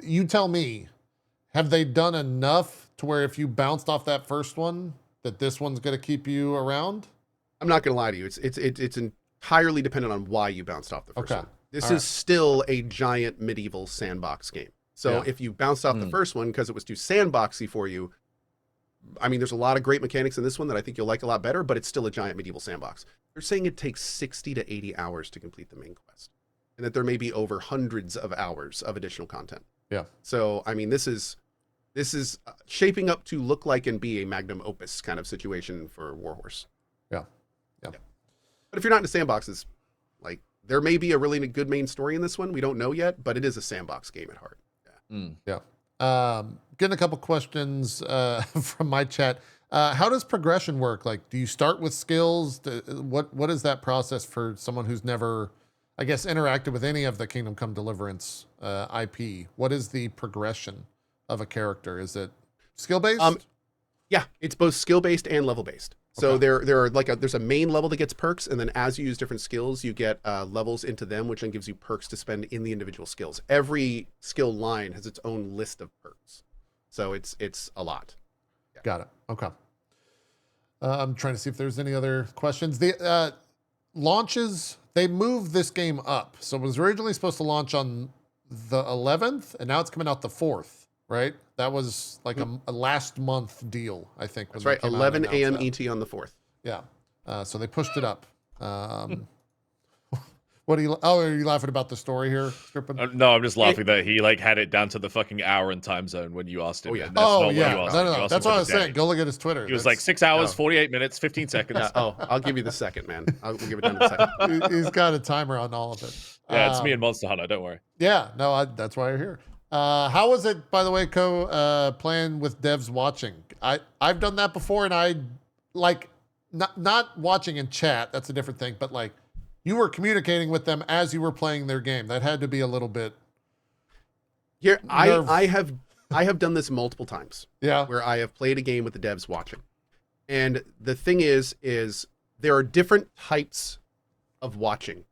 you tell me, have they done enough to where if you bounced off that first one, that this one's going to keep you around? I'm not going to lie to you. It's entirely dependent on why you bounced off the first one. This is still a giant medieval sandbox game. So if you bounced off the first one because it was too sandboxy for you, I mean, there's a lot of great mechanics in this one that I think you'll like a lot better, but it's still a giant medieval sandbox. They're saying it takes 60 to 80 hours to complete the main quest, and that there may be over hundreds of hours of additional content. Yeah. So, I mean, this is shaping up to look like and be a magnum opus kind of situation for Warhorse. Yeah. But if you're not into sandboxes, like, there may be a really good main story in this one. We don't know yet, but it is a sandbox game at heart. Getting a couple questions from my chat. How does progression work? Like, do you start with skills? What is that process for someone who's never, I guess, interacted with any of the Kingdom Come Deliverance IP? What is the progression of a character? Is it skill-based? Yeah, it's both skill-based and level-based. So there are there's a main level that gets perks, and then as you use different skills, you get levels into them, which then gives you perks to spend in the individual skills. Every skill line has its own list of perks, so it's a lot. Yeah. Got it. Okay. I'm trying to see if there's any other questions. The launches, they moved this game up, so it was originally supposed to launch on the 11th, and now it's coming out the 4th. Right? That was like a last month deal, I think. That's right. 11 a.m. ET on the 4th. Yeah. So they pushed it up. What are you laughing about the story here, Strippin? No, I'm just laughing that he had it down to the fucking hour and time zone when you asked him. Oh, yeah. No. That's what I was saying. Go look at his Twitter. He was like 6 hours, 48 minutes, 15 seconds. Yeah. Oh, I'll give you the second, man. We'll give it down to the second. He's got a timer on all of it. Yeah, it's me and Monster Hunter. Don't worry. Yeah. No, that's why you're here. How was it, by the way, playing with devs watching? I've done that before, and I not watching in chat. That's a different thing. But you were communicating with them as you were playing their game. That had to be a little bit. Here, I have done this multiple times. Yeah. Where I have played a game with the devs watching, and the thing is there are different types of watching.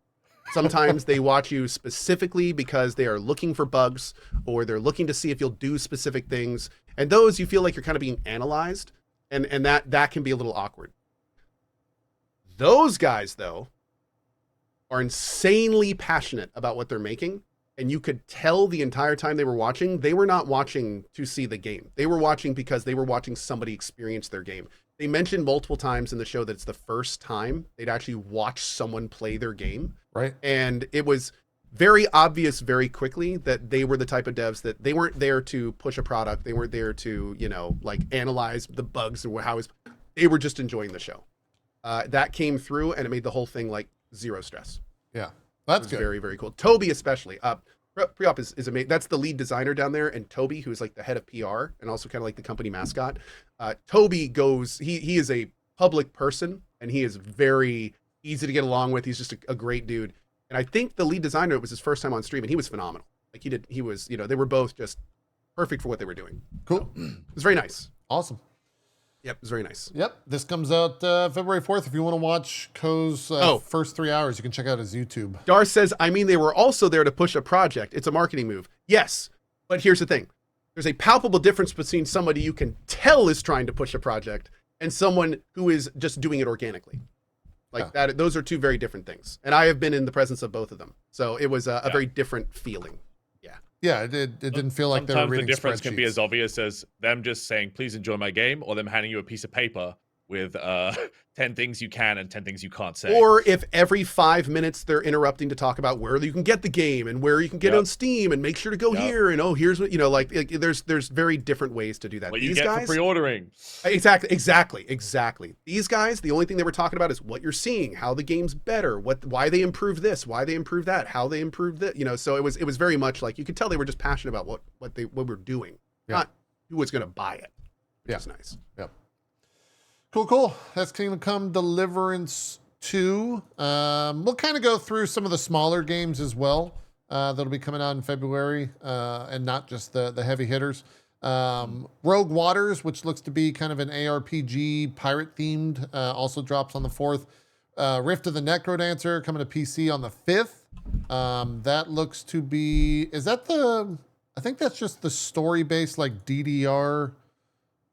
Sometimes they watch you specifically because they are looking for bugs, or they're looking to see if you'll do specific things. And those you feel like you're kind of being analyzed, and that can be a little awkward. Those guys, though, are insanely passionate about what they're making, and you could tell the entire time they were watching, they were not watching to see the game. They were watching because they were watching somebody experience their game. They mentioned multiple times in the show that it's the first time they'd actually watched someone play their game. Right. And it was very obvious very quickly that they were the type of devs that they weren't there to push a product. They weren't there to, analyze the bugs or they were just enjoying the show. That came through, and it made the whole thing zero stress. Yeah. That's good. Very, very cool. Toby, especially. Preop is amazing. That's the lead designer down there. And Toby, who's the head of PR and also kind of the company mascot. Toby he is a public person, and he is very easy to get along with. He's just a great dude. And I think the lead designer, it was his first time on stream, and he was phenomenal. He was, they were both just perfect for what they were doing. Cool. So, it was very nice. Awesome. Yep, it was very nice. Yep. This comes out February 4th. If you want to watch Ko's first 3 hours, you can check out his YouTube. Dar says, they were also there to push a project. It's a marketing move. Yes, but here's the thing. There's a palpable difference between somebody you can tell is trying to push a project and someone who is just doing it organically. Like that, those are two very different things. And I have been in the presence of both of them. So it was a very different feeling. Yeah, it didn't feel like they were Sometimes reading the difference can be spreadsheets. as obvious as them just saying, please enjoy my game, or them handing you a piece of paper with 10 things you can and 10 things you can't say. Or if every 5 minutes they're interrupting to talk about where you can get the game and where you can get it on Steam and make sure to go here and here's what like there's very different ways to do that. What These you get guys for pre-ordering. Exactly. These guys, the only thing they were talking about is what you're seeing, how the game's better, why they improved this, why they improved that, how they improved that, so it was very much like you could tell they were just passionate about what we're doing, not who was going to buy it. Which is nice. Yep. Cool. That's Come Deliverance 2. We'll kind of go through some of the smaller games as well that'll be coming out in February, and not just the heavy hitters. Rogue Waters, which looks to be kind of an ARPG pirate themed, also drops on the 4th. Rift of the Necrodancer coming to PC on the 5th. That looks to be, I think that's just the story-based like DDR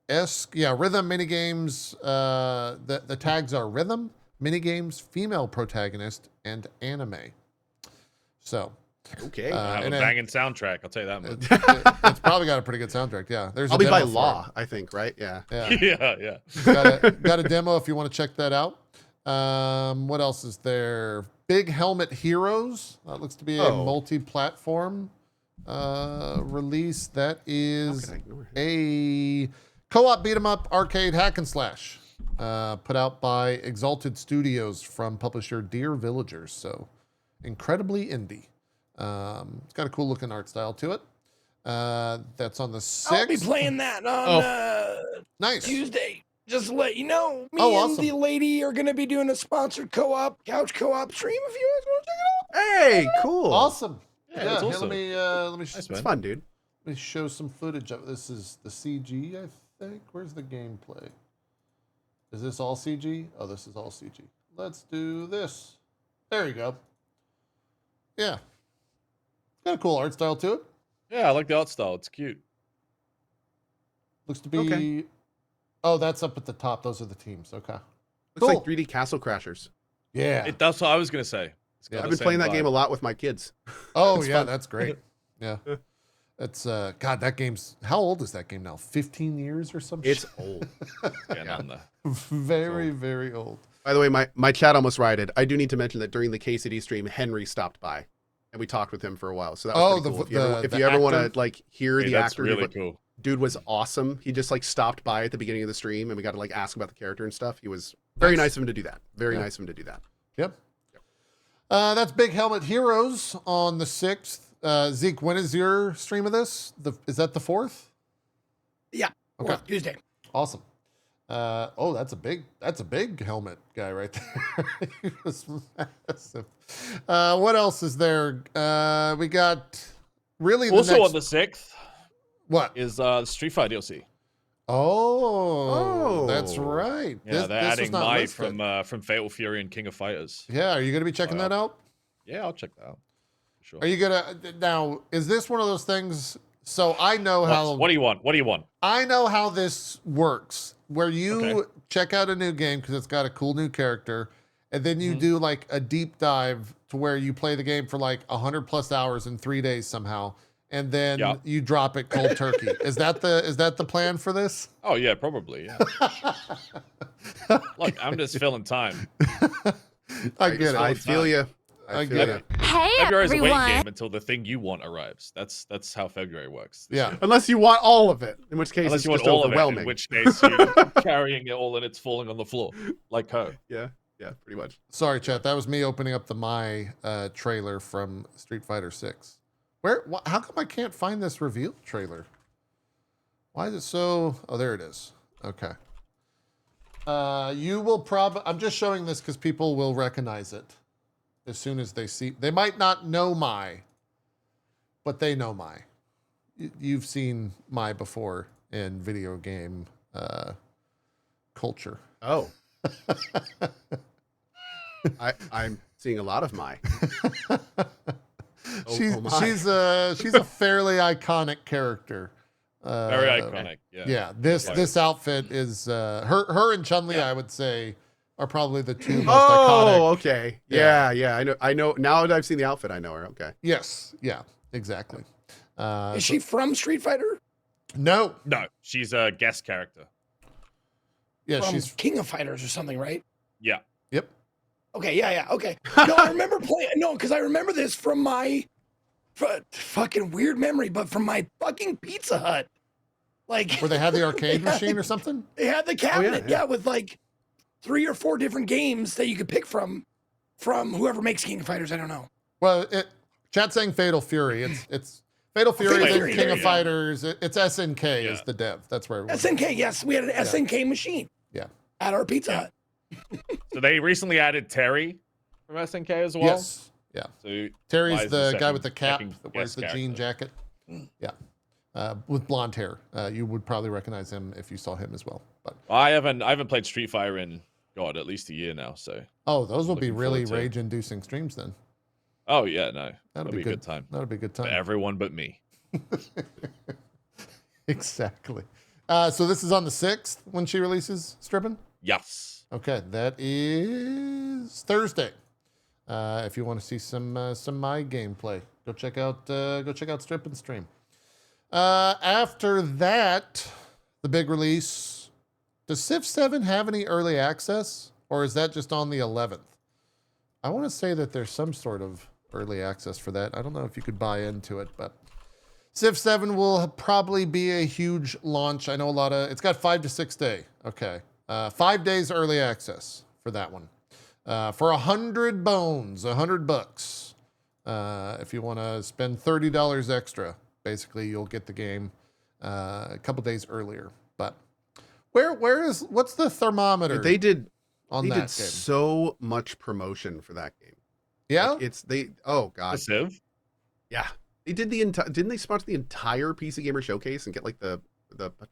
rhythm minigames. The tags are rhythm, minigames, female protagonist, and anime. So, okay, have a banging soundtrack. I'll tell you that much. It's probably got a pretty good soundtrack. Yeah, there's probably by law, I think, right? Yeah. Yeah. Got a demo if you want to check that out. What else is there? Big Helmet Heroes. That looks to be a multi-platform release. That is a co-op beat 'em up arcade hack and slash, put out by Exalted Studios from publisher Dear Villagers. So incredibly indie. It's got a cool looking art style to it. That's on the 6th. I'll be playing that on nice Tuesday. Just to let you know, me and awesome. the lady are going to be doing a sponsored couch co-op stream if you guys want to check it out. Hey, cool. Awesome. Yeah, that's Here, awesome. let me It's fun, dude. Let me show some footage of this. Is the CG, I think. Where's the gameplay? Is this all CG? Oh, this is all CG. Let's do this. There you go. Yeah. Got a cool art style to it. Yeah, I like the art style. It's cute. Looks to be... Oh, that's up at the top. Those are the teams. Okay. Looks like 3D Castle Crashers. Yeah. That's what I was going to say. I've been playing that game a lot with my kids. Oh, yeah, that's great. Yeah. That's, God, that game's... How old is that game now? 15 years or something? It's old. Very, very old. By the way, my chat almost rioted. I do need to mention that during the KCD stream, Henry stopped by, and we talked with him for a while. So that was pretty cool. If you ever want to like hear the actor, really cool. Dude was awesome. He just like stopped by at the beginning of the stream, and we got to like ask about the character and stuff. He was very nice of him to do that. Very nice of him to do that. Yep. That's Big Helmet Heroes on the 6th. Zeke, when is your stream of this? Is that the 4th? Yeah. Okay. Tuesday. Awesome. That's a big helmet guy right there. He was massive. What else is there? We got really also on the 6th. What is Street Fighter DLC? Oh, that's right. Yeah, they're adding Mai from Fatal Fury and King of Fighters. Yeah, are you going to be checking that out? Yeah, I'll check that out. Sure. Are you gonna now? Is this one of those things? So I know how. What do you want? What do you want? I know how this works. Where you check out a new game because it's got a cool new character, and then you do like a deep dive to where you play the game for like 100+ hours in 3 days somehow, and then you drop it cold turkey. Is that the plan for this? Oh yeah, probably. Yeah. Look, I'm just filling time. I get it. I feel you. I get it. Hey, February's a waiting everyone. game until the thing you want arrives. That's how February works. Yeah. Unless you want all of it, in which case Unless it's you want just all of it, overwhelming. in which case you're carrying it all and it's falling on the floor like her. Yeah, pretty much. Sorry, chat. That was me opening up the My trailer from Street Fighter 6. How come I can't find this reveal trailer? Why is it so... Oh, there it is. Okay. You will I'm just showing this because people will recognize it as soon as they see... They might not know Mai, but they know Mai. You've seen Mai before in video game culture. Oh. I'm seeing a lot of Mai. She's a fairly iconic character. Very iconic. Yeah. Yeah. This outfit is her and Chun-Li. I would say are probably the two most Oh, iconic. okay. Yeah. Yeah. I know. Now that I've seen the outfit, I know her. Okay. Yes. Yeah. Exactly. Is she from Street Fighter? No. No, she's a guest character. Yeah, From she's. King of Fighters or something, right? Yeah. Yep. Okay, yeah, okay. No, I remember playing. No, because I remember this from my fucking weird memory, but from my fucking Pizza Hut. Like, Where they had the arcade machine or something. they had the cabinet, yeah. with like 3 or 4 different games that you could pick from whoever makes King of Fighters. I don't know. Well, chat saying Fatal Fury. It's Fatal Fury, Fatal then Fury, King there of you go. Fighters. It's SNK Yeah. is the dev. That's where it was. SNK, yes, we had an SNK machine. Yeah. At our Pizza Hut. So they recently added Terry from SNK as well. Yes. Yeah. So Terry's Lies the the guy with the cap second that wears the guest jean jacket. Yeah. With blonde hair. You would probably recognize him if you saw him as well. But I haven't played Street Fighter in at least a year now. So those will be Looking really forward to it. rage-inducing streams then. oh yeah, no, That'll be a good time That'll be a good for time. everyone but me. Exactly. So this is on the 6th when she releases Strippin'? Yes. Okay, that is Thursday. If you want to see some my gameplay, go check out Strippin' stream. After that, the big release. Does Civ 7 have any early access, or is that just on the 11th? I want to say that there's some sort of early access for that. I don't know if you could buy into it, but Civ 7 will probably be a huge launch. I know it's got 5 to 6 day. Okay. 5 days early access for that one. For 100 bones, $100. If you want to spend $30 extra, basically you'll get the game a couple days earlier. But what's the thermometer? They did on they that did game. so much promotion for that game. Yeah. Like, oh god. The Civ. Yeah. They did didn't they sponsor the entire PC Gamer Showcase and get like the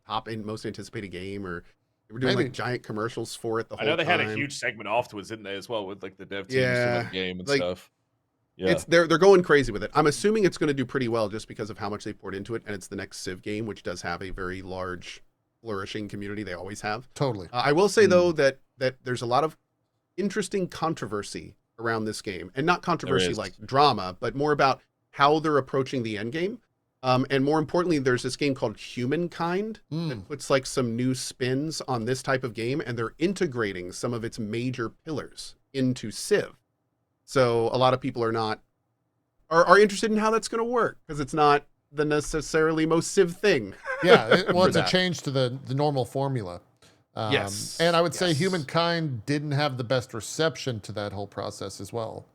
top and most anticipated game, or they were doing Maybe. like giant commercials for it the I whole know they time. had a huge segment afterwards, didn't they, as well, with like the dev teams Yeah, for the game and like, stuff. Yeah. They're going crazy with it. I'm assuming it's going to do pretty well just because of how much they poured into it, and it's the next Civ game, which does have a very large, flourishing community. They always have. Totally. I will say though that there's a lot of interesting controversy around this game, and not controversy is. like drama, but more about how they're approaching the end game. And more importantly, there's this game called Humankind that puts like some new spins on this type of game, and they're integrating some of its major pillars into Civ. So a lot of people are interested in how that's going to work, because it's not the necessarily most Civ thing. Yeah. It's a that. change to the normal formula. Yes. And I would say Yes. Humankind didn't have the best reception to that whole process as well.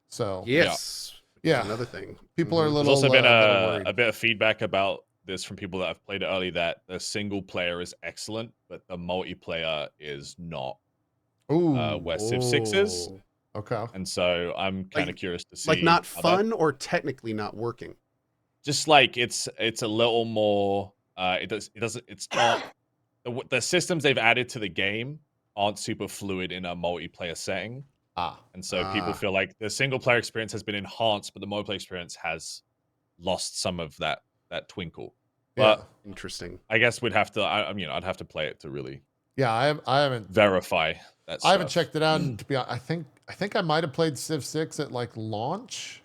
So Yes. Yeah. Another thing. people are a Mhm. little. There's also been little worried. a bit of feedback about this from people that have played it early, that the single player is excellent, but the multiplayer is not. Ooh. Where Civ 6 is. Oh. Okay. And so I'm kind of Like- curious to see. Like not how that- fun or technically not working. just like it's a little more. It's not the systems they've added to the game aren't super fluid in a multiplayer setting. And so people feel like the single player experience has been enhanced, but the multiplayer experience has lost some of that twinkle. Yeah. But Interesting. I guess we'd have to. I'd have to play it to really Yeah. I haven't. verify that. I haven't stuff. checked it out. To be honest, I think I might have played Civ 6 at like launch,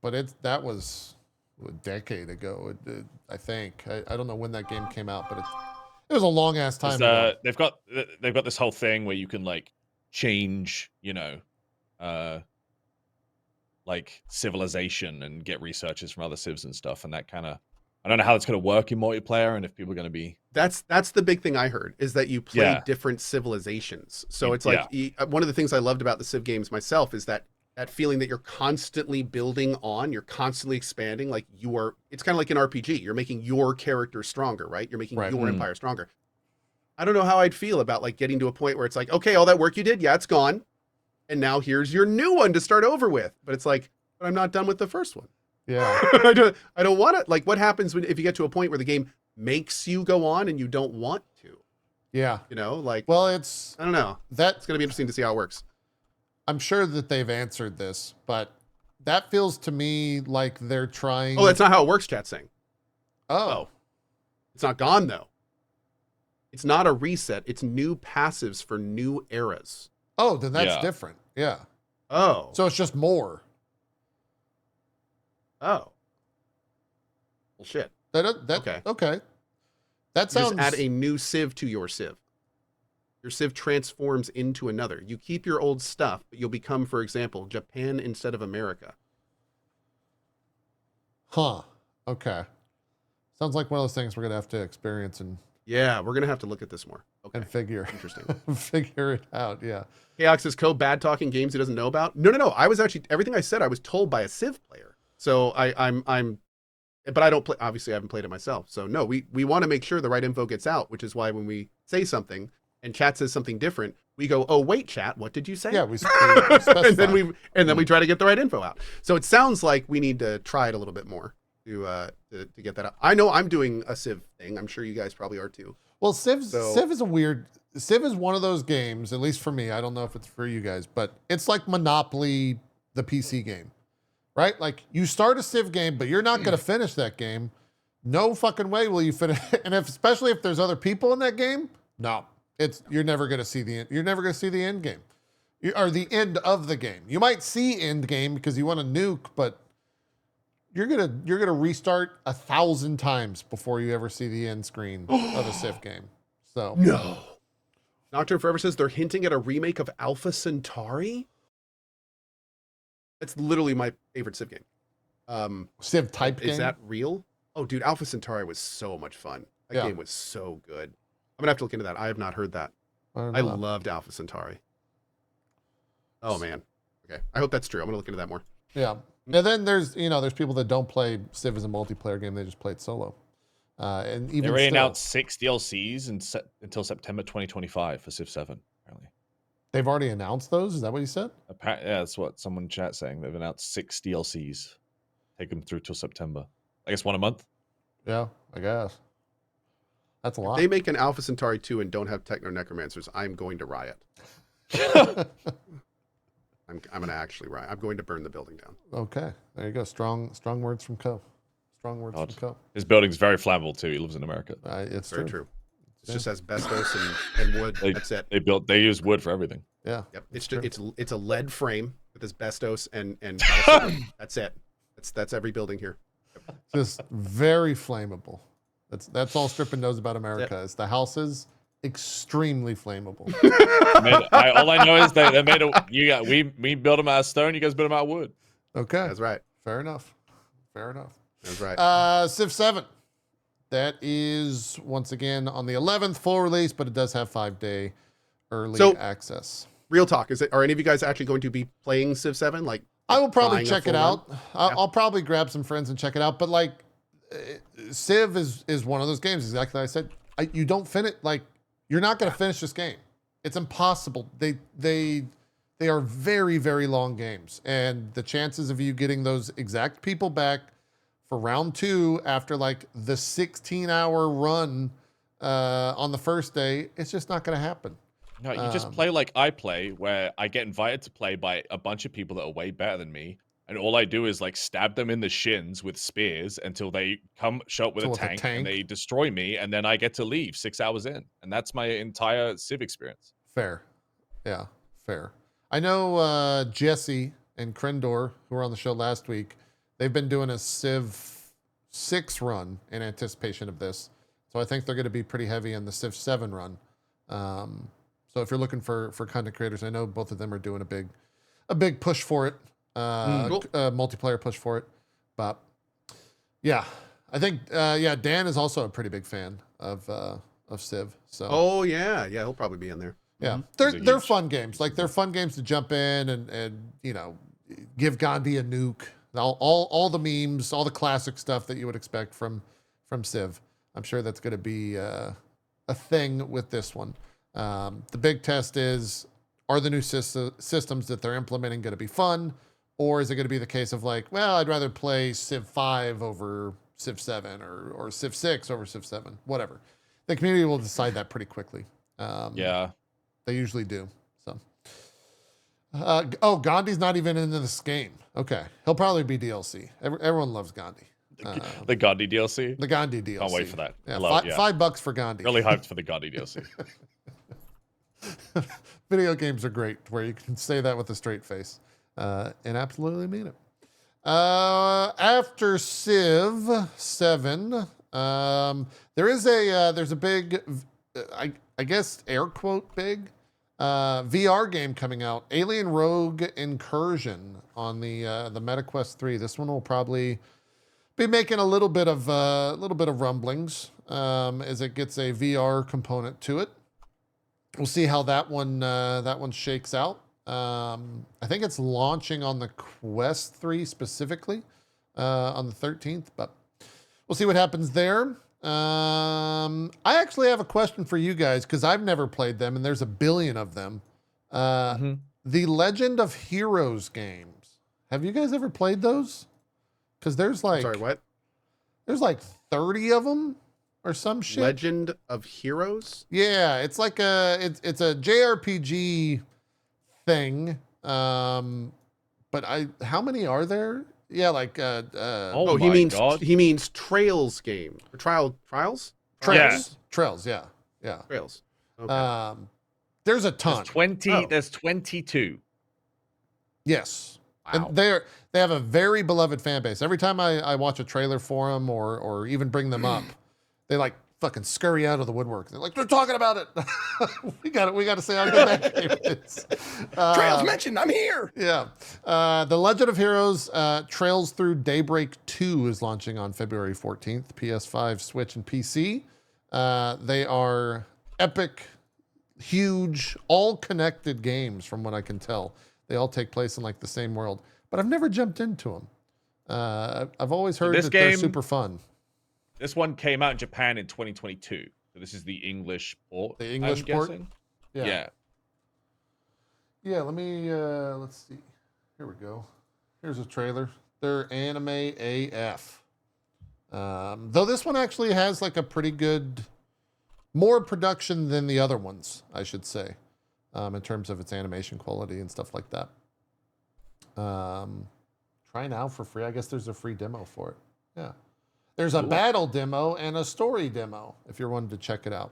but that was a decade ago. I think I don't know when that game came out, but it was a long ass time ago. They've got this whole thing where you can like change, like civilization and get researchers from other civs and stuff, and that kind of. I don't know how it's going to work in multiplayer, and if people are going to be. That's the big thing I heard, is that you play Yeah. different civilizations. So it's Yeah. like one of the things I loved about the Civ games myself is that feeling that you're constantly building on, you're constantly expanding. Like it's kind of like an RPG. You're making your character stronger, right? You're making Right. your empire stronger. I don't know how I'd feel about like getting to a point where it's like, okay, all that work you did, yeah, it's gone, and now here's your new one to start over with. But it's like, but I'm not done with the first one. Yeah. I don't want to. Like, what happens if you get to a point where the game makes you go on and you don't want to? Yeah. Like, Well, I don't know. It's going to be interesting to see how it works. I'm sure that they've answered this, but that feels to me like they're trying. Oh, that's not how it works, chat's saying. Oh. It's not gone, though. It's not a reset. It's new passives for new eras. Oh, then that's Yeah. different. Yeah. Oh. So it's just more. Oh. Well, shit. Okay. Okay. That You sounds. just add a new Civ to your Civ. Your Civ transforms into another. You keep your old stuff, but you'll become, for example, Japan instead of America. Huh. Okay. Sounds like one of those things we're gonna have to experience and Yeah, we're gonna have to look at this more. Okay. figure Interesting. figure it out. Yeah. Chaos says Co bad talking games he doesn't know about. No. I was actually everything I said I was told by a Civ player. So I'm but I don't play, obviously I haven't played it myself. So no, we want to make sure the right info gets out, which is why when we say something and chat says something different, we go, "Oh, wait, chat, what did you say?" Yeah, we and then we try to get the right info out. So it sounds like we need to try it a little bit more to get that out. I know I'm doing a Civ thing. I'm sure you guys probably are too. Well, Civ is Civ is one of those games, at least for me. I don't know if it's for you guys, but it's like Monopoly, the PC game, right? Like you start a Civ game, but you're not going to finish that game. No fucking way will you finish. And especially if there's other people in that game, no, you're never going to see the end. You're never going to see the end game or the end of the game. You might see end game because you want to nuke, but you're gonna restart 1,000 times before you ever see the end screen of a Civ game. So no. Nocturne Forever says they're hinting at a remake of Alpha Centauri. That's literally my favorite Civ game. Civ type game. Is that real? Oh, dude, Alpha Centauri was so much fun. That game was so good. I'm gonna have to look into that. I have not heard that. I loved Alpha Centauri. Oh man. Okay. I hope that's true. I'm gonna look into that more. Yeah. And then there's people that don't play Civ as a multiplayer game. They just play it solo. And even they already announced 6 DLCs until September 2025 for Civ 7. Apparently, they've already announced those. Is that what you said? Yeah, that's what someone in chat saying. They've announced 6 DLCs. Take them through till September. I guess 1 a month. Yeah, I guess. That's a lot. If they make an Alpha Centauri 2 and don't have Techno Necromancers, I'm going to riot. I'm going to actually riot. I'm going to burn the building down. Okay, there you go. Strong words from Co. Strong words from Co. His building's very flammable too. He lives in America. It's very true. It just has asbestos and wood. That's it. They use wood for everything. Yeah. Yep. It's a lead frame with asbestos and that's it. That's every building here. Yep. Just very flammable. That's all Strippin knows about America. Is the houses extremely flammable. All I know is they made we built them out of stone. You guys built them out of wood. Okay, that's right. Fair enough. That's right. Civ 7. That is once again on the 11th full release, but it does have 5-day early access. Real talk, are any of you guys actually going to be playing Civ 7? Like, I will probably check it out. I'll probably grab some friends and check it out. But like, Civ is one of those games. Exactly like I said. You don't finish. Like, you're not going to finish this game. It's impossible. They are very, very long games, and the chances of you getting those exact people back for round 2 after like the 16-hour run on the first day, it's just not going to happen. No, you just play like I play, where I get invited to play by a bunch of people that are way better than me, and all I do is like stab them in the shins with spears until they show up with a tank and they destroy me, and then I get to leave 6 hours in, and that's my entire Civ experience. Fair, yeah, fair. I know Jesse and Krendor, who were on the show last week, they've been doing a Civ 6 run in anticipation of this, so I think they're going to be pretty heavy in the Civ 7 run. So if you're looking for content creators, I know both of them are doing a big push for it. Cool. Multiplayer push for it. But yeah, I think Dan is also a pretty big fan of Civ. So oh yeah, he'll probably be in there. Yeah, they're fun games. Like they're fun games to jump in and give Gandhi a nuke. All the memes, all the classic stuff that you would expect from Civ. I'm sure that's going to be a thing with this one. The big test is, are the new systems that they're implementing going to be fun? Or is it going to be the case of like, well, I'd rather play Civ 5 over Civ 7 or Civ 6 over Civ 7, whatever. The community will decide that pretty quickly. Yeah. They usually do. So, Gandhi's not even in this game. Okay. He'll probably be DLC. Everyone loves Gandhi. The Gandhi DLC? The Gandhi DLC. Can't wait for that. Yeah, $5 for Gandhi. Really hyped for the Gandhi DLC. Video games are great, where you can say that with a straight face and absolutely mean it. After Civ 7, there's a big, I guess air quote big, VR game coming out, Alien Rogue Incursion on the MetaQuest 3. This one will probably be making a little bit of rumblings as it gets a VR component to it. We'll see how that one shakes out. I think it's launching on the Quest 3 specifically on the 13th, but we'll see what happens there. I actually have a question for you guys because I've never played them, and there's a billion of them. The Legend of Heroes games. Have you guys ever played those? Because there's like, Sorry, what? There's like 30 of them or some shit. Legend of Heroes? Yeah, it's like it's a JRPG thing. But how many are there? Yeah, like Oh he my means God. he means Trails game. Or Trials? Trails, yeah. Trails. Okay. There's a ton. There's 20. Oh. There's 22. Yes. Wow. And they have a very beloved fan base. Every time I watch a trailer for them or even bring them up, they like fucking scurry out of the woodwork. They're like, they're talking about it. we got to say how good that game is. Trails mentioned, I'm here. Yeah. The Legend of Heroes Trails Through Daybreak 2 is launching on February 14th, PS5, Switch, and PC. They are epic, huge, all connected games from what I can tell. They all take place in like the same world, but I've never jumped into them. I've always heard that they're super fun. This one came out in Japan in 2022. So this is the English port. The English I'm port? guessing. Yeah. Let me, let's see. Here we go. Here's a trailer. They're anime AF. Though this one actually has like a pretty good, more production than the other ones, I should say, in terms of its animation quality and stuff like that. Try now for free. I guess there's a free demo for it. Yeah. There's a battle demo and a story demo if you're wanting to check it out.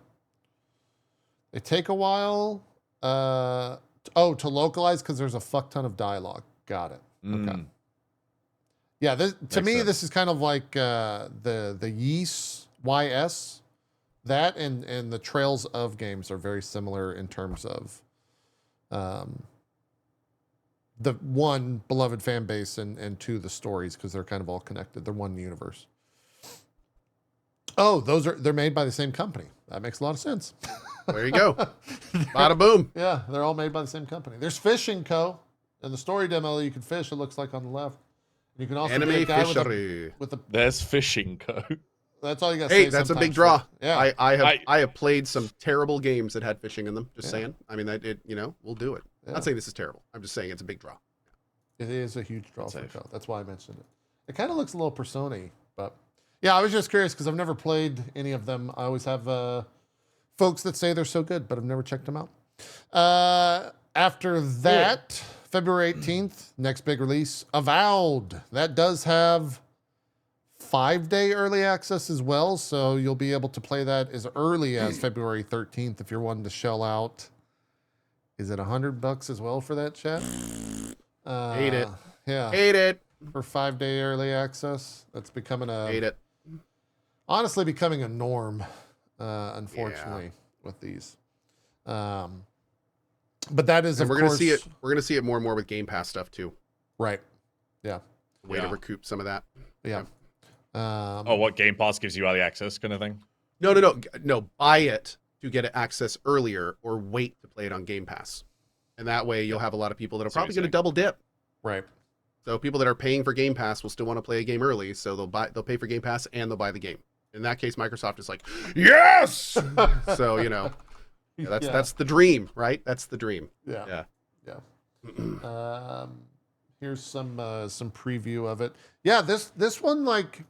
They take a while. To localize because there's a fuck ton of dialogue. Got it. Okay. Yeah, to me, this is kind of like the YES, YS. That and the Trails of games are very similar in terms of the one, beloved fan base, and two, the stories, because they're kind of all connected. They're one universe. Oh, they're made by the same company. That makes a lot of sense. There you go. Bada boom. Yeah, they're all made by the same company. There's Fishing Co. In the story demo, you can fish. It looks like on the left. You can also Anime get a guy fishery. with a. There's Fishing Co. That's all you got to say. Hey, that's a big sometimes. draw. Yeah, I have played some terrible games that had fishing in them. Just saying. I mean, we'll do it. Yeah. Not saying this is terrible. I'm just saying it's a big draw. It is a huge draw for Safe. Co. That's why I mentioned it. It kind of looks a little Persona-y, but yeah, I was just curious because I've never played any of them. I always have folks that say they're so good, but I've never checked them out. After that, February 18th, next big release, Avowed. That does have 5-day early access as well, so you'll be able to play that as early as February 13th if you're wanting to shell out. Is it $100 as well for that, chat? Hate it. Yeah. Hate it. For 5-day early access. That's becoming Hate it. honestly becoming a norm, unfortunately, with these. But that is, And of we're course, gonna see it. We're gonna see it more and more with Game Pass stuff too. right. Yeah. Way to recoup some of that. Yeah. What Game Pass gives you early access kind of thing? No. Buy it to get access earlier, or wait to play it on Game Pass, and that way you'll have a lot of people that are That's what probably you're going to double dip. Right. So people that are paying for Game Pass will still want to play a game early, so they'll pay for Game Pass and they'll buy the game. In that case, Microsoft is like, yes. So that's the dream, right? That's the dream. Yeah. Here's some preview of it. Yeah, this one, like,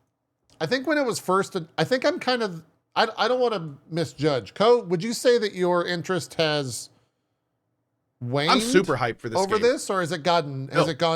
I think when it was first, I think I'm kind of, I don't want to misjudge. Co, would you say that your interest has waned? I'm super hyped for this over game. this, or has it gone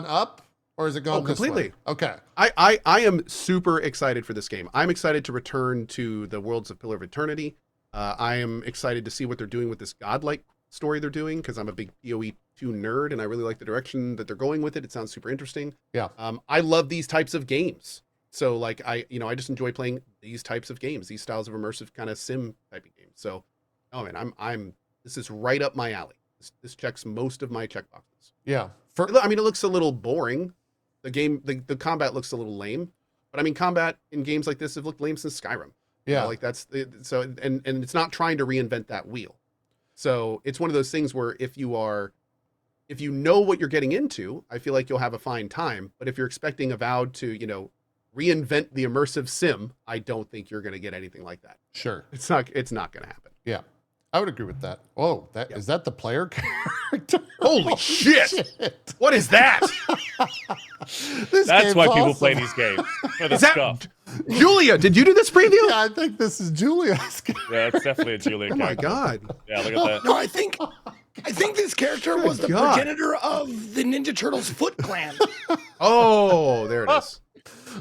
up, or has it gone this completely. way? Okay. I am super excited for this game. I'm excited to return to the worlds of Pillar of Eternity. I am excited to see what they're doing with this godlike story they're doing because I'm a big PoE 2 nerd and I really like the direction that they're going with it. It sounds super interesting. Yeah. I love these types of games. So like I just enjoy playing these types of games, these styles of immersive kind of sim type of games. So, oh man, this is right up my alley. This checks most of my checkboxes. Yeah. I mean, it looks a little boring. The combat looks a little lame, but I mean, combat in games like this have looked lame since Skyrim. Yeah. Like that's so, and it's not trying to reinvent that wheel. So it's one of those things where if you know what you're getting into, I feel like you'll have a fine time. But if you're expecting Avowed to, reinvent the immersive sim, I don't think you're going to get anything like that. Sure. It's not going to happen. Yeah. I would agree with that. Oh, is that the player character? Holy shit. What is that? That's why people awesome. play these games. For the Is that scuff. Julia? Did you do this preview? Yeah, I think this is Julia's character. Yeah, it's definitely a Julia Oh my character. god. Yeah, look at that. No, I think this character was the God. progenitor of the Ninja Turtles Foot Clan. Oh, there it is.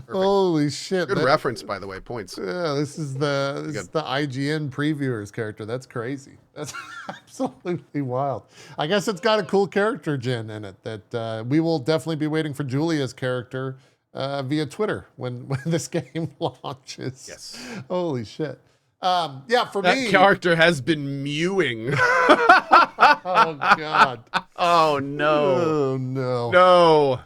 Holy shit. Good reference, by the way. Points. Yeah, this is the IGN previewer's character. That's crazy. That's absolutely wild. I guess it's got a cool character gen in it that we will definitely be waiting for Julia's character via Twitter when this game launches. Yes. Holy shit. Yeah, for That me. character has been mewing. Oh god. Oh no. Oh no. No.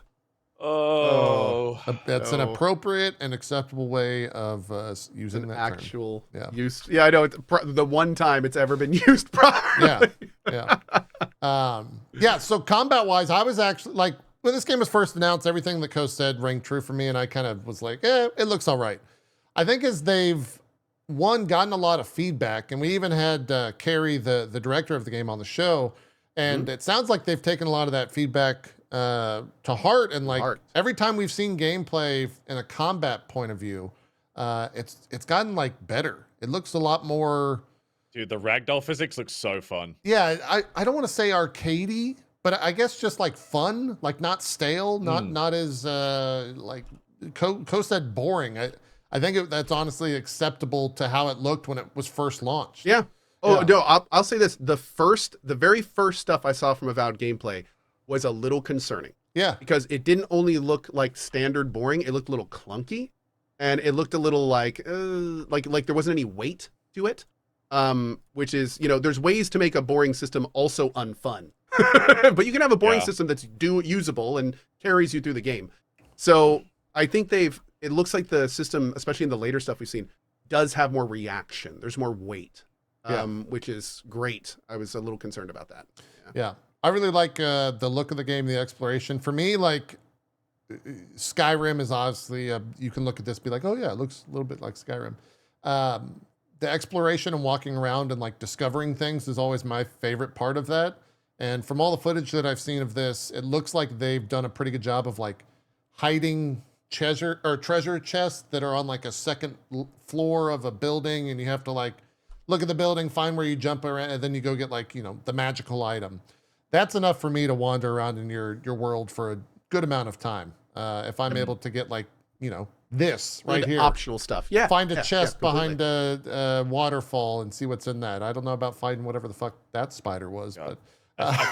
Oh. That's an no. appropriate and acceptable way of using An that actual Yeah. use. Yeah, I know. It's the one time it's ever been used properly. term. Yeah. So combat wise, I was actually like, when this game was first announced, everything that Coast said rang true for me, and I kind of was like, it looks all right. I think as they've gotten a lot of feedback, and we even had Carrie, the director of the game, on the show, and it sounds like they've taken a lot of that feedback to heart, and like every time we've seen gameplay in a combat point of view, it's gotten like better. It looks a lot more. Dude, the ragdoll physics looks so fun. Yeah, I don't want to say arcadey, but I guess just like fun, like not stale, not as like Co said boring. I think that's honestly acceptable to how it looked when it was first launched. Yeah. Oh Yeah. no, I'll say this: the very first stuff I saw from Avowed gameplay was a little concerning. Yeah. Because it didn't only look like standard boring; it looked a little clunky, and it looked a little like there wasn't any weight to it. Which is, there's ways to make a boring system also unfun, but you can have a boring system that's usable and carries you through the game. So I think it looks like the system, especially in the later stuff we've seen, does have more reaction. There's more weight, which is great. I was a little concerned about that. Yeah. I really like the look of the game, the exploration. For me, like Skyrim is obviously, you can look at this and be like, oh yeah, it looks a little bit like Skyrim. The exploration and walking around and like discovering things is always my favorite part of that. And from all the footage that I've seen of this, it looks like they've done a pretty good job of like hiding treasure chests that are on like a second floor of a building, and you have to like look at the building, find where you jump around, and then you go get like, the magical item. That's enough for me to wander around in your world for a good amount of time. If I'm able to get like, this right here. Optional stuff. Yeah. Find a chest behind a waterfall and see what's in that. I don't know about finding whatever the fuck that spider was, but I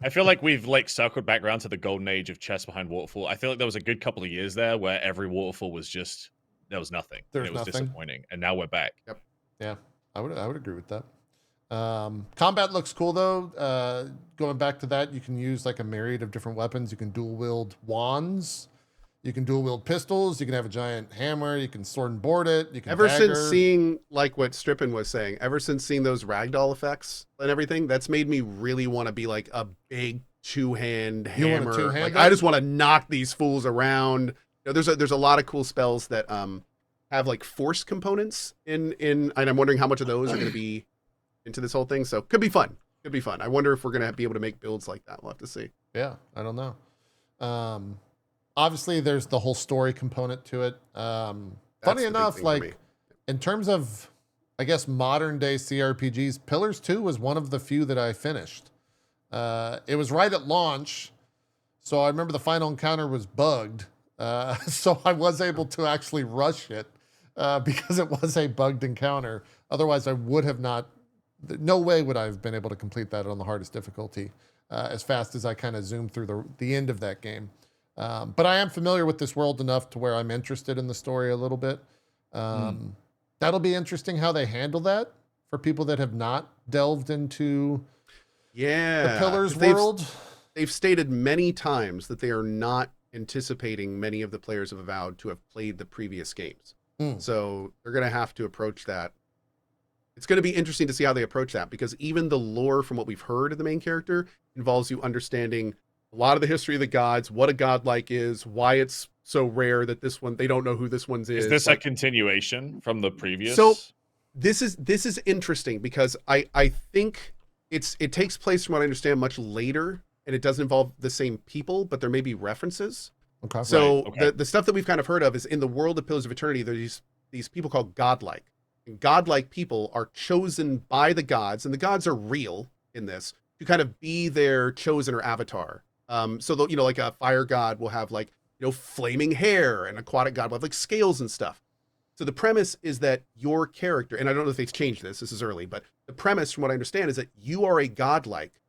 feel like we've like circled back around to the golden age of chests behind waterfall. I feel like there was a good couple of years there where every waterfall was just, there was nothing. It was disappointing, and now we're back. Yep. Yeah, I would agree with that. Combat looks cool though. Going back to that, you can use like a myriad of different weapons. You can dual wield wands. You can dual wield pistols. You can have a giant hammer. You can sword and board it. You can Since seeing like what Strippin was saying, ever since seeing those ragdoll effects and everything, that's made me really want to be like a big two-hand hammer. Like, I just want to knock these fools around. There's a lot of cool spells that have like force components in, and I'm wondering how much of those are going to be into this whole thing. So could be fun. I wonder if we're going to be able to make builds like that. We'll have to see. Yeah, I don't know. Obviously, there's the whole story component to it. Funny enough, like in terms of, I guess, modern day CRPGs, Pillars 2 was one of the few that I finished. It was right at launch, so I remember the final encounter was bugged. So I was able to actually rush it because it was a bugged encounter. Otherwise, I would have not no way would I have been able to complete that on the hardest difficulty as fast as I kind of zoomed through the end of that game. But I am familiar with this world enough to where I'm interested in the story a little bit. That'll be interesting how they handle that for people that have not delved into the Pillars world. They've stated many times that they are not anticipating many of the players of Avowed to have played the previous games. So they're going to have to approach that. It's going to be interesting to see how they approach that, because even the lore from what we've heard of the main character involves you understanding a lot of the history of the gods, what a godlike is, why it's so rare that this one, they don't know who this one's is. Is this a continuation from the previous? So this is interesting because I think it takes place, from what I understand, much later, and it doesn't involve the same people, but there may be references. Okay. So Right, okay. the stuff that we've kind of heard of is in the world of Pillars of Eternity, there's these people called godlike. And godlike people are chosen by the gods, and the gods are real in this, to kind of be their chosen or avatar. So like a fire god will have flaming hair, and aquatic god will have scales and stuff. So the premise is that your character, and I don't know if they've changed this is early, but the premise, from what I understand, is that you are a godlike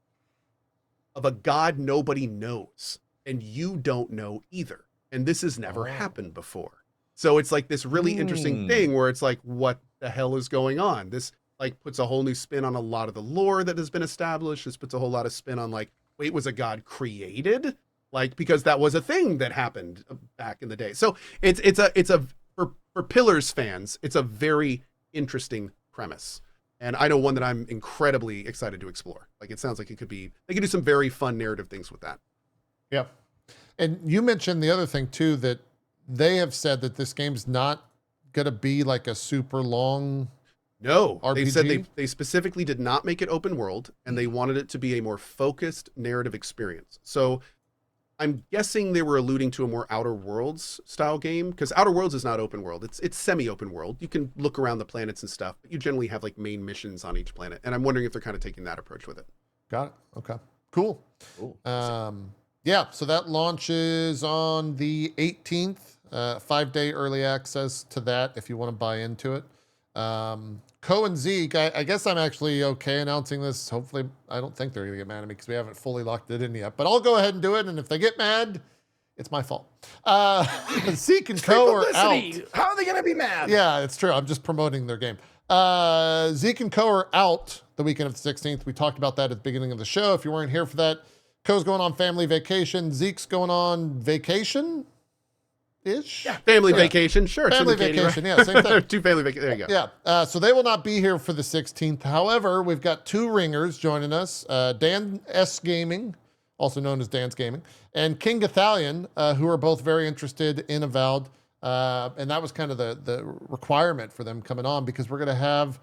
of a god nobody knows, and you don't know either. And this has never happened before. So it's this really interesting thing where it's what the hell is going on? This puts a whole new spin on a lot of the lore that has been established. This puts a whole lot of spin on wait, was a god created? Because that was a thing that happened back in the day. So for Pillars fans, it's a very interesting premise. And I know one that I'm incredibly excited to explore. It sounds like they could do some very fun narrative things with that. Yep. And you mentioned the other thing too, that they have said that this game's not going to be a super long No, RPG? they said they specifically did not make it open world, and they wanted it to be a more focused narrative experience. So I'm guessing they were alluding to a more Outer Worlds style game, because Outer Worlds is not open world. It's semi-open world. You can look around the planets and stuff, but you generally have main missions on each planet. And I'm wondering if they're kind of taking that approach with it. Got it. Okay. Cool. Yeah, so that launches on the 18th. 5-day early access to that if you want to buy into it. Co and Zeke, I guess I'm actually okay announcing this. Hopefully, I don't think they're going to get mad at me because we haven't fully locked it in yet. But I'll go ahead and do it, and if they get mad, it's my fault. Zeke and Co are out. How are they going to be mad? Yeah, it's true. I'm just promoting their game. Zeke and Co are out the weekend of the 16th. We talked about that at the beginning of the show. If you weren't here for that, Co's going on family vacation. Zeke's going on vacation. Yeah, family vacation. Sure. Family it's vacation. Right? Yeah, same thing. Two family vacation. There you go. Yeah. So they will not be here for the 16th. However, we've got two ringers joining us. Dan S Gaming, also known as Dan's Gaming, and King Gathalion, who are both very interested in Avowed. And that was kind of the requirement for them coming on, because we're going to have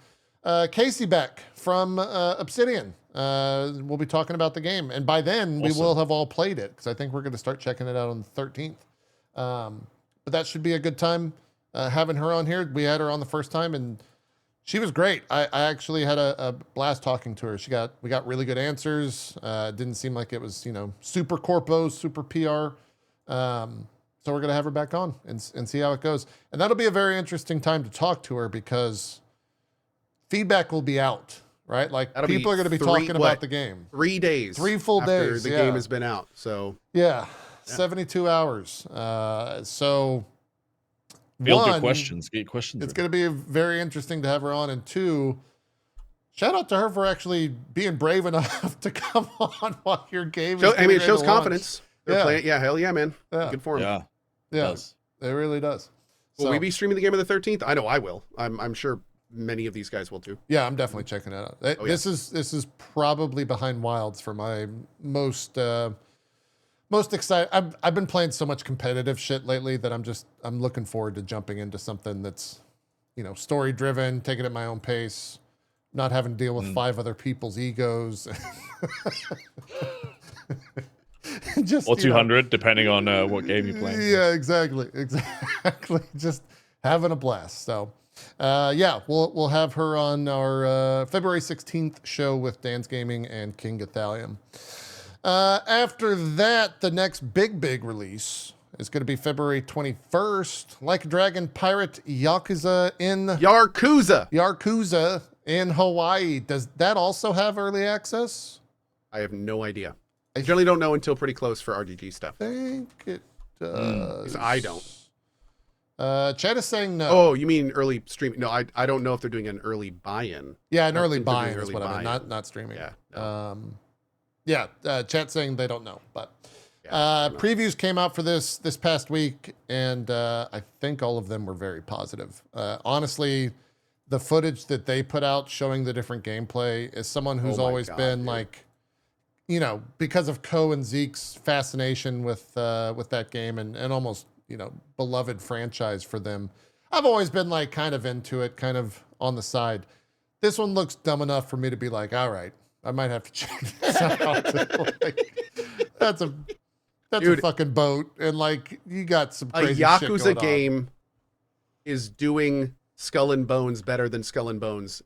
Casey back from Obsidian. We'll be talking about the game. And by then, we will have all played it, because I think we're going to start checking it out on the 13th. But that should be a good time having her on here. We had her on the first time, and she was great. I actually had a blast talking to her. We got really good answers. Didn't seem like it was super corpo, super PR. So we're gonna have her back on and see how it goes. And that'll be a very interesting time to talk to her, because feedback will be out, right? People are gonna be talking about the game. 3 days. 3 full days. The game has been out. So yeah. 72 hours. So Field your questions. Get your questions. It's going to be very interesting to have her on. And 2, shout out to her for actually being brave enough to come on while your game is it shows confidence. Yeah. Hell yeah, man. Yeah. Good for him. Yeah. It really does. Will we be streaming the game on the 13th? I know I will. I'm sure many of these guys will too. Yeah, I'm definitely checking it out. This is probably behind Wilds for my most excited. I've been playing so much competitive shit lately that I'm looking forward to jumping into something that's, story driven, taking it at my own pace, not having to deal with 5 other people's egos. Or 200, depending on what game you're playing. Yeah, exactly. Just having a blast. So, we'll have her on our February 16th show with Dan's Gaming and King Gathalion. After that, the next big release is going to be February 21st. Like a Dragon Pirate Yakuza in Hawaii. Does that also have early access? I have no idea. I generally don't know until pretty close for RGG stuff. I think it does. I don't. Chat is saying no. Oh, you mean early streaming? No, I don't know if they're doing an early buy-in. Yeah, an I early think they're doing buy-in is early what I mean, buy-in. not streaming. Yeah. No. Chat saying they don't know, but Yeah, previews came out for this past week, and I think all of them were very positive. Honestly, the footage that they put out showing the different gameplay, as someone who's Oh my always God, been dude. like, you know, because of Ko and Zeke's fascination with that game and almost, you know, beloved franchise for them, I've always been like kind of into it, kind of on the side. This one looks dumb enough for me to be like, all right, I might have to check this out. Like, that's a Dude, fucking boat, and like you got some a crazy shit Yakuza going on. game is doing Skull and Bones better than Skull and Bones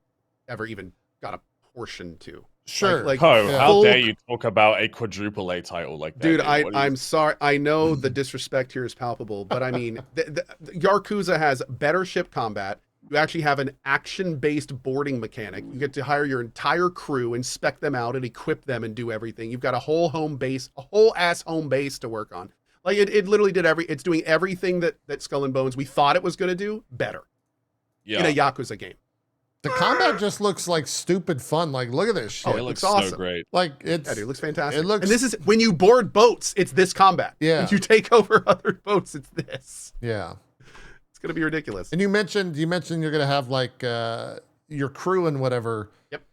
ever even got a portion to. Sure. Like, Oh, full- how dare you talk about a quadruple A title like that? Dude, What I'm is- sorry. I know the disrespect here is palpable, but I mean, the Yakuza has better ship combat. You actually have an action-based boarding mechanic. You get to hire your entire crew and spec them out and equip them and do everything. You've got a whole home base, a whole ass home base to work on. Like it literally did it's doing everything that Skull and Bones we thought it was going to do better in a Yakuza game. The combat just looks like stupid fun. Like, look at this shit. Oh, it looks looks awesome. so great. Like it's Yeah, dude, it looks fantastic. It looks and this is when you board boats, it's this combat. Yeah. When you take over other boats, it's this. yeah. It's gonna be ridiculous. And you mentioned you're gonna have like your crew and whatever. Yep.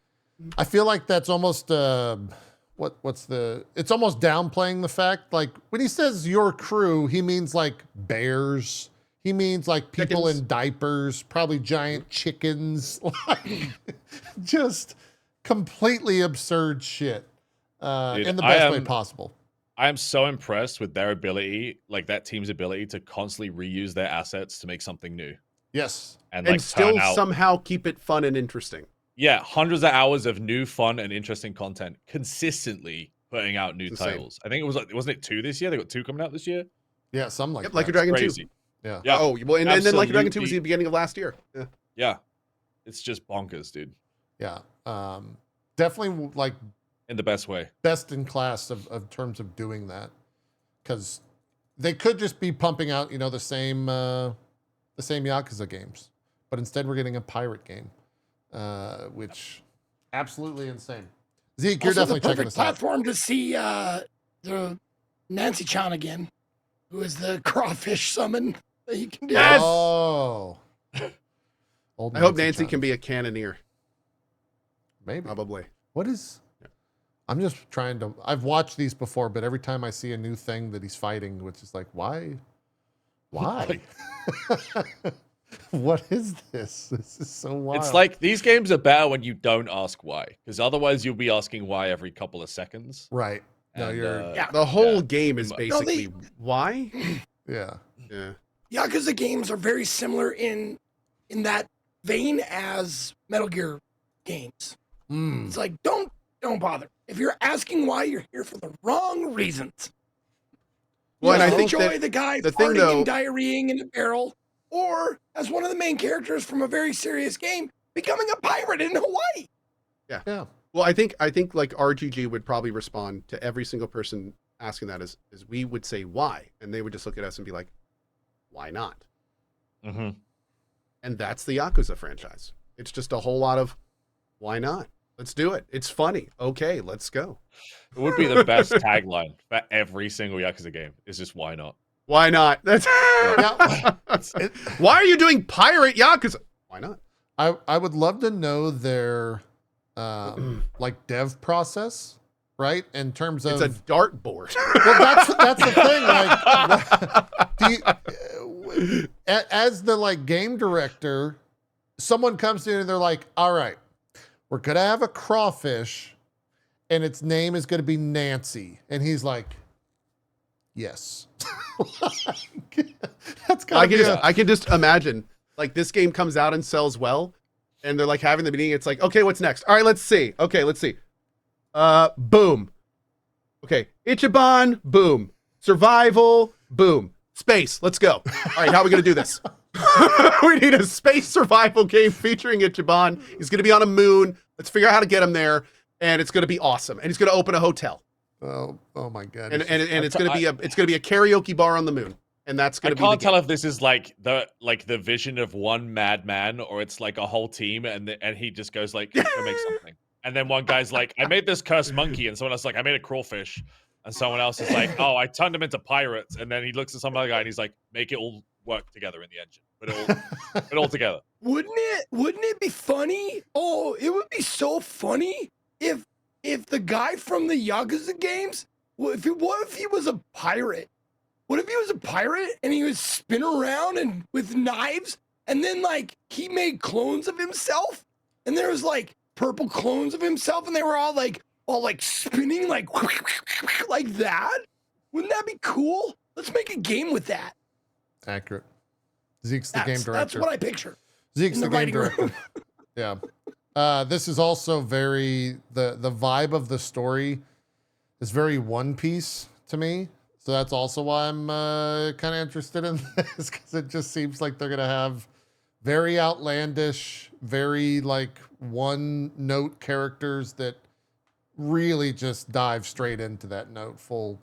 I feel like that's almost it's almost downplaying the fact, like when he says your crew, he means like bears. He means like people Chickens. in diapers, probably giant chickens, like just completely absurd shit Dude, in the I best way am- possible. I am so impressed with their ability, like that team's ability to constantly reuse their assets to make something new. Yes. And And like still turn out, somehow keep it fun and interesting. yeah, hundreds of hours of new, fun, and interesting content, consistently putting out new Insane. titles. I think it was like, wasn't it 2 this year? They got 2 coming out this year. Yeah, something like Yep, that. Like a Dragon 2. Crazy. Yeah. Yeah. Oh, well, and then Like a Dragon 2 was Absolutely. the beginning of last year. Yeah. Yeah, it's just bonkers, dude, Yeah. Definitely like in the best way. best in class of terms of doing that, because they could just be pumping out, you know, the same Yakuza games, but instead we're getting a pirate game, which absolutely insane. Zeke, you're Also, definitely the checking perfect this out. platform to see the Nancy Chan again, who is the crawfish summon that you can do. Yes! Oh, old I hope Nancy Chan. can be a cannoneer. Maybe. Probably. What is? I'm just trying to. I've watched these before, but every time I see a new thing that he's fighting, which is like, why? Why? What is this? This is so wild. It's like these games are better when you don't ask why, because otherwise you'll be asking why every couple of seconds. right. No, And, you're. Yeah. The whole Yeah. game is No, they- basically why? Yeah. Yeah. Yakuza games are very similar in that vein as Metal Gear games. Mm. It's like don't bother. If you're asking why, you're here for the wrong reasons. Well, and I Just think enjoy that the guy the thing, farting though- and diarrheaing in a barrel, or as one of the main characters from a very serious game, becoming a pirate in Hawaii. Yeah. Well, I think like RGG would probably respond to every single person asking that as we would say why, and they would just look at us and be like, why not? Mm-hmm. And that's the Yakuza franchise. It's just a whole lot of why not? Let's do it. It's funny. Okay, let's go. It would be the best tagline for every single Yakuza game. It's just why not? Why not? That's Yeah. It- why are you doing pirate Yakuza? Why not? I would love to know their like dev process, right? In terms of It's a dartboard. well, that's the thing. Like, do you, as the like game director, someone comes in and they're like, "All right, we're gonna have a crawfish, and its name is gonna be Nancy," and he's like, "Yes." That's gotta be I can just imagine like this game comes out and sells well, and they're like having the meeting. It's like, okay, what's next? All right, let's see. Okay, let's see. Boom. Okay, Ichiban. Boom. Survival. Boom. Space. Let's go. All right, how are we gonna do this? We need a space survival game featuring Ichiban. He's going to be on a moon. Let's figure out how to get him there, and it's going to be awesome. And he's going to open a hotel. Oh my god! And it's going to be a karaoke bar on the moon, and that's going to be. I can't tell if this is like the vision of one madman or it's like a whole team, and he just goes like, "Go make something," and then one guy's like, "I made this cursed monkey," and someone else is like, "I made a crawfish," and someone else is like, "Oh, I turned them into pirates," and then he looks at some other guy and he's like, "Make it all work together in the engine, put it all together." Wouldn't it be funny? Oh, it would be so funny if the guy from the Yakuza games, what if he was a pirate? What if he was a pirate and he would spin around and with knives, and then like he made clones of himself, and there was like purple clones of himself, and they were all like spinning like like that? Wouldn't that be cool? Let's make a game with that. Accurate. Zeke's the game director. That's what I picture. Zeke's the game writing room. director. Yeah. This is also very the vibe of the story is very One Piece to me. So that's also why I'm kind of interested in this, because it just seems like they're gonna have very outlandish, very like one note characters that really just dive straight into that note full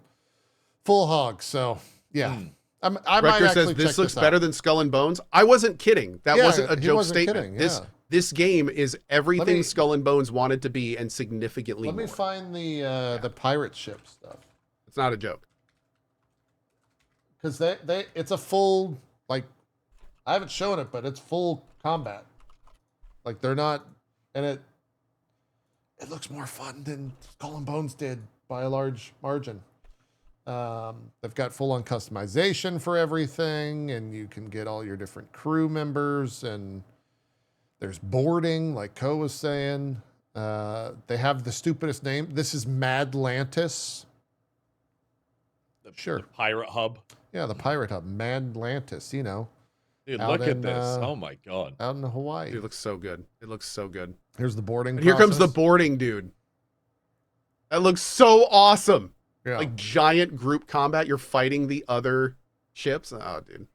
hog. So yeah. I might Rector actually says this check looks this better out. than Skull and Bones. I wasn't kidding. That wasn't a he joke wasn't statement. kidding, yeah. This game is everything me- Skull and Bones wanted to be and significantly Let me more. find the pirate ship stuff, It's not a joke. because they it's a full, like, I haven't shown it, but it's full combat. Like, they're not, and it looks more fun than Skull and Bones did by a large margin. They've got full-on customization for everything, and you can get all your different crew members, and there's boarding, like Ko was saying. They have the stupidest name. This is Madlantis. Sure. The pirate hub. Yeah, the pirate hub, Madlantis, you know, Dude, Out look at in, this. Oh my god. out in Hawaii. Dude, it looks so good. It looks so good. Here's the boarding And here comes the process. boarding dude. That looks so awesome. Yeah. Like giant group combat. You're fighting the other ships. Oh, dude.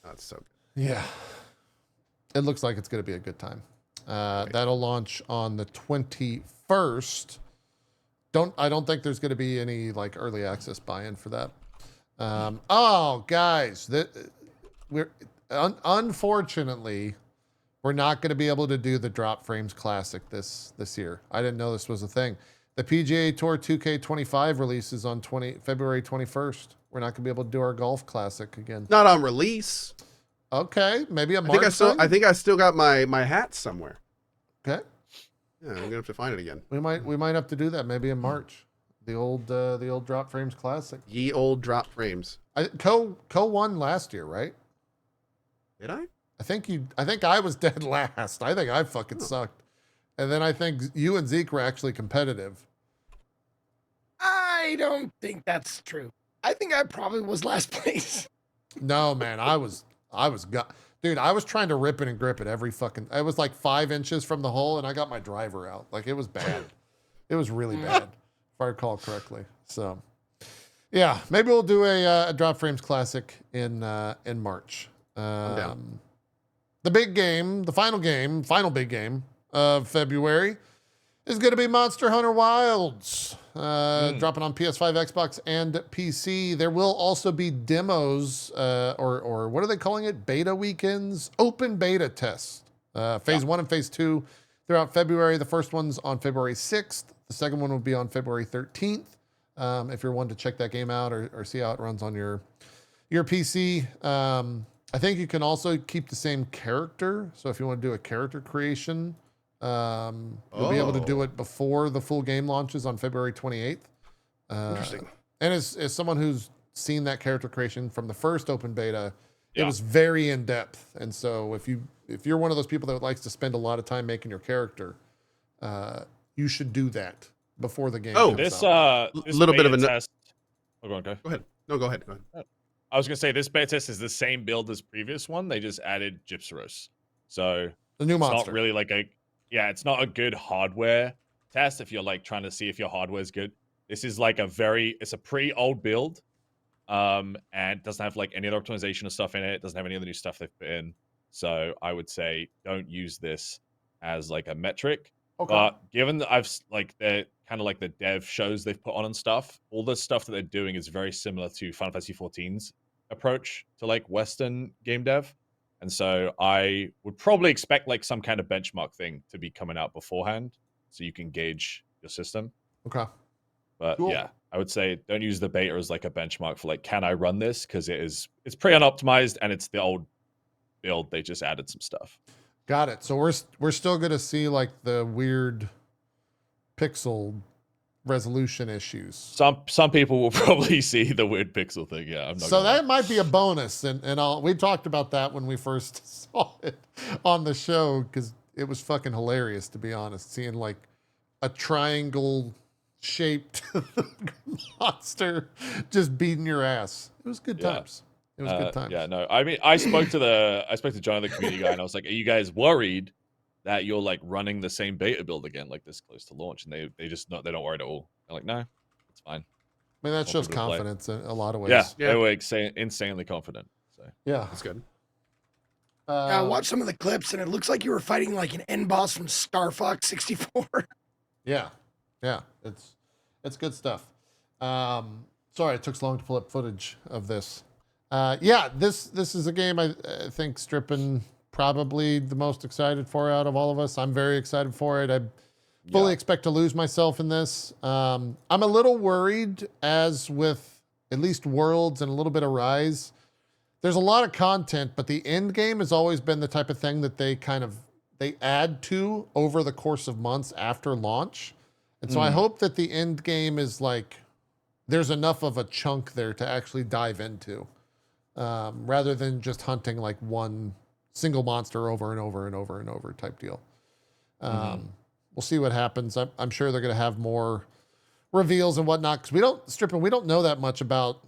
That's so good. Yeah. It looks like it's going to be a good time. That'll launch on the 21st. I don't think there's going to be any like early access buy-in for that. Oh, guys, unfortunately, we're not going to be able to do the Drop Frames Classic this year. I didn't know this was a thing. The PGA Tour 2K25 releases on February 21st. We're not going to be able to do our Golf Classic again. Not on release. Okay, maybe a I March thing? think I still got my hat somewhere. Okay, Yeah, I'm gonna have to find it again. we might have to do that maybe in March. The old Drop Frames Classic. Ye old drop frames. Co won last year, right? Did I? I think I was dead last. I think I fucking sucked. And then I think you and Zeke were actually competitive. I don't think that's true. I think I probably was last place. No, man, dude, I was trying to rip it and grip it every fucking, it was like 5 inches from the hole and I got my driver out. Like, it was bad. It was really bad, if I recall correctly. So yeah, maybe we'll do a Drop Frames Classic in March. The big game, the final big game of February is going to be Monster Hunter Wilds, dropping on PS5, Xbox, and PC. There will also be demos, or what are they calling it? Beta weekends, open beta tests. Phase 1 and Phase 2 throughout February. The first one's on February 6th. The second one will be on February 13th. If you're wanting to check that game out or see how it runs on your PC. I think you can also keep the same character. So if you want to do a character creation, you'll be able to do it before the full game launches on February 28th. Interesting. And as someone who's seen that character creation from the first open beta, it Yeah. was very in depth. And so if you're one of those people that likes to spend a lot of time making your character, you should do that before the game. comes This out. this Little bit of beta a test. Oh, go on, go. Go ahead. No, go ahead. Go ahead. I was gonna say this beta test is the same build as previous one. They just added Gypsyros. So The new it's monster. not really like it's not a good hardware test if you're like trying to see if your hardware is good. This is like it's a pretty old build, and doesn't have like any other optimization or stuff in it. It doesn't have any other new stuff they've put in. So I would say don't use this as like a metric. Okay. But given that like the kind of like the dev shows they've put on and stuff, all the stuff that they're doing is very similar to Final Fantasy XIV's approach to like Western game dev. And so I would probably expect like some kind of benchmark thing to be coming out beforehand so you can gauge your system. Okay. But Cool. yeah, I would say don't use the beta as like a benchmark for like, can I run this? Because it's pretty unoptimized and it's the old build. They just added some stuff. Got it. So we're still gonna see like the weird pixel resolution issues. Some people will probably see the weird pixel thing. Yeah, I'm not. So gonna lie. that might be a bonus, and we talked about that when we first saw it on the show because it was fucking hilarious, to be honest, seeing like a triangle shaped monster just beating your ass. It was good times. It was good times. Yeah, no. I mean, I spoke to John, the community guy, and I was like, "Are you guys worried that you're like running the same beta build again, like this close to launch?" And they just they don't worry at all. They're like, "No, it's fine." I mean, that Want shows people to play. confidence in a lot of ways. Yeah, they were insanely confident. So Yeah. That's good. I watched some of the clips, and it looks like you were fighting like an end boss from Star Fox 64. Yeah. It's good stuff. Sorry, it took so long to pull up footage of this. This is a game I think Strippin probably the most excited for out of all of us. I'm very excited for it. I fully expect to lose myself in this. I'm a little worried, as with at least Worlds and a little bit of Rise. There's a lot of content, but the end game has always been the type of thing that they add to over the course of months after launch. And so I hope that the end game is like, there's enough of a chunk there to actually dive into, rather than just hunting like one single monster over and over and over and over type deal. We'll see what happens. I'm sure they're going to have more reveals and whatnot, because we don't know that much about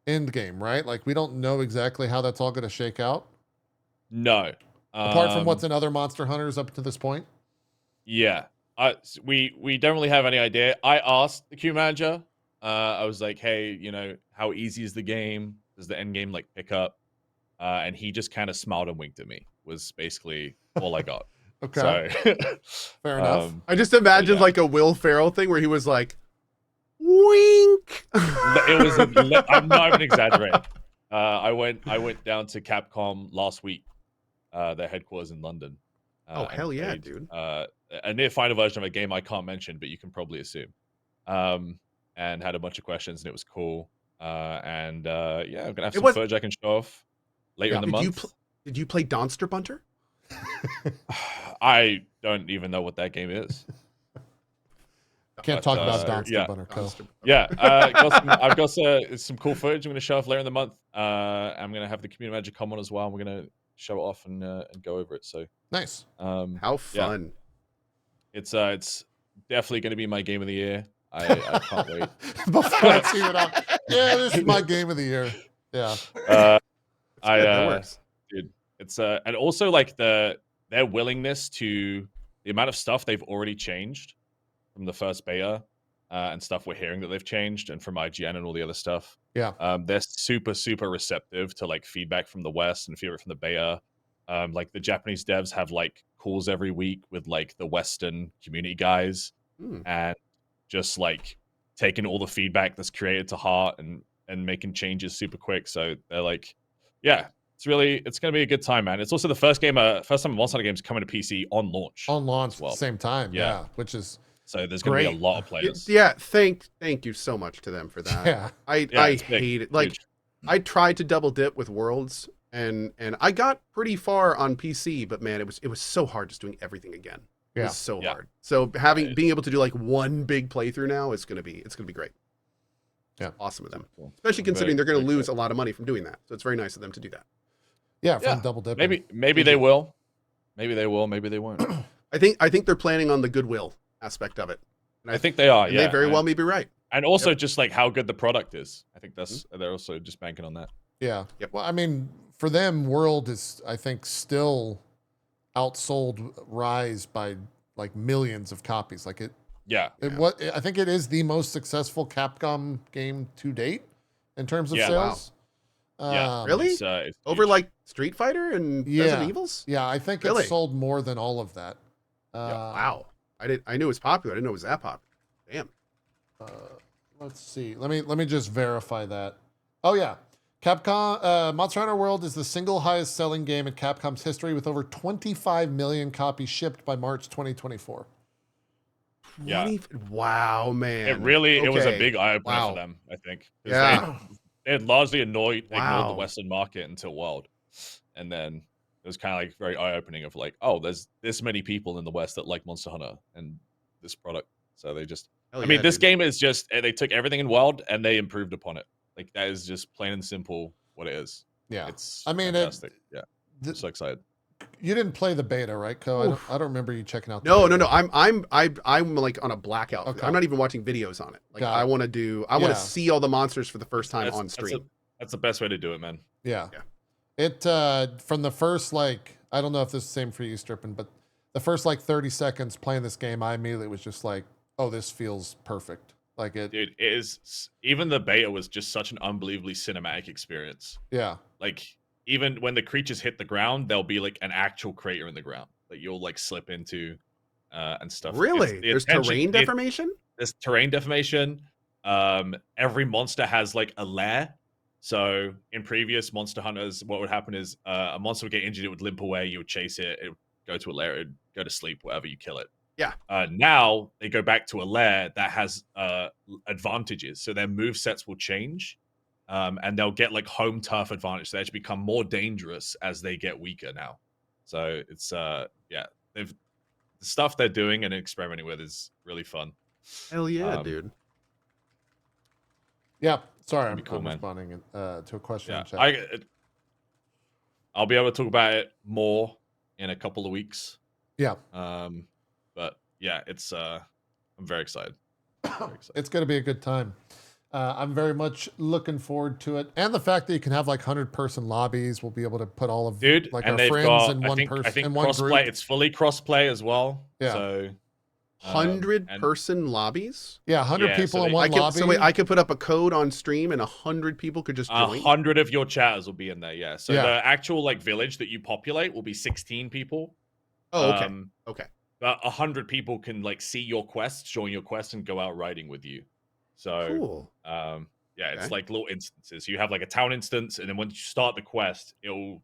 end game, right? Like we don't know exactly how that's all going to shake out. no, Apart from what's in other Monster Hunters up to this point. Yeah, we don't really have any idea. I asked the queue manager. I was like, "Hey, how easy is the game? Does the end game like pick up?" And he just kind of smiled and winked at me. Was basically all I got. Okay. So, Fair enough. I just imagined like a Will Ferrell thing where he was like, wink. It was. I'm not even exaggerating. I went down to Capcom last week, their headquarters in London. Oh and hell yeah, played, dude! A near final version of a game I can't mention, but you can probably assume. And had a bunch of questions, and it was cool. I'm gonna have some footage I can show off later in the month. Did you play Donster Bunter? I don't even know what that game is. Can't talk about Donster Bunter. Yeah, I've got some cool footage I'm going to show off later in the month. I'm going to have the community manager come on as well. And we're going to show it off and go over it. So nice. How fun! Yeah. It's definitely going to be my game of the year. I can't wait. Before I see it out. Yeah, this is my game of the year. Yeah. That works. Dude, it's and also like their willingness to the amount of stuff they've already changed from the first beta and stuff we're hearing that they've changed, and from IGN and all the other stuff. Yeah. They're super receptive to like feedback from the West and feedback from the beta. Like the Japanese devs have like calls every week with like the Western community guys and just like taking all the feedback that's created to heart and making changes super quick. So they're like, yeah, it's going to be a good time, man. It's also the first time a Monster Hunter game is coming to PC on launch. On launch as well. at the same time. Yeah. Which is so there's going to be a lot of players. Yeah. Thank you so much to them for that. Yeah. I hate it. Like I tried to double dip with Worlds and I got pretty far on PC, but man, it was so hard just doing everything again. It was so hard. So being able to do like one big playthrough now is gonna be great. Yeah, awesome of them, especially considering they're gonna lose a lot of money from doing that. So it's very nice of them to do that. Yeah, from double dipping. Maybe they will. Maybe they will. Maybe they won't. I think they're planning on the goodwill aspect of it. And I think they are. They very well may be right. And also just like how good the product is. I think they're also just banking on that. Yeah. Yep. Well, I mean, for them, World is, I think, still outsold Rise by like millions of copies. Like it. Yeah. I think it is the most successful Capcom game to date, in terms of Yeah. Wow. sales. Yeah. Really? It's Over huge. like Street Fighter and Resident Evils? Yeah, I think Really? it sold more than all of that. Wow. I knew it was popular. I didn't know it was that popular. Damn. Let's see. Let me just verify that. Oh yeah. Capcom Monster Hunter World is the single highest selling game in Capcom's history with over 25 million copies shipped by March 2024. Yeah. Wow, man. It was a Okay. big eye opener Wow. for them, I think. 'Cause Yeah. they had largely ignored Wow. the Western market until World. And then it was kind of like very eye opening of like, oh, there's this many people in the West that like Monster Hunter and this product. So they just Hell I mean, yeah, this dude. game is just they took everything in World and they improved upon it. Like that is just plain and simple what it is. Yeah. It's I mean, fantastic. Yeah. I'm th- so excited. you didn't play the beta, right, Co? Oof. I don't remember you checking out the No, beta. no, no. I'm like on a blackout. Okay. I'm not even watching videos on it. Like Got I it. want to Yeah. see all the monsters for the first time on stream. That's the best way to do it, man. Yeah. Yeah. It from the first I don't know if this is the same for you, Strippin, but the first 30 seconds playing this game, I immediately was just like, oh, this feels perfect. Like it. Dude, it is even the beta was just such an unbelievably cinematic experience. Yeah. Like even when the creatures hit the ground, there'll be like an actual crater in the ground that you'll like slip into and stuff. Really? There's terrain deformation? There's terrain deformation. Every monster has like a lair. So in previous Monster Hunters, what would happen is a monster would get injured, it would limp away, you would chase it, it would go to a lair, it would go to sleep, whatever, you kill it. Yeah. Now they go back to a lair that has advantages. So their move sets will change. And they'll get like home turf advantage. So they actually become more dangerous as they get weaker now. So it's the stuff they're doing and experimenting with is really fun. Hell yeah, dude. Yeah. Sorry, That'd be cool, I'm man. responding to a question Yeah, in chat. I'll be able to talk about it more in a couple of weeks. Yeah. But yeah, it's I'm very excited. It's going to be a good time. I'm very much looking forward to it, and the fact that you can have 100-person lobbies. We'll be able to put all of Dude, our and they've friends got in one I think in one crossplay. group. It's fully crossplay as well. Yeah. So 100-person lobbies? Yeah, 100 Yeah, people so in they- one lobby. So wait, I could put up a code on stream and 100 people could just join? 100 of your chatters will be in there. Yeah. So Yeah. the actual village that you populate will be 16 people. Oh, okay. Okay. But 100 people can see your quests, join your quest, and go out riding with you. So Cool. yeah, it's Okay. like little instances. You have a town instance, and then once you start the quest, it'll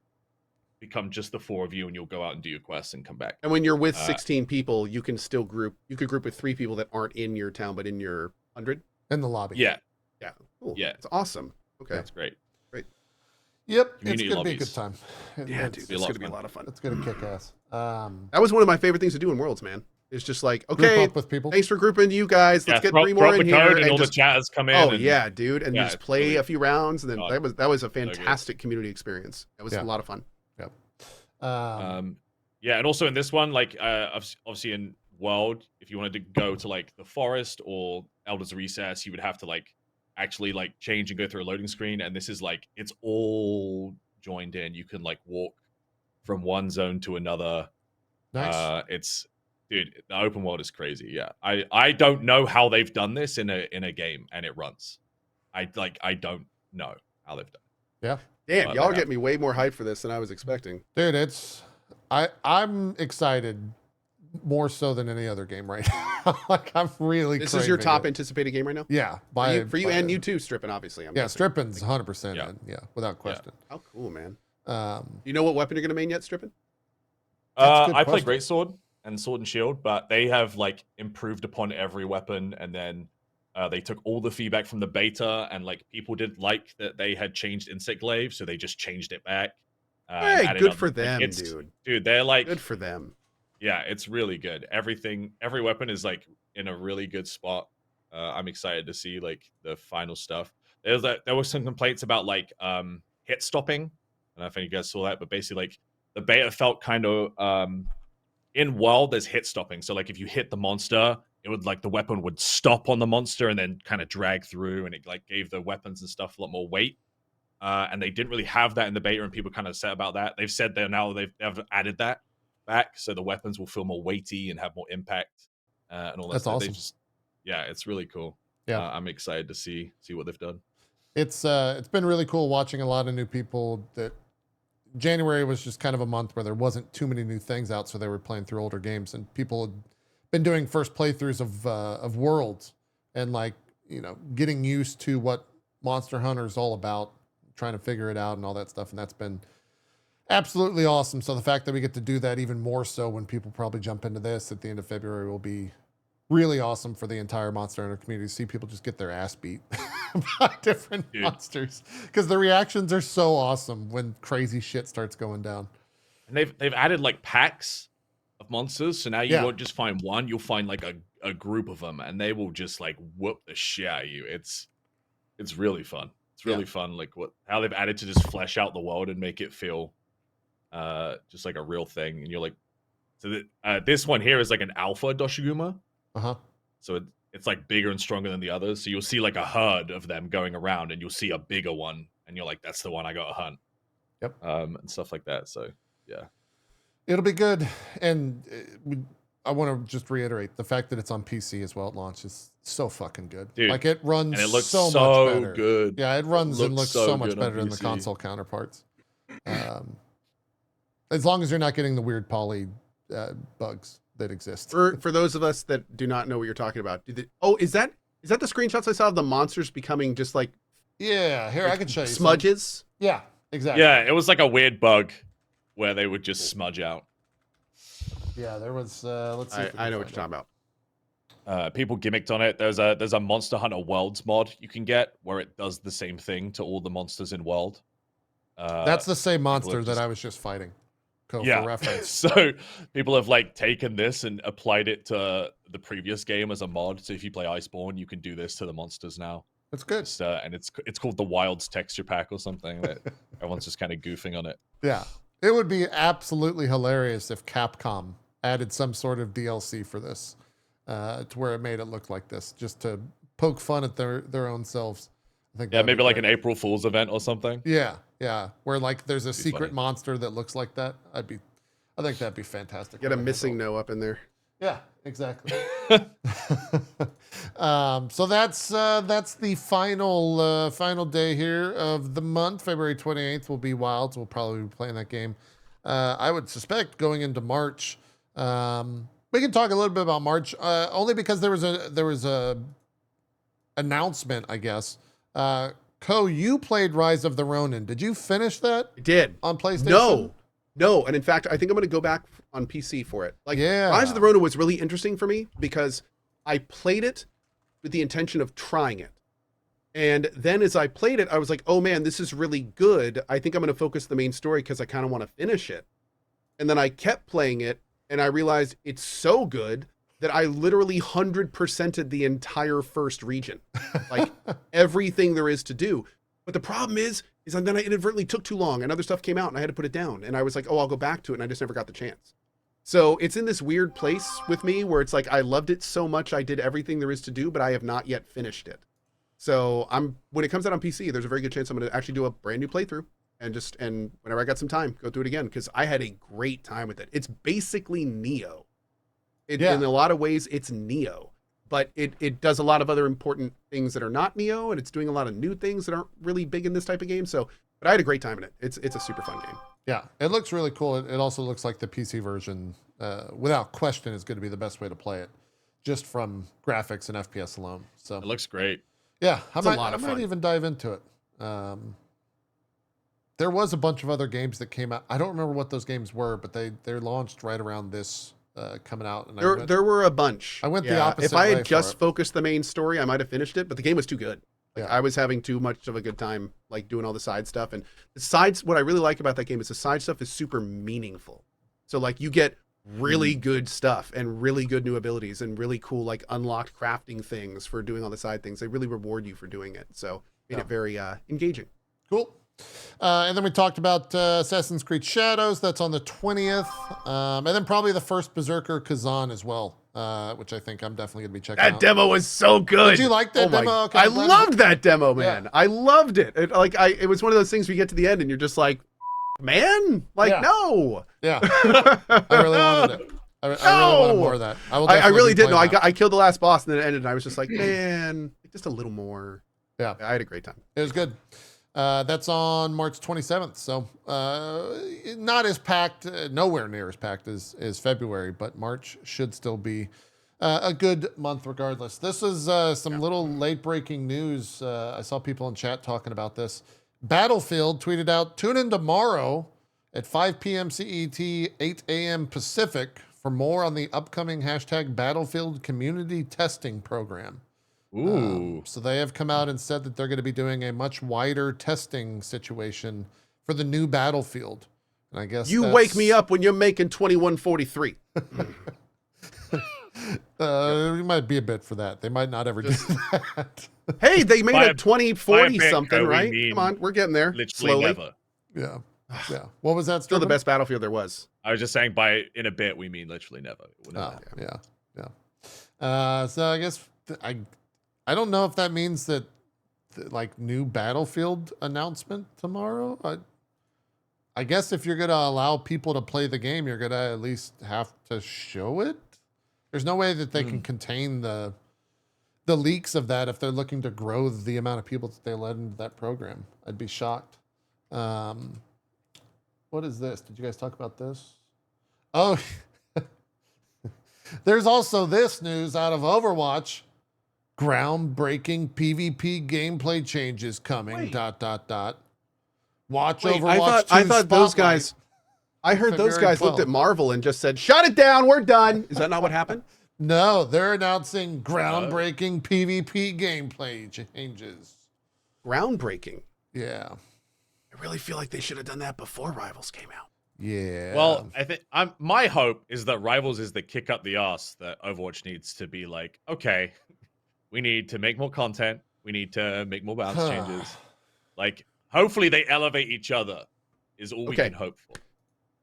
become just the 4 of you, and you'll go out and do your quests and come back. And when you're with 16 people, you can still group. You could group with 3 people that aren't in your town, but in your 100. in the lobby. Yeah. Yeah. Cool. Yeah. It's awesome. Okay. That's great. Yep. Community It's going to be a good lobbies. time. Yeah, It's, dude. be a It's lot gonna of be a fun. lot of fun. it's going to kick ass. That was one of my favorite things to do in Worlds, man. It's just like, Group okay, up with people. thanks for grouping you guys. Let's get 3 more drop in the here code, and all just the chatters come in. oh and, yeah, dude, and yeah, just it's play really- a few rounds, and then God. that was a good. fantastic community experience. That was Yeah. a lot of fun. Yep. Yeah, and also in this one, obviously in World, if you wanted to go to the forest or Elder's Recess, you would have to actually change and go through a loading screen. And this is it's all joined in. You can walk from one zone to another. Nice. Dude, the open world is crazy. Yeah, I don't know how they've done this in a game and it runs. I don't know how they've done it. Yeah. Damn, But y'all they get me way more hyped for this than I was expecting. Dude, I'm excited more so than any other game right now. I'm really This is your craving top it. anticipated game right now? Yeah. For you and you too, Strippin, obviously. I'm Yeah, guessing. Strippin's 100% Yeah. in. Yeah, without question. How cool, man. Um, You know what weapon you're going to main yet, Strippin? That's a good I play question. Greatsword and Sword and Shield, but they have improved upon every weapon, and then they took all the feedback from the beta, and people didn't like that they had changed Insect Glaive, so they just changed it back. and Hey, added good other- for them, it's- dude. Dude, they're Good for them. yeah, it's really good. Every weapon is in a really good spot. I'm excited to see the final stuff. There were some complaints about hit stopping. I don't know if any of you guys saw that, but basically the beta felt kind of in World there's hit stopping. So if you hit the monster, it would the weapon would stop on the monster and then kind of drag through, and it gave the weapons and stuff a lot more weight. And they didn't really have that in the beta, and people kind of upset about that. They've said they've added that back, so the weapons will feel more weighty and have more impact, and all that That's stuff. awesome. Yeah, it's really cool. Yeah. I'm excited to see what they've done. It's been really cool watching a lot of new people. That January was just kind of a month where there wasn't too many new things out, so they were playing through older games, and people had been doing first playthroughs of Worlds, and like, you know, getting used to what Monster Hunter is all about, trying to figure it out and all that stuff, and that's been absolutely awesome. So the fact that we get to do that even more so when people probably jump into this at the end of February will be really awesome for the entire Monster Hunter community. See people just get their ass beat by different monsters, because the reactions are so awesome when crazy shit starts going down. And they've added like packs of monsters, so now you won't just find one, you'll find like a group of them, and they will just like whoop the shit out of you. It's really fun. It's really fun, like how they've added to just flesh out the world and make it feel just like a real thing. And you're like, so this one here is like an alpha Doshiguma. So it's like bigger and stronger than the others. So you'll see like a herd of them going around, and you'll see a bigger one, and you're like, that's the one I got to hunt. Yep. And stuff like that. So yeah, it'll be good. And I want to just reiterate the fact that it's on PC as well at launch is so fucking good. Dude, like it runs and it looks so much better. Good. Yeah, it runs and looks so much better than the PC. console counterparts. As long as you're not getting the weird poly bugs that exist. For those of us that do not know what you're talking about, is that the screenshots I saw of the monsters becoming just like here I can show you smudges? some. Yeah, exactly. Yeah, it was like a weird bug where they would just smudge out. Yeah, there was. Let's see. I know what you're talking about. People gimmicked on it. There's a Monster Hunter Worlds mod you can get where it does the same thing to all the monsters in World. That's the same monster that I was just fighting. For reference. So people have like taken this and applied it to the previous game as a mod. So if you play Iceborne, you can do this to the monsters now. That's good. And it's called the Wilds texture pack or something. That everyone's just kind of goofing on it. Yeah, it would be absolutely hilarious if Capcom added some sort of DLC for this, to where it made it look like this, just to poke fun at their own selves. I think maybe like an April Fool's event or something. Yeah, where like there's a secret funny. monster that looks like that. I think that'd be fantastic. Get a missing no up in there. Yeah, exactly. So that's the final day here of the month. February 28th will be Wilds. We'll probably be playing that game. I would suspect going into March. We can talk a little bit about March, only because there was a announcement, I guess. Ko, you played Rise of the Ronin. Did you finish that? I did. On PlayStation? No. And in fact, I think I'm going to go back on PC for it. Rise of the Ronin was really interesting for me because I played it with the intention of trying it. And then as I played it, I was like, oh man, this is really good. I think I'm going to focus the main story because I kind of want to finish it. And then I kept playing it and I realized it's so good that I literally 100%ed the entire first region. Like everything there is to do. But the problem is then I inadvertently took too long and other stuff came out and I had to put it down. And I was like, oh, I'll go back to it. And I just never got the chance. So it's in this weird place with me where it's like, I loved it so much. I did everything there is to do, but I have not yet finished it. So when it comes out on PC, there's a very good chance I'm going to actually do a brand new playthrough and whenever I got some time, go through it again. Cause I had a great time with it. It's basically Neo. In a lot of ways it's Neo, but it does a lot of other important things that are not Neo, and it's doing a lot of new things that aren't really big in this type of game. So, but I had a great time in it. It's a super fun game. Yeah, it looks really cool. It also looks like the PC version, without question, is going to be the best way to play it, just from graphics and FPS alone. So it looks great. Yeah, I a lot of might fun. even dive into it. There was a bunch of other games that came out. I don't remember what those games were, but they launched right around this coming out. And there were a bunch. I went the opposite If I way had for just it. focused the main story, I might have finished it, but the game was too good. Like, Yeah. I was having too much of a good time, like doing all the side stuff. And what I really like about that game is the side stuff is super meaningful. So like you get really good stuff and really good new abilities and really cool, like unlocked crafting things for doing all the side things. They really reward you for doing it. So made it very engaging. Cool. And then we talked about Assassin's Creed Shadows. That's on the 20th. And then probably the first Berserker Kazan as well, which I think I'm definitely going to be checking out. That demo was so good. Did you like that demo? Okay, I I'm glad- loved that demo, man. Yeah. I loved it. It was one of those things where you get to the end and you're just like, man, Yeah. no. Yeah. I really wanted it. I really wanted more of that. I definitely really be did. No, playing that. I killed the last boss and then it ended and I was just like, man, just a little more. Yeah. I had a great time. It was good. That's on March 27th. So not as packed, nowhere near as packed as February, but March should still be a good month regardless. This is some little late breaking news. I saw people in chat talking about this. Battlefield tweeted out, tune in tomorrow at 5 p.m. CET, 8 a.m. Pacific for more on the upcoming hashtag Battlefield community testing program. Ooh. So they have come out and said that they're going to be doing a much wider testing situation for the new Battlefield. And I guess You wake me up when you're making 2143. It might be a bit for that. They might not ever do that. Hey, they made a 2040 bit, something, we right? mean Come on, we're getting there. Literally Slowly. never. Yeah. Yeah. What was that? Still the Strippin'? best Battlefield there was. I was just saying by in a bit we mean literally never. It will never Oh, happen. yeah. So I guess I don't know if that means that like new Battlefield announcement tomorrow. I guess if you're going to allow people to play the game, you're going to at least have to show it. There's no way that they can contain the leaks of that if they're looking to grow the amount of people that they let into that program. I'd be shocked. What is this? Did you guys talk about this? Oh, there's also this news out of Overwatch. Groundbreaking PvP gameplay changes coming. Wait. ... Watch Wait, Overwatch 2 I thought those Spotlight. guys. I heard those February guys looked 12th. at Marvel and just said, "Shut it down, we're done." Is that not what happened? No, they're announcing groundbreaking PvP gameplay changes. Groundbreaking. Yeah. I really feel like they should have done that before Rivals came out. Yeah. Well, I think my hope is that Rivals is the kick up the ass that Overwatch needs to be like, okay, we need to make more content. We need to make more balance changes. Like, hopefully they elevate each other is all we Okay. can hope for.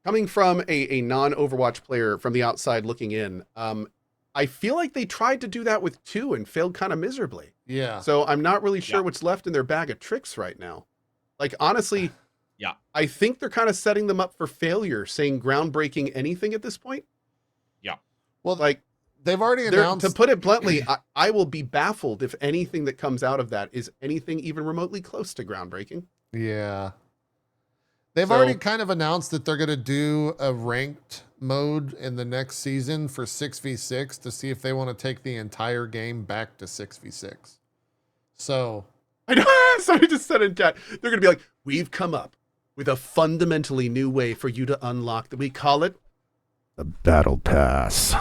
Coming from a non-Overwatch player from the outside looking in, I feel like they tried to do that with 2 and failed kind of miserably. yeah. So I'm not really sure Yeah. what's left in their bag of tricks right now. Like, honestly, Yeah. I think they're kind of setting them up for failure, saying groundbreaking anything at this point. Well, Like, they've already they're- announced. to put it bluntly, I will be baffled if anything that comes out of that is anything even remotely close to groundbreaking. Yeah. They've So- already kind of announced that they're going to do a ranked mode in the next season for 6v6 to see if they want to take the entire game back to 6v6. So, I know somebody just said in chat, they're going to be like, "We've come up with a fundamentally new way for you to unlock that we call it the Battle Pass."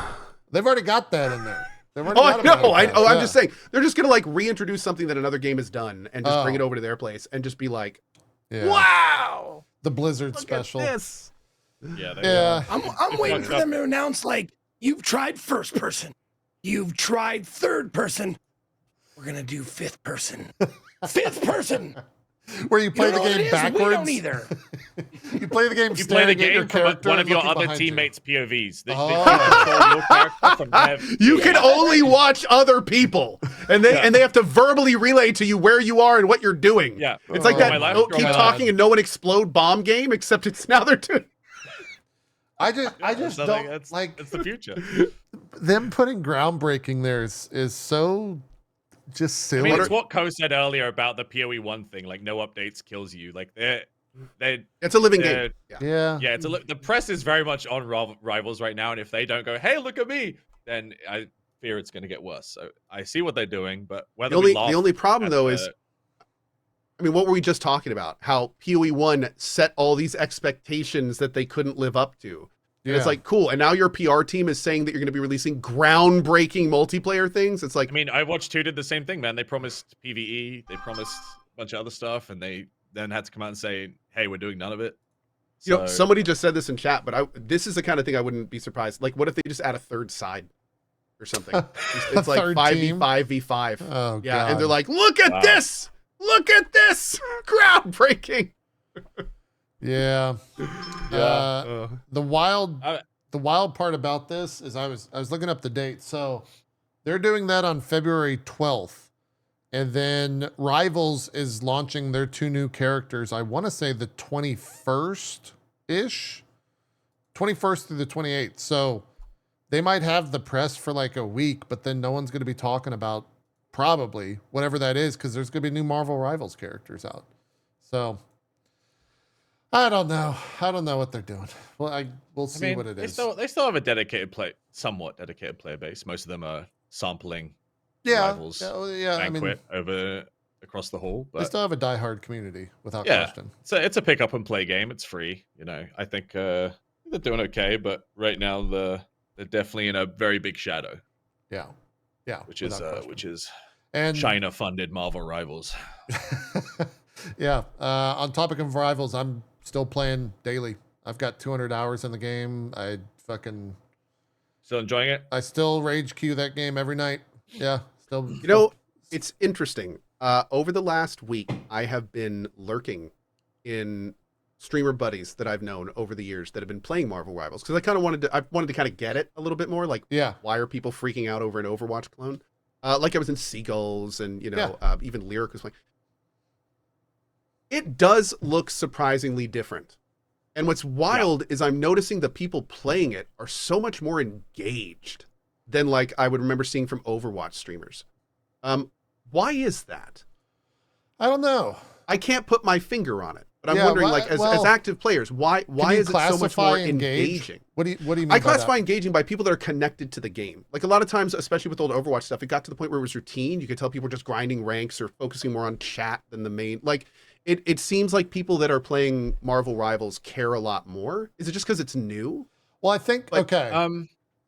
they've already got that in there. They've already Oh, got I a know. battle I'm pass, just saying they're just going to like reintroduce something that another game has done and just bring Oh. it over to their place and just be like, Yeah. "Wow, The Blizzard look special. at this." Yeah. Yeah. I'm waiting for them to announce, like, you've tried first person, you've tried third person, we're gonna do fifth person. Fifth person. Where you play You know the what it game is? backwards. We don't either. You play the game You play the staring at game your from character one of your looking other behind you. teammates' POVs. They Oh. control your character from their You can POV. only watch other people, and they have to verbally relay to you where you are and what you're doing. Yeah. It's like Oh that. my life, Don't draw keep my talking life. and no one explode bomb game, except it's now they're doing. I just don't That's like it's the future. them putting groundbreaking there is so just I silly. mean, it's what Ko said earlier about the PoE1 thing. Like, no updates kills you. Like, they It's a living they're- game. Yeah. yeah. yeah, the press is very much on Rivals right now, and if they don't go, hey, look at me, then I fear it's going to get worse. So I see what they're doing, but whether The we only problem at though the- is, I mean, what were we just talking about? How PoE1 set all these expectations that they couldn't live up to. And it's Yeah. like, cool. And now your PR team is saying that you're going to be releasing groundbreaking multiplayer things. It's like, I mean, Overwatch 2 did the same thing, man. They promised PvE, they promised a bunch of other stuff, and they then had to come out and say, hey, we're doing none of it. you know, So- somebody just said this in chat, but this is the kind of thing I wouldn't be surprised. Like, what if they just add a third side or something? It's like third 5v5 v5. Oh Yeah, God. and they're like, look at Wow. this! Look at this! Groundbreaking! yeah. Uh, The wild I- the wild part about this is I was looking up the date. So they're doing that on February 12th. And then Rivals is launching their 2 new characters. I want to say the 21st-ish. 21st through the 28th. So they might have the press for like a week, but then no one's going to be talking about probably, whatever that is, because there's going to be new Marvel Rivals characters out. So I don't know. I don't know what they're doing. Well, we'll see what it is. They still have a somewhat dedicated player base. Most of them are sampling Yeah, Rivals yeah. banquet across the hall. But they still have a diehard community without yeah, question. So it's a pick up and play game. It's free. I think they're doing okay, but right now they're definitely in a very big shadow. Yeah, which is and China funded Marvel Rivals. Yeah. On topic of Rivals, I'm still playing daily. I've got 200 hours in the game. Still enjoying it? I still rage queue that game every night. Yeah. Still. It's interesting. Over the last week, I have been lurking in streamer buddies that I've known over the years that have been playing Marvel Rivals because I wanted to kind of get it a little bit more. Like, why are people freaking out over an Overwatch clone? Like I was in Seagulls and even Lyric was playing. It does look surprisingly different. And what's wild is I'm noticing the people playing it are so much more engaged than like I would remember seeing from Overwatch streamers. Why is that? I don't know. I can't put my finger on it, but I'm wondering, as active players, why is it so much more engaging? What do you mean? I classify engaging by people that are connected to the game. Like a lot of times, especially with old Overwatch stuff, it got to the point where it was routine. You could tell people were just grinding ranks or focusing more on chat than the main. Like it seems like people that are playing Marvel Rivals care a lot more. Is it just because it's new? Well, I think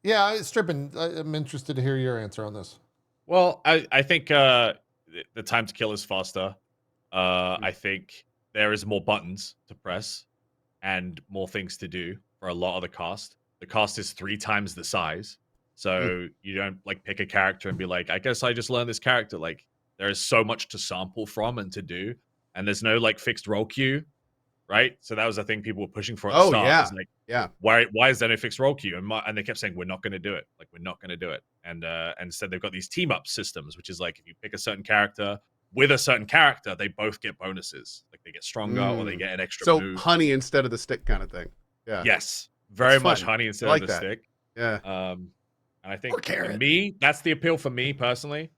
yeah, Strippin, I'm interested to hear your answer on this. Well, I think the time to kill is faster. I think there is more buttons to press and more things to do for a lot of the cast. The cast is 3 times the size. So you don't like pick a character and be like, I guess I just learned this character. Like there is so much to sample from and to do. And there's no like fixed role queue, right? So that was the thing people were pushing for at the start. Why is there no fixed role queue? And they kept saying, we're not going to do it. Like, we're not going to do it. And instead they've got these team up systems, which is like, if you pick a certain character with a certain character, they both get bonuses. Like they get stronger or they get an extra move. Honey instead of the stick kind of thing. Yeah. Yes. Very much honey instead of the stick. Yeah. And I think for me, that's the appeal for me personally.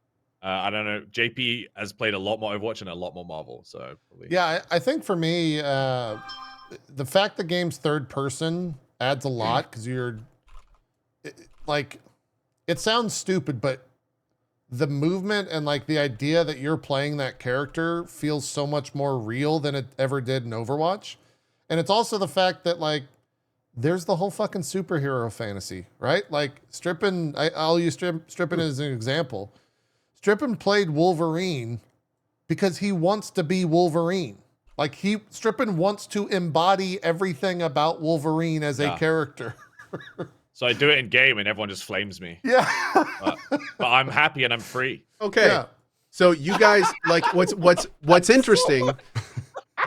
I don't know. JP has played a lot more Overwatch and a lot more Marvel. So yeah, I think for me, the fact the game's third person adds a lot because it sounds stupid, but the movement and like the idea that you're playing that character feels so much more real than it ever did in Overwatch. And it's also the fact that like there's the whole fucking superhero fantasy, right? Like Strippin, I'll use Strippin as an example. Strippin played Wolverine because he wants to be Wolverine. Like Strippin wants to embody everything about Wolverine as a character. So I do it in game and everyone just flames me. Yeah. but I'm happy and I'm free. Okay. Yeah. So you guys like what's interesting?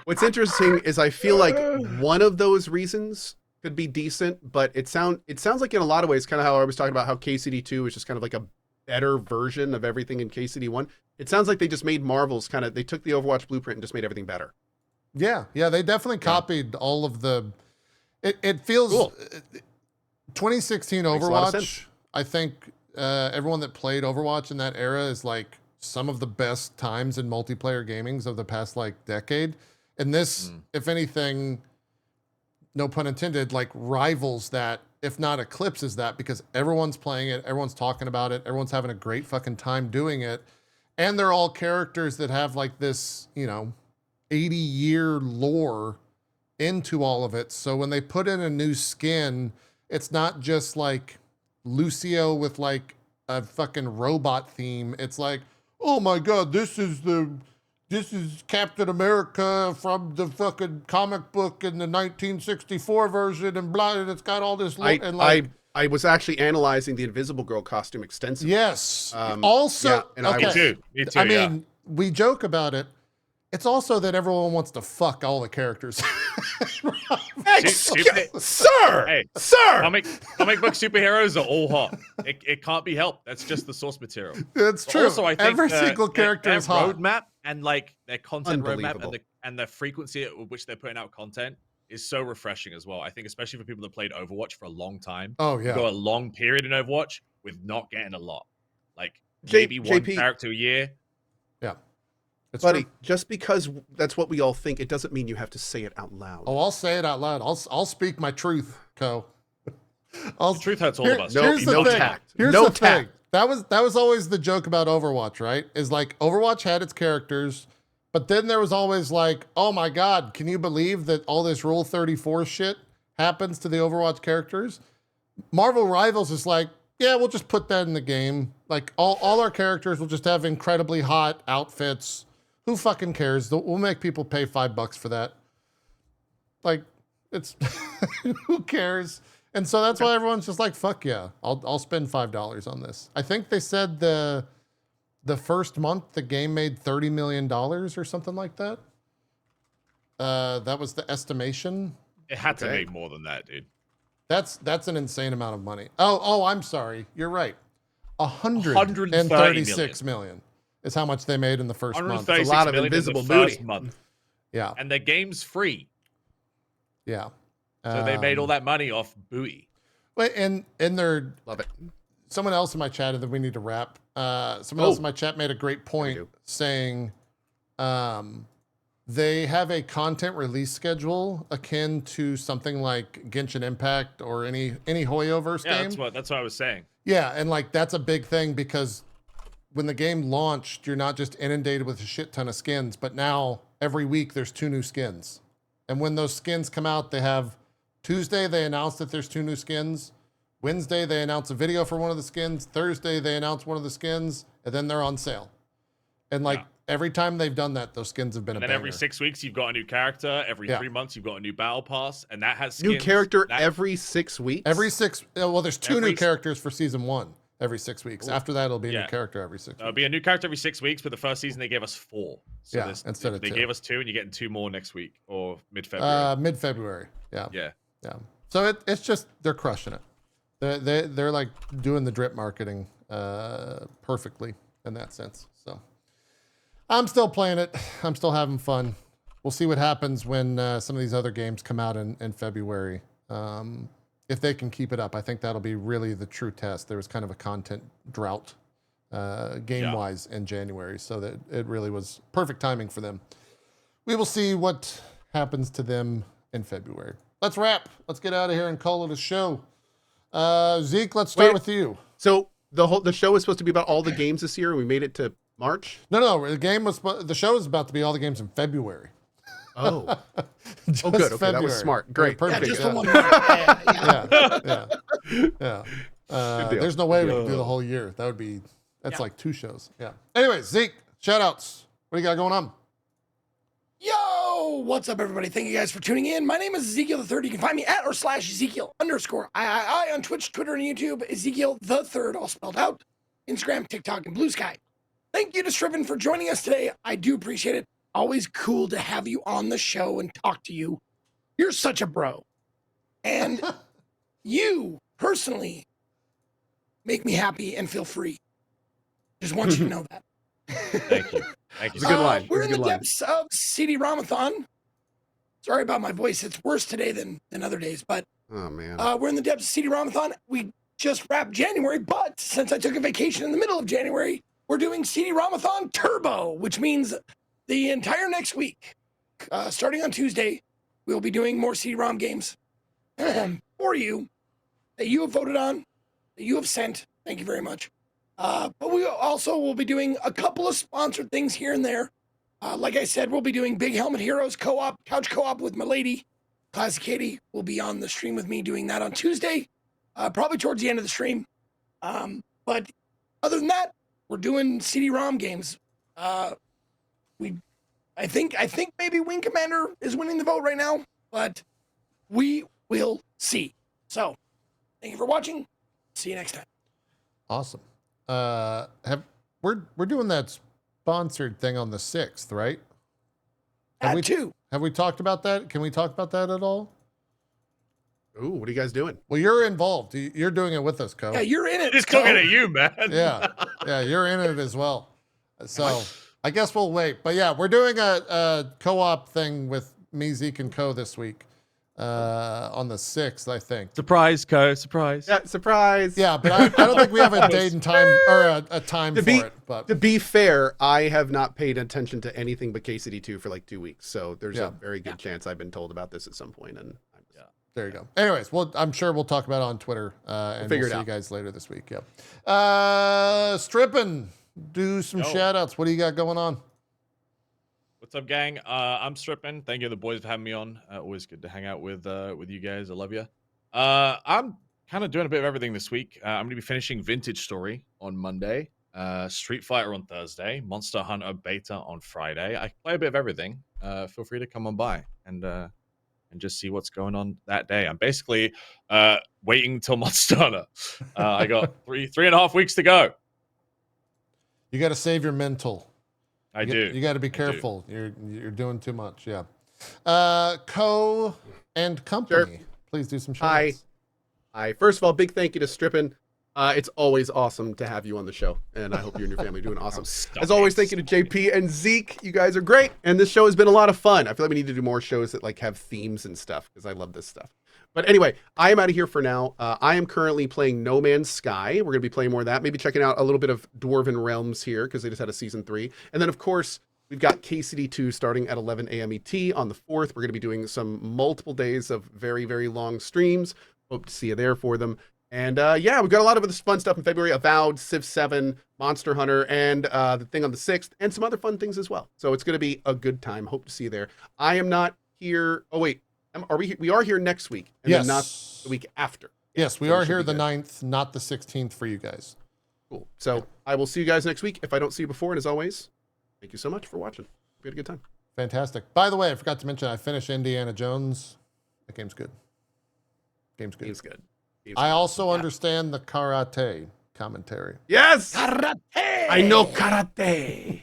What's interesting is I feel like one of those reasons could be decent, but it sounds like in a lot of ways, kind of how I was talking about how KCD2 is just kind of like a better version of everything in KCD1. It sounds like they just made Marvel's they took the Overwatch blueprint and just made everything better. Yeah, they definitely copied all of the. It feels cool. 2016 Overwatch. I think everyone that played Overwatch in that era is like some of the best times in multiplayer gamings of the past like decade. And this, if anything, no pun intended, like rivals that, if not eclipses that, because everyone's playing it, everyone's talking about it, everyone's having a great fucking time doing it. And they're all characters that have like this, 80-year lore into all of it. So when they put in a new skin, it's not just like Lucio with like a fucking robot theme. It's like, oh my God, this is Captain America from the fucking comic book in the 1964 version and blah, and it's got all this. I was actually analyzing the Invisible Girl costume extensively. Yes. Also, Me too. I mean, we joke about it. It's also that everyone wants to fuck all the characters. Sir! Hey, sir! Comic book superheroes are all hot. It can't be helped. That's just the source material. It's true. Also, I think every single character is hot. Roadmap and like their content roadmap and the frequency at which they're putting out content is so refreshing as well. I think especially for people that played Overwatch for a long time. Oh yeah. You got a long period in Overwatch with not getting a lot. Like maybe one JP. character a year. Yeah. It's Buddy, true. just because that's what we all think, it doesn't mean you have to say it out loud. Oh, I'll say it out loud. I'll speak my truth, Co. The truth hurts all of us. Here's the no thing. tact. Here's No the tact. thing. That was always the joke about Overwatch, right? Is like Overwatch had its characters, but then there was always like, oh my God, can you believe that all this Rule 34 shit happens to the Overwatch characters? Marvel Rivals is like, yeah, we'll just put that in the game. Like all our characters will just have incredibly hot outfits. Who fucking cares? We'll make people pay $5 for that. Like, it's who cares? And so that's why everyone's just like, fuck yeah, I'll spend $5 on this. I think they said the first month the game made $30 million or something like that. That was the estimation. It had to make more than that, dude. That's an insane amount of money. Oh, I'm sorry. You're right. 136 million is how much they made in the first month. It's a lot of invisible booty. Month. Yeah. And the game's free. Yeah. So they made all that money off buoy. Wait, and they're Love it. someone else in my chat that we need to wrap. Someone else in my chat made a great point saying they have a content release schedule akin to something like Genshin Impact or any Hoyoverse game. That's what I was saying. Yeah, and like that's a big thing because when the game launched, you're not just inundated with a shit ton of skins, but now every week there's 2 new skins. And when those skins come out, they have Tuesday, they announce that there's 2 new skins. Wednesday, they announce a video for one of the skins. Thursday, they announce one of the skins, and then they're on sale. And like every time they've done that, those skins have been a banger. And then every 6 weeks, you've got a new character. Every 3 months, you've got a new battle pass, and that has skins. New character every 6 weeks? Well, there's 2 new characters for season 1 every 6 weeks. Ooh. After that, it'll be a new character every 6 weeks. It'll be a new character every 6 weeks, but the first season, they gave us 4. So instead of 2. They gave us 2, and you're getting 2 more next week or mid-February. Mid-February, yeah. So it's just, they're crushing it. They're like doing the drip marketing perfectly in that sense. So I'm still playing it. I'm still having fun. We'll see what happens when some of these other games come out in February. If they can keep it up, I think that'll be really the true test. There was kind of a content drought game-wise in January, so that it really was perfect timing for them. We will see what happens to them in February. Let's wrap. Let's get out of here and call it a show. Zeke, let's start with you. So the show is supposed to be about all the games this year, and we made it to March? No. The show is about to be all the games in February. Oh. Just good. Okay, February. that was smart. Great. Perfect. Yeah, just yeah. the 1 month. Yeah. Good deal. There's no way we can do the whole year. That's like 2 shows. Yeah. Anyways, Zeke, shoutouts. What do you got going on? Yo, what's up, everybody? Thank you guys for tuning in. My name is Ezekiel the Third. You can find me at or / Ezekiel_I on Twitch, Twitter, and YouTube. Ezekiel the Third, all spelled out. Instagram, TikTok, and Blue Sky. Thank you to Strippin for joining us today. I do appreciate it. Always cool to have you on the show and talk to you. You're such a bro. And you, personally, make me happy and feel free. Just want you to know that. Thank you. Thank you. It's a good line. We're It's in a the good line. depths of CD-ROM-a-thon. Sorry about my voice. It's worse today than other days, but Oh, man. we're in the depths of CD-ROM-a-thon. We just wrapped January, but since I took a vacation in the middle of January, we're doing CD-ROM-a-thon Turbo, which means the entire next week, starting on Tuesday, we'll be doing more CD-ROM games for you that you have voted on, that you have sent. Thank you very much. But we also will be doing a couple of sponsored things here and there. Like I said, we'll be doing Big Helmet Heroes co-op, couch co-op with my lady. Classic Katie will be on the stream with me doing that on Tuesday, probably towards the end of the stream. But other than that, we're doing CD-ROM games. I think maybe Wing Commander is winning the vote right now, but we will see. So, thank you for watching. See you next time. Awesome. We're doing that sponsored thing on the 6th, right? Have we talked about that? Can we talk about that at all? Ooh, what are you guys doing? Well, you're involved. You're doing it with us, Co. Yeah, you're in it. Just talking to you, man. Yeah, you're in it as well. So I guess we'll wait. But yeah, we're doing a co-op thing with me, Zeke, and Co this week. on the 6th, I think. Surprise, Co. Surprise. Yeah, surprise. Yeah, but I don't think we have a date and time or a time for it. But To be fair, I have not paid attention to anything but KCD2 for like 2 weeks, so there's a very good chance I've been told about this at some point. And there you go. Anyways, well, I'm sure we'll talk about it on Twitter, and we'll see you guys later this week. Yep. Strippin, do some shout-outs. What do you got going on? What's up, gang? I'm Strippin. Thank you, the boys, for having me on. Always good to hang out with you guys. I love you. I'm kind of doing a bit of everything this week. I'm going to be finishing Vintage Story on Monday, Street Fighter on Thursday, Monster Hunter Beta on Friday. I play a bit of everything. Feel free to come on by and just see what's going on that day. I'm basically waiting until Monster Hunter. I got three and a half weeks to go. You got to save your mental. I do. You got to be careful. You're doing too much. Yeah. Co and company. Sure. Please do some shout-outs. Hi. First of all, big thank you to Strippin. It's always awesome to have you on the show, and I hope you and your family are doing awesome. As always, thank you to JP and Zeke. You guys are great, and this show has been a lot of fun. I feel like we need to do more shows that like have themes and stuff, because I love this stuff. But anyway, I am out of here for now. I am currently playing No Man's Sky. We're going to be playing more of that. Maybe checking out a little bit of Dwarven Realms here, because they just had a season 3. And then, of course, we've got KCD2 starting at 11 a.m. ET on the 4th. We're going to be doing some multiple days of very, very long streams. Hope to see you there for them. And yeah, we've got a lot of this fun stuff in February. Avowed, Civ 7, Monster Hunter, and the thing on the 6th, and some other fun things as well. So it's going to be a good time. Hope to see you there. I am not here. Oh, wait. We are here next week, and then not the week after. Yes, we are here the 9th, not the 16th for you guys. Cool. So I will see you guys next week if I don't see you before. And as always, thank you so much for watching. We had a good time. Fantastic. By the way, I forgot to mention, I finished Indiana Jones. That game's good. Game's good. I also understand the karate commentary. Yes! Karate! I know karate.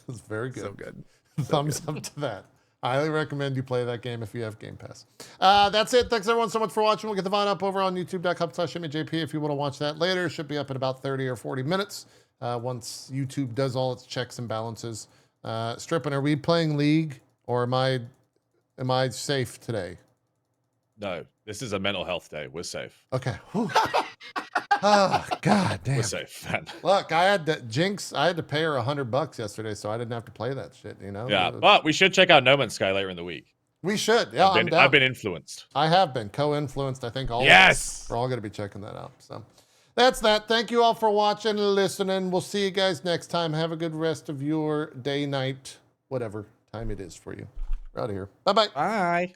It's very good. So good. Thumbs up to that. I highly recommend you play that game if you have Game Pass. That's it. Thanks everyone so much for watching. We'll get the VOD up over on youtube.com/itmeJP if you want to watch that later. It should be up in about 30 or 40 minutes once YouTube does all its checks and balances. Strippin, are we playing League, or am I safe today? No, this is a mental health day. We're safe. Okay. Oh, God damn. We're safe, man. Look, I had to pay her $100 yesterday, so I didn't have to play that shit, you know? Yeah, but we should check out No Man's Sky later in the week. We should. Yeah, I've been influenced. I have been co-influenced. I think all of us. We're all going to be checking that out. So that's that. Thank you all for watching and listening. We'll see you guys next time. Have a good rest of your day, night, whatever time it is for you. We're out of here. Bye-bye. Bye.